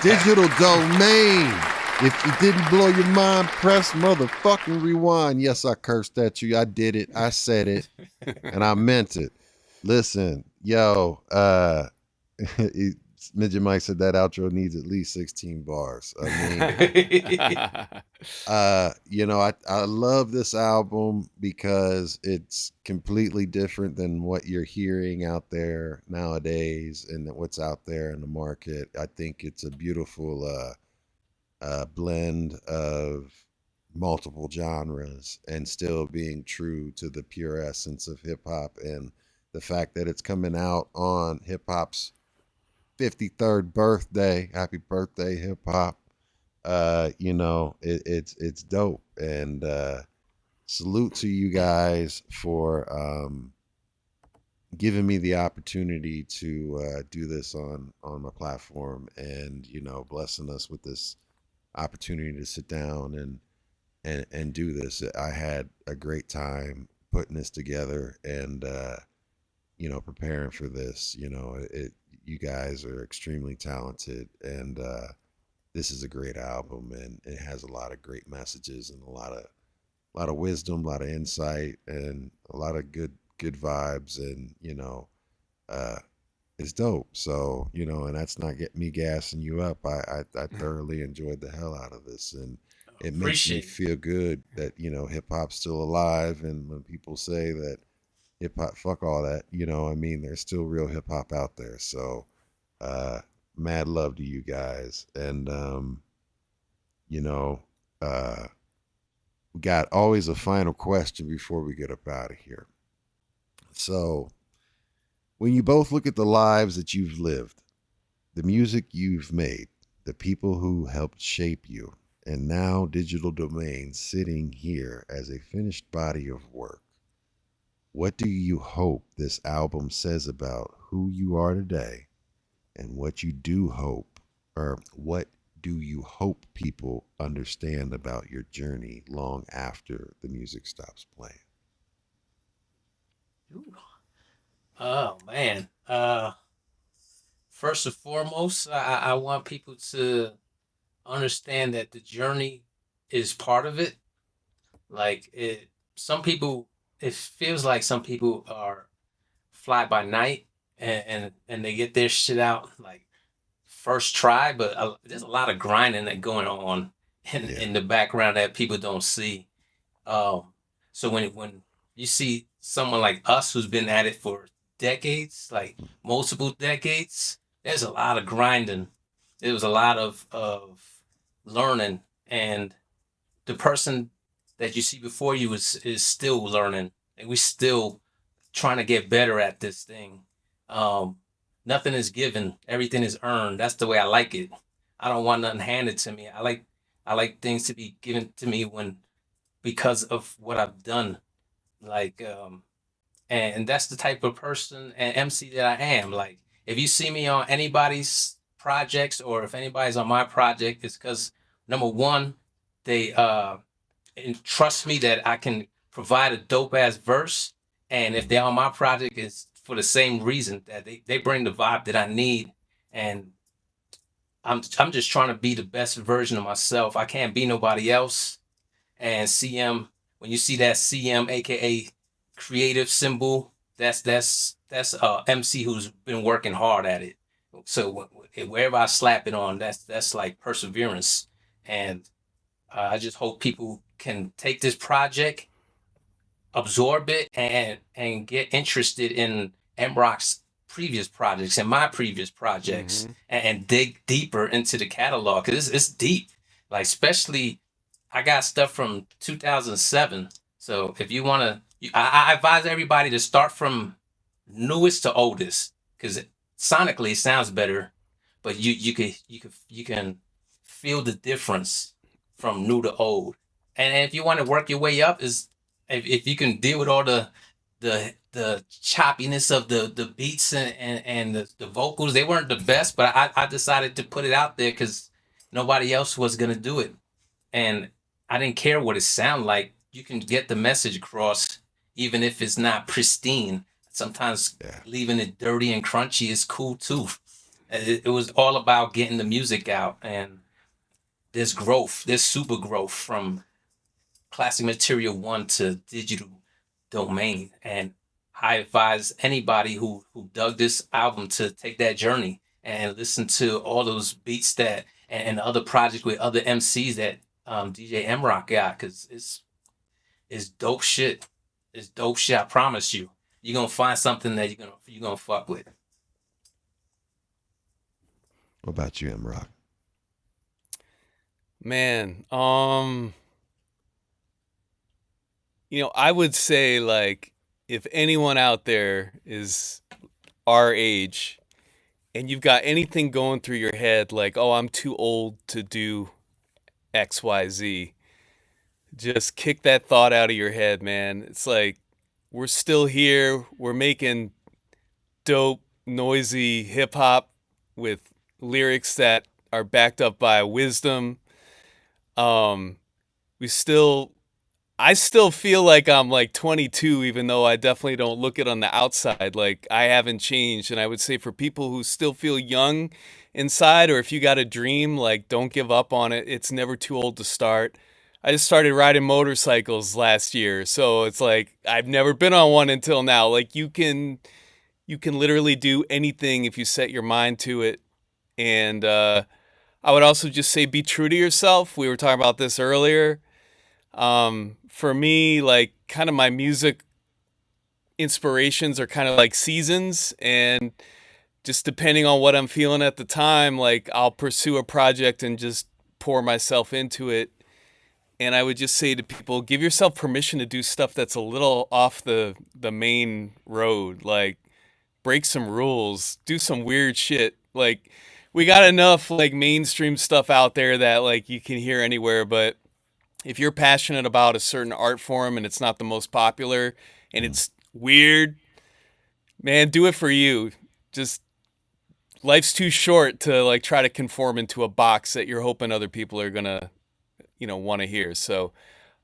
Digital domain. If it didn't blow your mind, press motherfucking rewind. Yes, I cursed at you. I did it. I said it. And I meant it. Listen, yo, Midget Mike said that outro needs at least 16 bars. I mean, you know, I love this album because it's completely different than what you're hearing out there nowadays and what's out there in the market. I think it's a beautiful blend of multiple genres and still being true to the pure essence of hip hop, and the fact that it's coming out on hip hop's 53rd birthday. Happy birthday, hip hop. You know, it's dope, and salute to you guys for giving me the opportunity to do this on my platform, and you know, blessing us with this opportunity to sit down and do this. I had a great time putting this together and you know, preparing for this. You know, you guys are extremely talented, and this is a great album, and it has a lot of great messages and a lot of wisdom, a lot of insight, and a lot of good vibes, and you know, it's dope. So, you know, and that's not me gassing you up. I thoroughly enjoyed the hell out of this, and it makes me feel good that, you know, hip hop's still alive. And when people say that hip hop, fuck all that, you know, I mean, there's still real hip hop out there. So, mad love to you guys. And, you know, we got always a final question before we get up out of here. So, when you both look at the lives that you've lived, the music you've made, the people who helped shape you, and now Digital Domain sitting here as a finished body of work, what do you hope this album says about who you are today, and what you do hope, or what do you hope people understand about your journey long after the music stops playing? Ooh. Oh man. First and foremost, I want people to understand that the journey is part of it. Like some people, it feels like some people are fly by night and they get their shit out like first try, but there's a lot of grinding that going on in the background that people don't see. So when you see someone like us who's been at it for decades, like multiple decades, there's a lot of grinding. There was a lot of learning, and the person that you see before you is still learning, and we still trying to get better at this thing. Nothing is given, everything is earned. That's the way I like it. I don't want nothing handed to me. I like things to be given to me because of what I've done. Like and that's the type of person and MC that I am. Like if you see me on anybody's projects or if anybody's on my project, it's because number one, they trust me that I can provide a dope ass verse. And if they're on my project, it's for the same reason that they bring the vibe that I need. And I'm just trying to be the best version of myself. I can't be nobody else. And CM, when you see that CM, aka creative symbol, that's MC who's been working hard at it. So wherever I slap it on, that's like perseverance. And I just hope people can take this project, absorb it, and get interested in MROK's previous projects and my previous projects, and dig deeper into the catalog because it's deep. Like especially, I got stuff from 2007. So if you want to, I advise everybody to start from newest to oldest because sonically it sounds better, but you can feel the difference from new to old. And if you want to work your way up, is if you can deal with all the choppiness of the beats and the vocals, they weren't the best, but I decided to put it out there because nobody else was gonna do it, and I didn't care what it sounded like. You can get the message across even if it's not pristine. Sometimes leaving it dirty and crunchy is cool too. It was all about getting the music out, and there's growth, there's super growth from Classic Material 1 to Digital Domain. And I advise anybody who dug this album to take that journey and listen to all those beats that and other projects with other MCs that DJ MROK got, because it's dope shit. It's dope shit, I promise you. You're gonna find something that you're gonna fuck with. What about you, MROK? Man, I would say, like, if anyone out there is our age and you've got anything going through your head like, oh, I'm too old to do XYZ, just kick that thought out of your head, man. It's like, we're still here. We're making dope, noisy hip hop with lyrics that are backed up by wisdom. I still feel like I'm like 22, even though I definitely don't look it on the outside. Like, I haven't changed. And I would say for people who still feel young inside, or if you got a dream, like, don't give up on it. It's never too old to start. I just started riding motorcycles last year. So it's like, I've never been on one until now. Like, you can literally do anything if you set your mind to it. And I would also just say, be true to yourself. We were talking about this earlier. For me, like, kind of my music inspirations are kind of like seasons, and just depending on what I'm feeling at the time, like I'll pursue a project and just pour myself into it. And I would just say to people, give yourself permission to do stuff that's a little off the main road. Like, break some rules, do some weird shit. Like, we got enough like mainstream stuff out there that like you can hear anywhere, but if you're passionate about a certain art form and it's not the most popular and it's weird, man, do it for you. Just, life's too short to like try to conform into a box that you're hoping other people are gonna, want to hear. So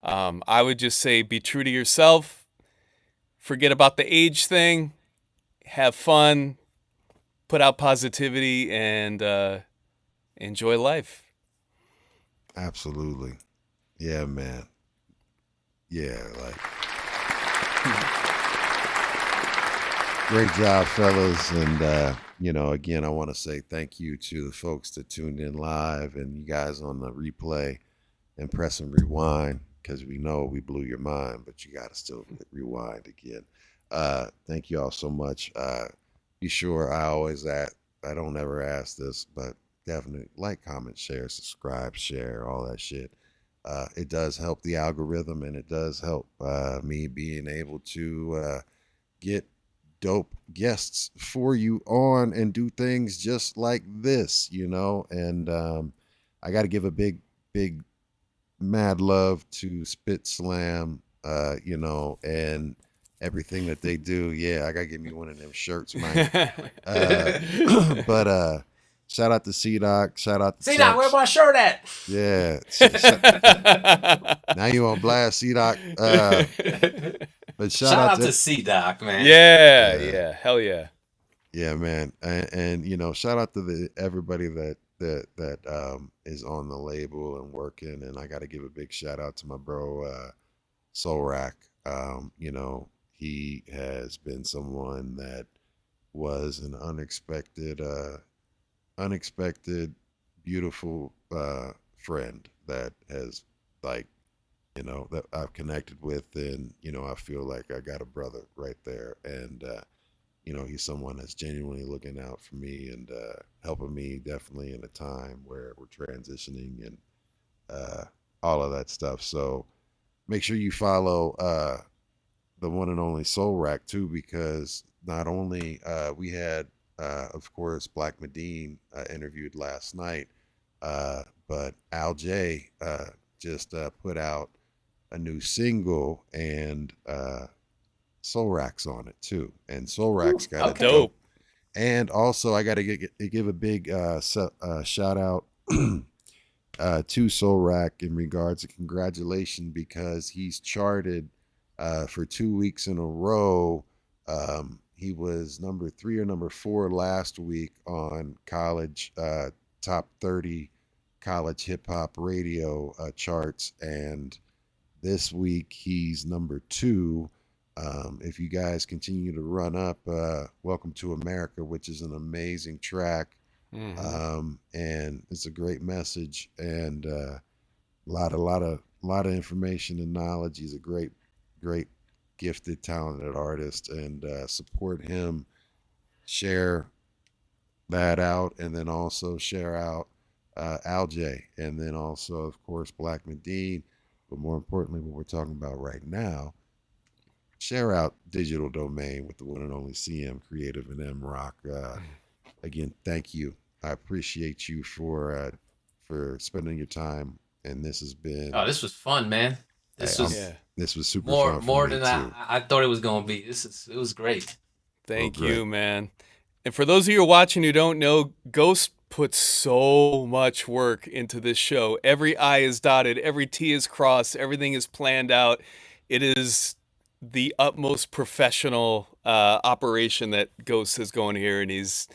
I would just say be true to yourself, forget about the age thing, have fun, put out positivity, and enjoy life. Absolutely. Yeah, man. Yeah, like great job, fellas. And again, I want to say thank you to the folks that tuned in live and you guys on the replay and press and rewind, because we know we blew your mind, but you got to still rewind again. Thank you all so much. Be sure, I don't ever ask this, but definitely like, comment, share, subscribe, share, all that shit. It does help the algorithm, and it does help me being able to get dope guests for you on and do things just like this, and I got to give a big mad love to Spit Slam, and everything that they do. Yeah, I gotta give me one of them shirts, man. But shout out to C-Doc, shout out to C-Doc, where my shirt at? Yeah. Now you on blast, C-Doc. But shout out to C-Doc, man. Yeah, hell yeah. Yeah, man. And shout out to everybody that is on the label and working. And I got to give a big shout out to my bro, Soul Rack. He has been someone that was an unexpected, beautiful friend that has that I've connected with, and I feel like I got a brother right there, and he's someone that's genuinely looking out for me and helping me definitely in a time where we're transitioning and all of that stuff. So make sure you follow the one and only Soul Rack too, because not only we had of course Black Medine interviewed last night, but Al J just put out a new single, and Soul Rack's on it too, and Soul Rack's got a dope. And also I got to give a big shout out to Soul Rack in regards to congratulations, because he's charted for 2 weeks in a row. He was number 3 or number 4 last week on college top 30 college hip hop radio charts, and this week he's number 2. If you guys continue to run up, Welcome to America, which is an amazing track. And it's a great message, and a lot of information and knowledge. He's a great gifted, talented artist, and support him. Share that out, and then also share out Al J, and then also of course Black Medine. But more importantly, what we're talking about right now, share out Digital Domain with the one and only CM Creative and MROK. Again, thank you. I appreciate you for spending your time, and this has been. Oh, this was fun, man. This was super fun. More than I thought it was gonna be. It was great. Thank you, man. And for those of you who are watching who don't know, Ghost puts so much work into this show. Every I is dotted, every T is crossed, everything is planned out. It is the utmost professional operation that Ghost is going here, and it's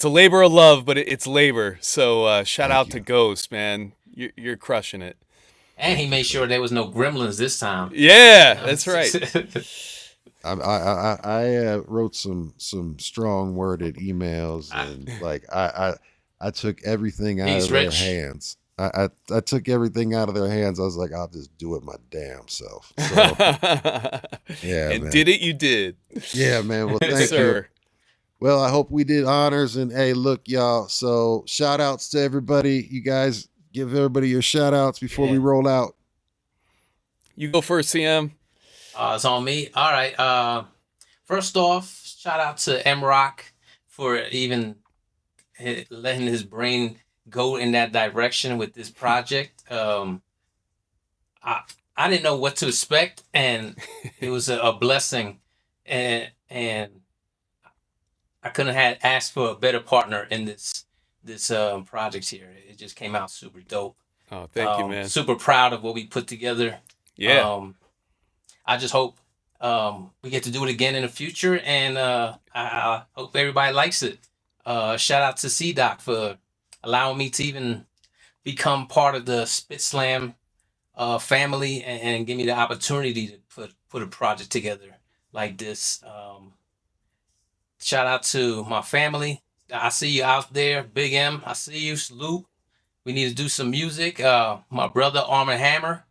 a labor of love, but it's labor. So shout out to Ghost, man. You're crushing it. And he made sure there was no gremlins this time. Yeah, that's right. I wrote some strong worded emails, and I took everything out of their hands. I took everything out of their hands. I was like, I'll just do it my damn self. So, yeah, and man. Did it? You did. Yeah, man. Well, thank you. Well, I hope we did honors. And hey, look, y'all. So shout outs to everybody. You guys give everybody your shout outs before we roll out. You go first, CM. It's on me. All right. First off, shout out to MROK for even letting his brain go in that direction with this project. I didn't know what to expect, and it was a blessing, and I couldn't have asked for a better partner in this project here. It just came out super dope. Oh, thank you, man. Super proud of what we put together. Yeah. I just hope we get to do it again in the future, and I hope everybody likes it. Shout out to C-Doc for allowing me to even become part of the Spit Slam family and give me the opportunity to put a project together like this. Shout out to my family. I see you out there, Big M. I see you, Salute. We need to do some music. My brother Armor Camera,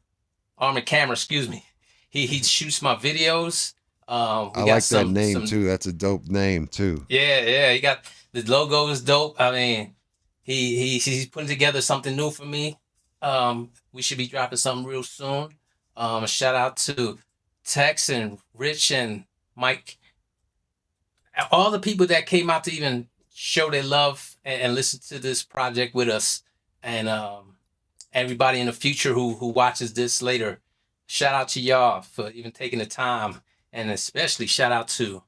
excuse me. He shoots my videos. I like that name too. That's a dope name too. Yeah. He got the logo is dope. I mean, he's putting together something new for me. We should be dropping something real soon. Shout out to Tex and Rich and Mike, all the people that came out to even show their love and listen to this project with us, and everybody in the future who watches this later. Shout out to y'all for even taking the time, and especially shout out to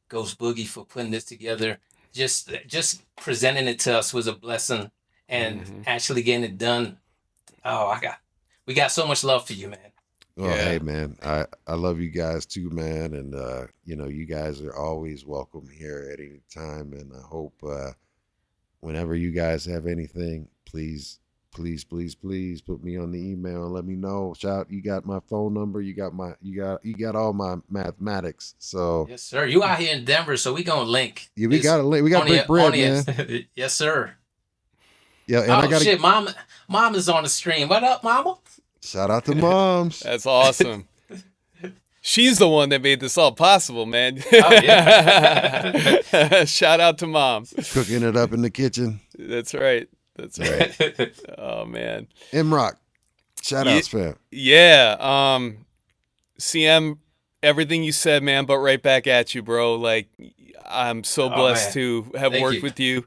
Ghost Boogie for putting this together. Just presenting it to us was a blessing, and actually getting it done. Oh, we got so much love for you, man. Oh, yeah. Hey, man, I love you guys too, man. And, you guys are always welcome here at any time. And I hope whenever you guys have anything, please put me on the email and let me know. You got my phone number. You got all my mathematics. So yes, sir. You out here in Denver, so we gonna link. Yeah, we got to link. We got big bread, man. Yes, sir. Yeah, and shit, mom is on the stream. What up, mama? Shout out to moms. That's awesome. She's the one that made this all possible, man. Oh, yeah. Shout out to mom. Cooking it up in the kitchen. That's right. Oh, man. MROK. Shout outs, fam. Yeah. CM, everything you said, man, but right back at you, bro. Like, I'm so blessed to have worked with you.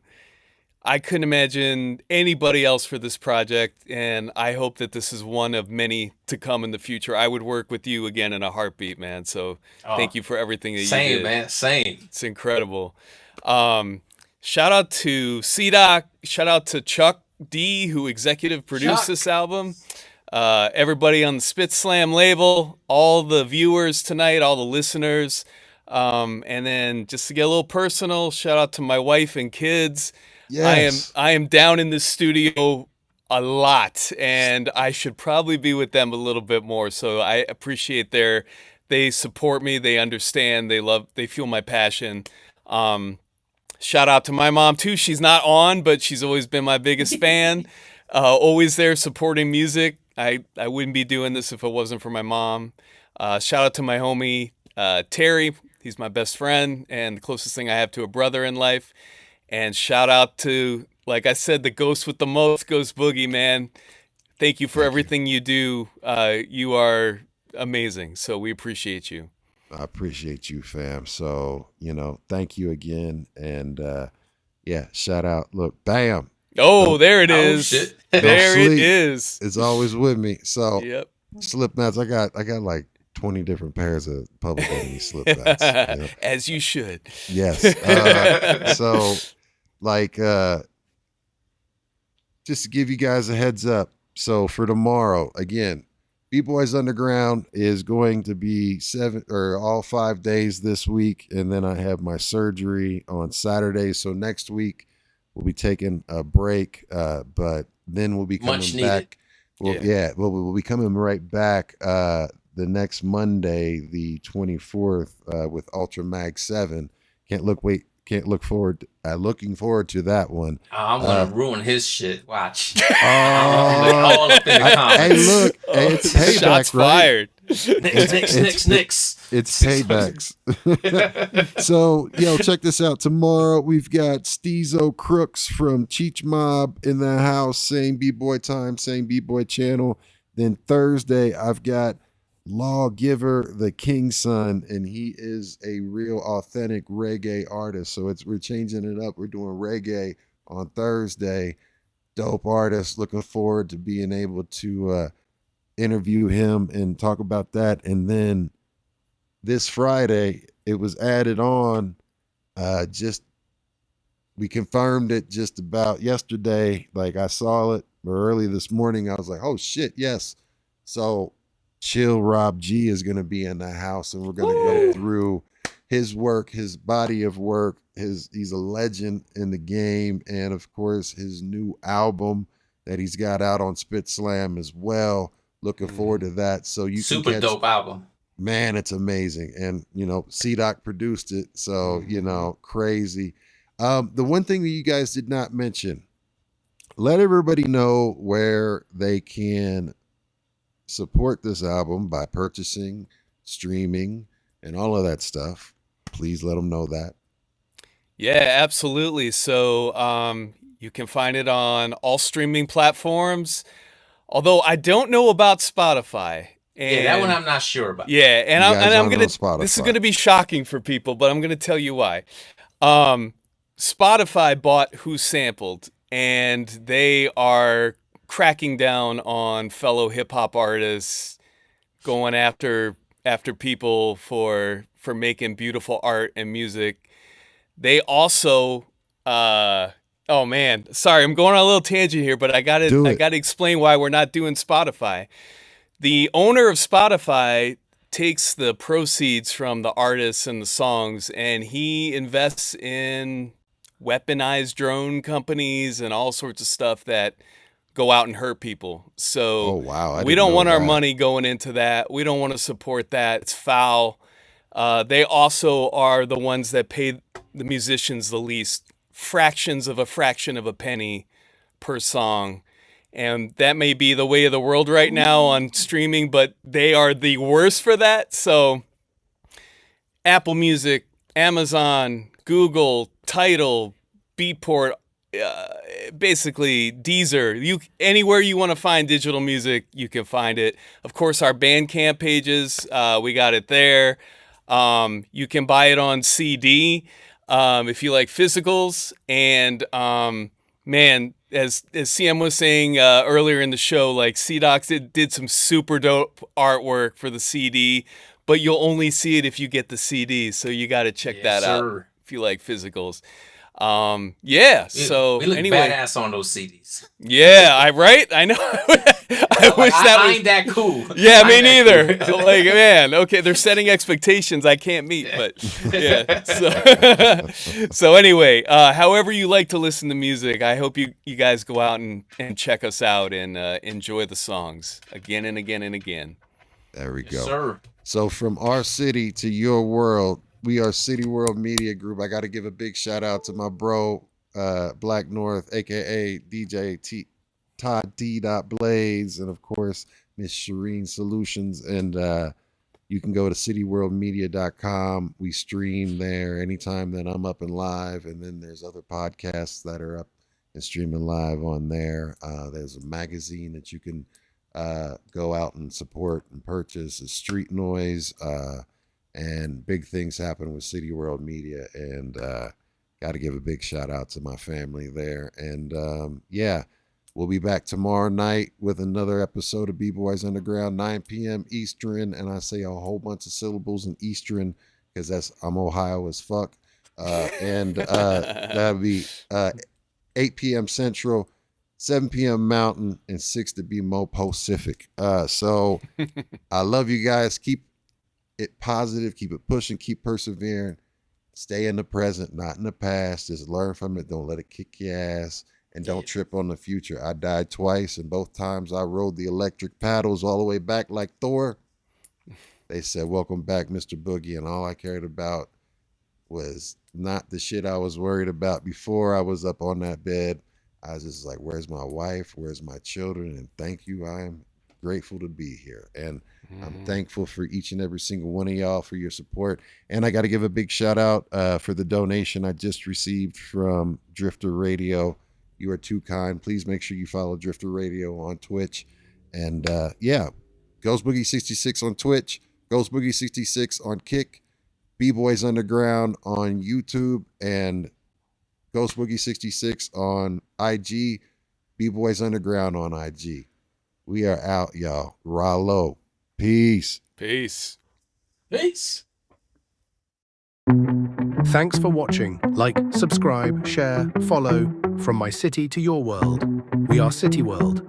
I couldn't imagine anybody else for this project, and I hope that this is one of many to come in the future. I would work with you again in a heartbeat, man. So thank you for everything that you did. Same, man. Same. It's incredible. Shout out to C-Doc. Shout out to Chuck D, who executive produced this album. Everybody on the Spit Slam label, all the viewers tonight, all the listeners. And then just to get a little personal, shout out to my wife and kids. Yes. I am down in the studio a lot, and I should probably be with them a little bit more. So I appreciate they support me, they understand, they feel my passion. Shout out to my mom too. She's not on, but she's always been my biggest fan. Always there supporting music. I wouldn't be doing this if it wasn't for my mom. Shout out to my homie Terry. He's my best friend and the closest thing I have to a brother in life. And shout out to, like I said, the ghost with the most, Ghost Boogie, man. Thank you for everything you do. You are amazing. So we appreciate you. I appreciate you, fam. So, thank you again. And shout out. Look, bam. Oh, there it is. Shit. There it is. It's always with me. So Yep. Slipknots, I got like 20 different pairs of Public Enemy Slipknots. As you should. Yes. So, just to give you guys a heads up. So for tomorrow, again, B-Boys Underground is going to be all 5 days this week. And then I have my surgery on Saturday. So next week we'll be taking a break. But then we'll be coming back. We'll be coming right back the next Monday, the 24th, with Ultra Mag 7. Looking forward to that one. I'm gonna ruin his shit. Watch. All up in the comments. Hey, look, it's payback, Shots right? fired. Next. It's paybacks. So, check this out. Tomorrow we've got Steezo Crooks from Cheech Mob in the house. Same B-Boy time, same B-Boy channel. Then Thursday I've got Lawgiver, the King's Son, and he is a real authentic reggae artist. So we're changing it up. We're doing reggae on Thursday. Dope artist. Looking forward to being able to interview him and talk about that. And then this Friday, it was added on. We confirmed it just about yesterday. Like I saw it early this morning. I was like, oh shit, yes. So Chill Rob G is going to be in the house, and we're going to go through his work, his body of work. He's a legend in the game, and of course his new album that he's got out on Spit Slam as well. Looking forward to that. So you super can dope album. Man, it's amazing. And C-Doc produced it. So, crazy. The one thing that you guys did not mention, let everybody know where they can support this album by purchasing, streaming, and all of that stuff. Please let them know that. Yeah, absolutely. So you can find it on all streaming platforms, although I don't know about Spotify. And that one I'm not sure about. Yeah, and I'm gonna. This is gonna be shocking for people, but I'm gonna tell you why. Spotify bought Who Sampled, and they are cracking down on fellow hip hop artists, going after people for making beautiful art and music. They also, oh man, sorry, I'm going on a little tangent here, but I gotta explain why we're not doing Spotify. The owner of Spotify takes the proceeds from the artists and the songs, and he invests in weaponized drone companies and all sorts of stuff that go out and hurt people. So we don't want our money going into that. We don't want to support that. It's foul. They also are the ones that pay the musicians the least, fractions of a penny per song. And that may be the way of the world right now on streaming, but they are the worst for that. So Apple Music, Amazon, Google, Tidal, Beatport, basically Deezer. Anywhere you want to find digital music, you can find it. Of course, our Bandcamp pages, we got it there. You can buy it on CD if you like physicals. And man, as CM was saying earlier in the show, like C-Doc did some super dope artwork for the CD, but you'll only see it if you get the CD. So you got to check that out if you like physicals. So we look anyway, badass on those CDs. Yeah, I know. I wish I ain't that cool. Yeah, me neither. Like, man, okay, they're setting expectations I can't meet, but yeah. So anyway, however you like to listen to music, I hope you guys go out and check us out and enjoy the songs again and again and again. There we go. Yes, sir. So from our city to your world, we are City World Media Group. I got to give a big shout out to my bro, Black North, aka DJ Todd D. Blaze, and of course Miss Shireen Solutions. And you can go to cityworldmedia.com. We stream there anytime that I'm up and live, and then there's other podcasts that are up and streaming live on there. There's a magazine that you can go out and support and purchase. It's Street Noise. And big things happen with City World Media, and got to give a big shout out to my family there. And we'll be back tomorrow night with another episode of B-Boys Underground, 9 p.m. Eastern. And I say a whole bunch of syllables in Eastern because I'm Ohio as fuck. And that'll be 8 p.m. Central, 7 p.m. Mountain, and 6 to be more Pacific. So I love you guys. Keep it positive, keep it pushing, keep persevering, stay in the present, not in the past. Just learn from it. Don't let it kick your ass, and don't trip on the future. I died twice, and both times I rode the electric paddles all the way back like Thor. They said, welcome back, Mr. Boogie, and all I cared about was not the shit I was worried about before I was up on that bed. I was just like, where's my wife? Where's my children? And thank you. I am grateful to be here. And I'm thankful for each and every single one of y'all for your support. And I got to give a big shout out for the donation I just received from Drifter Radio. You are too kind. Please make sure you follow Drifter Radio on Twitch. And yeah, Ghost Boogie 66 on Twitch, Ghost Boogie 66 on Kick, B-Boys Underground on YouTube, and Ghost Boogie 66 on IG, B-Boys Underground on IG. We are out, y'all. Rallo. Peace. Peace. Peace. Thanks for watching. Like, subscribe, share, follow. From my city to your world. We are City World.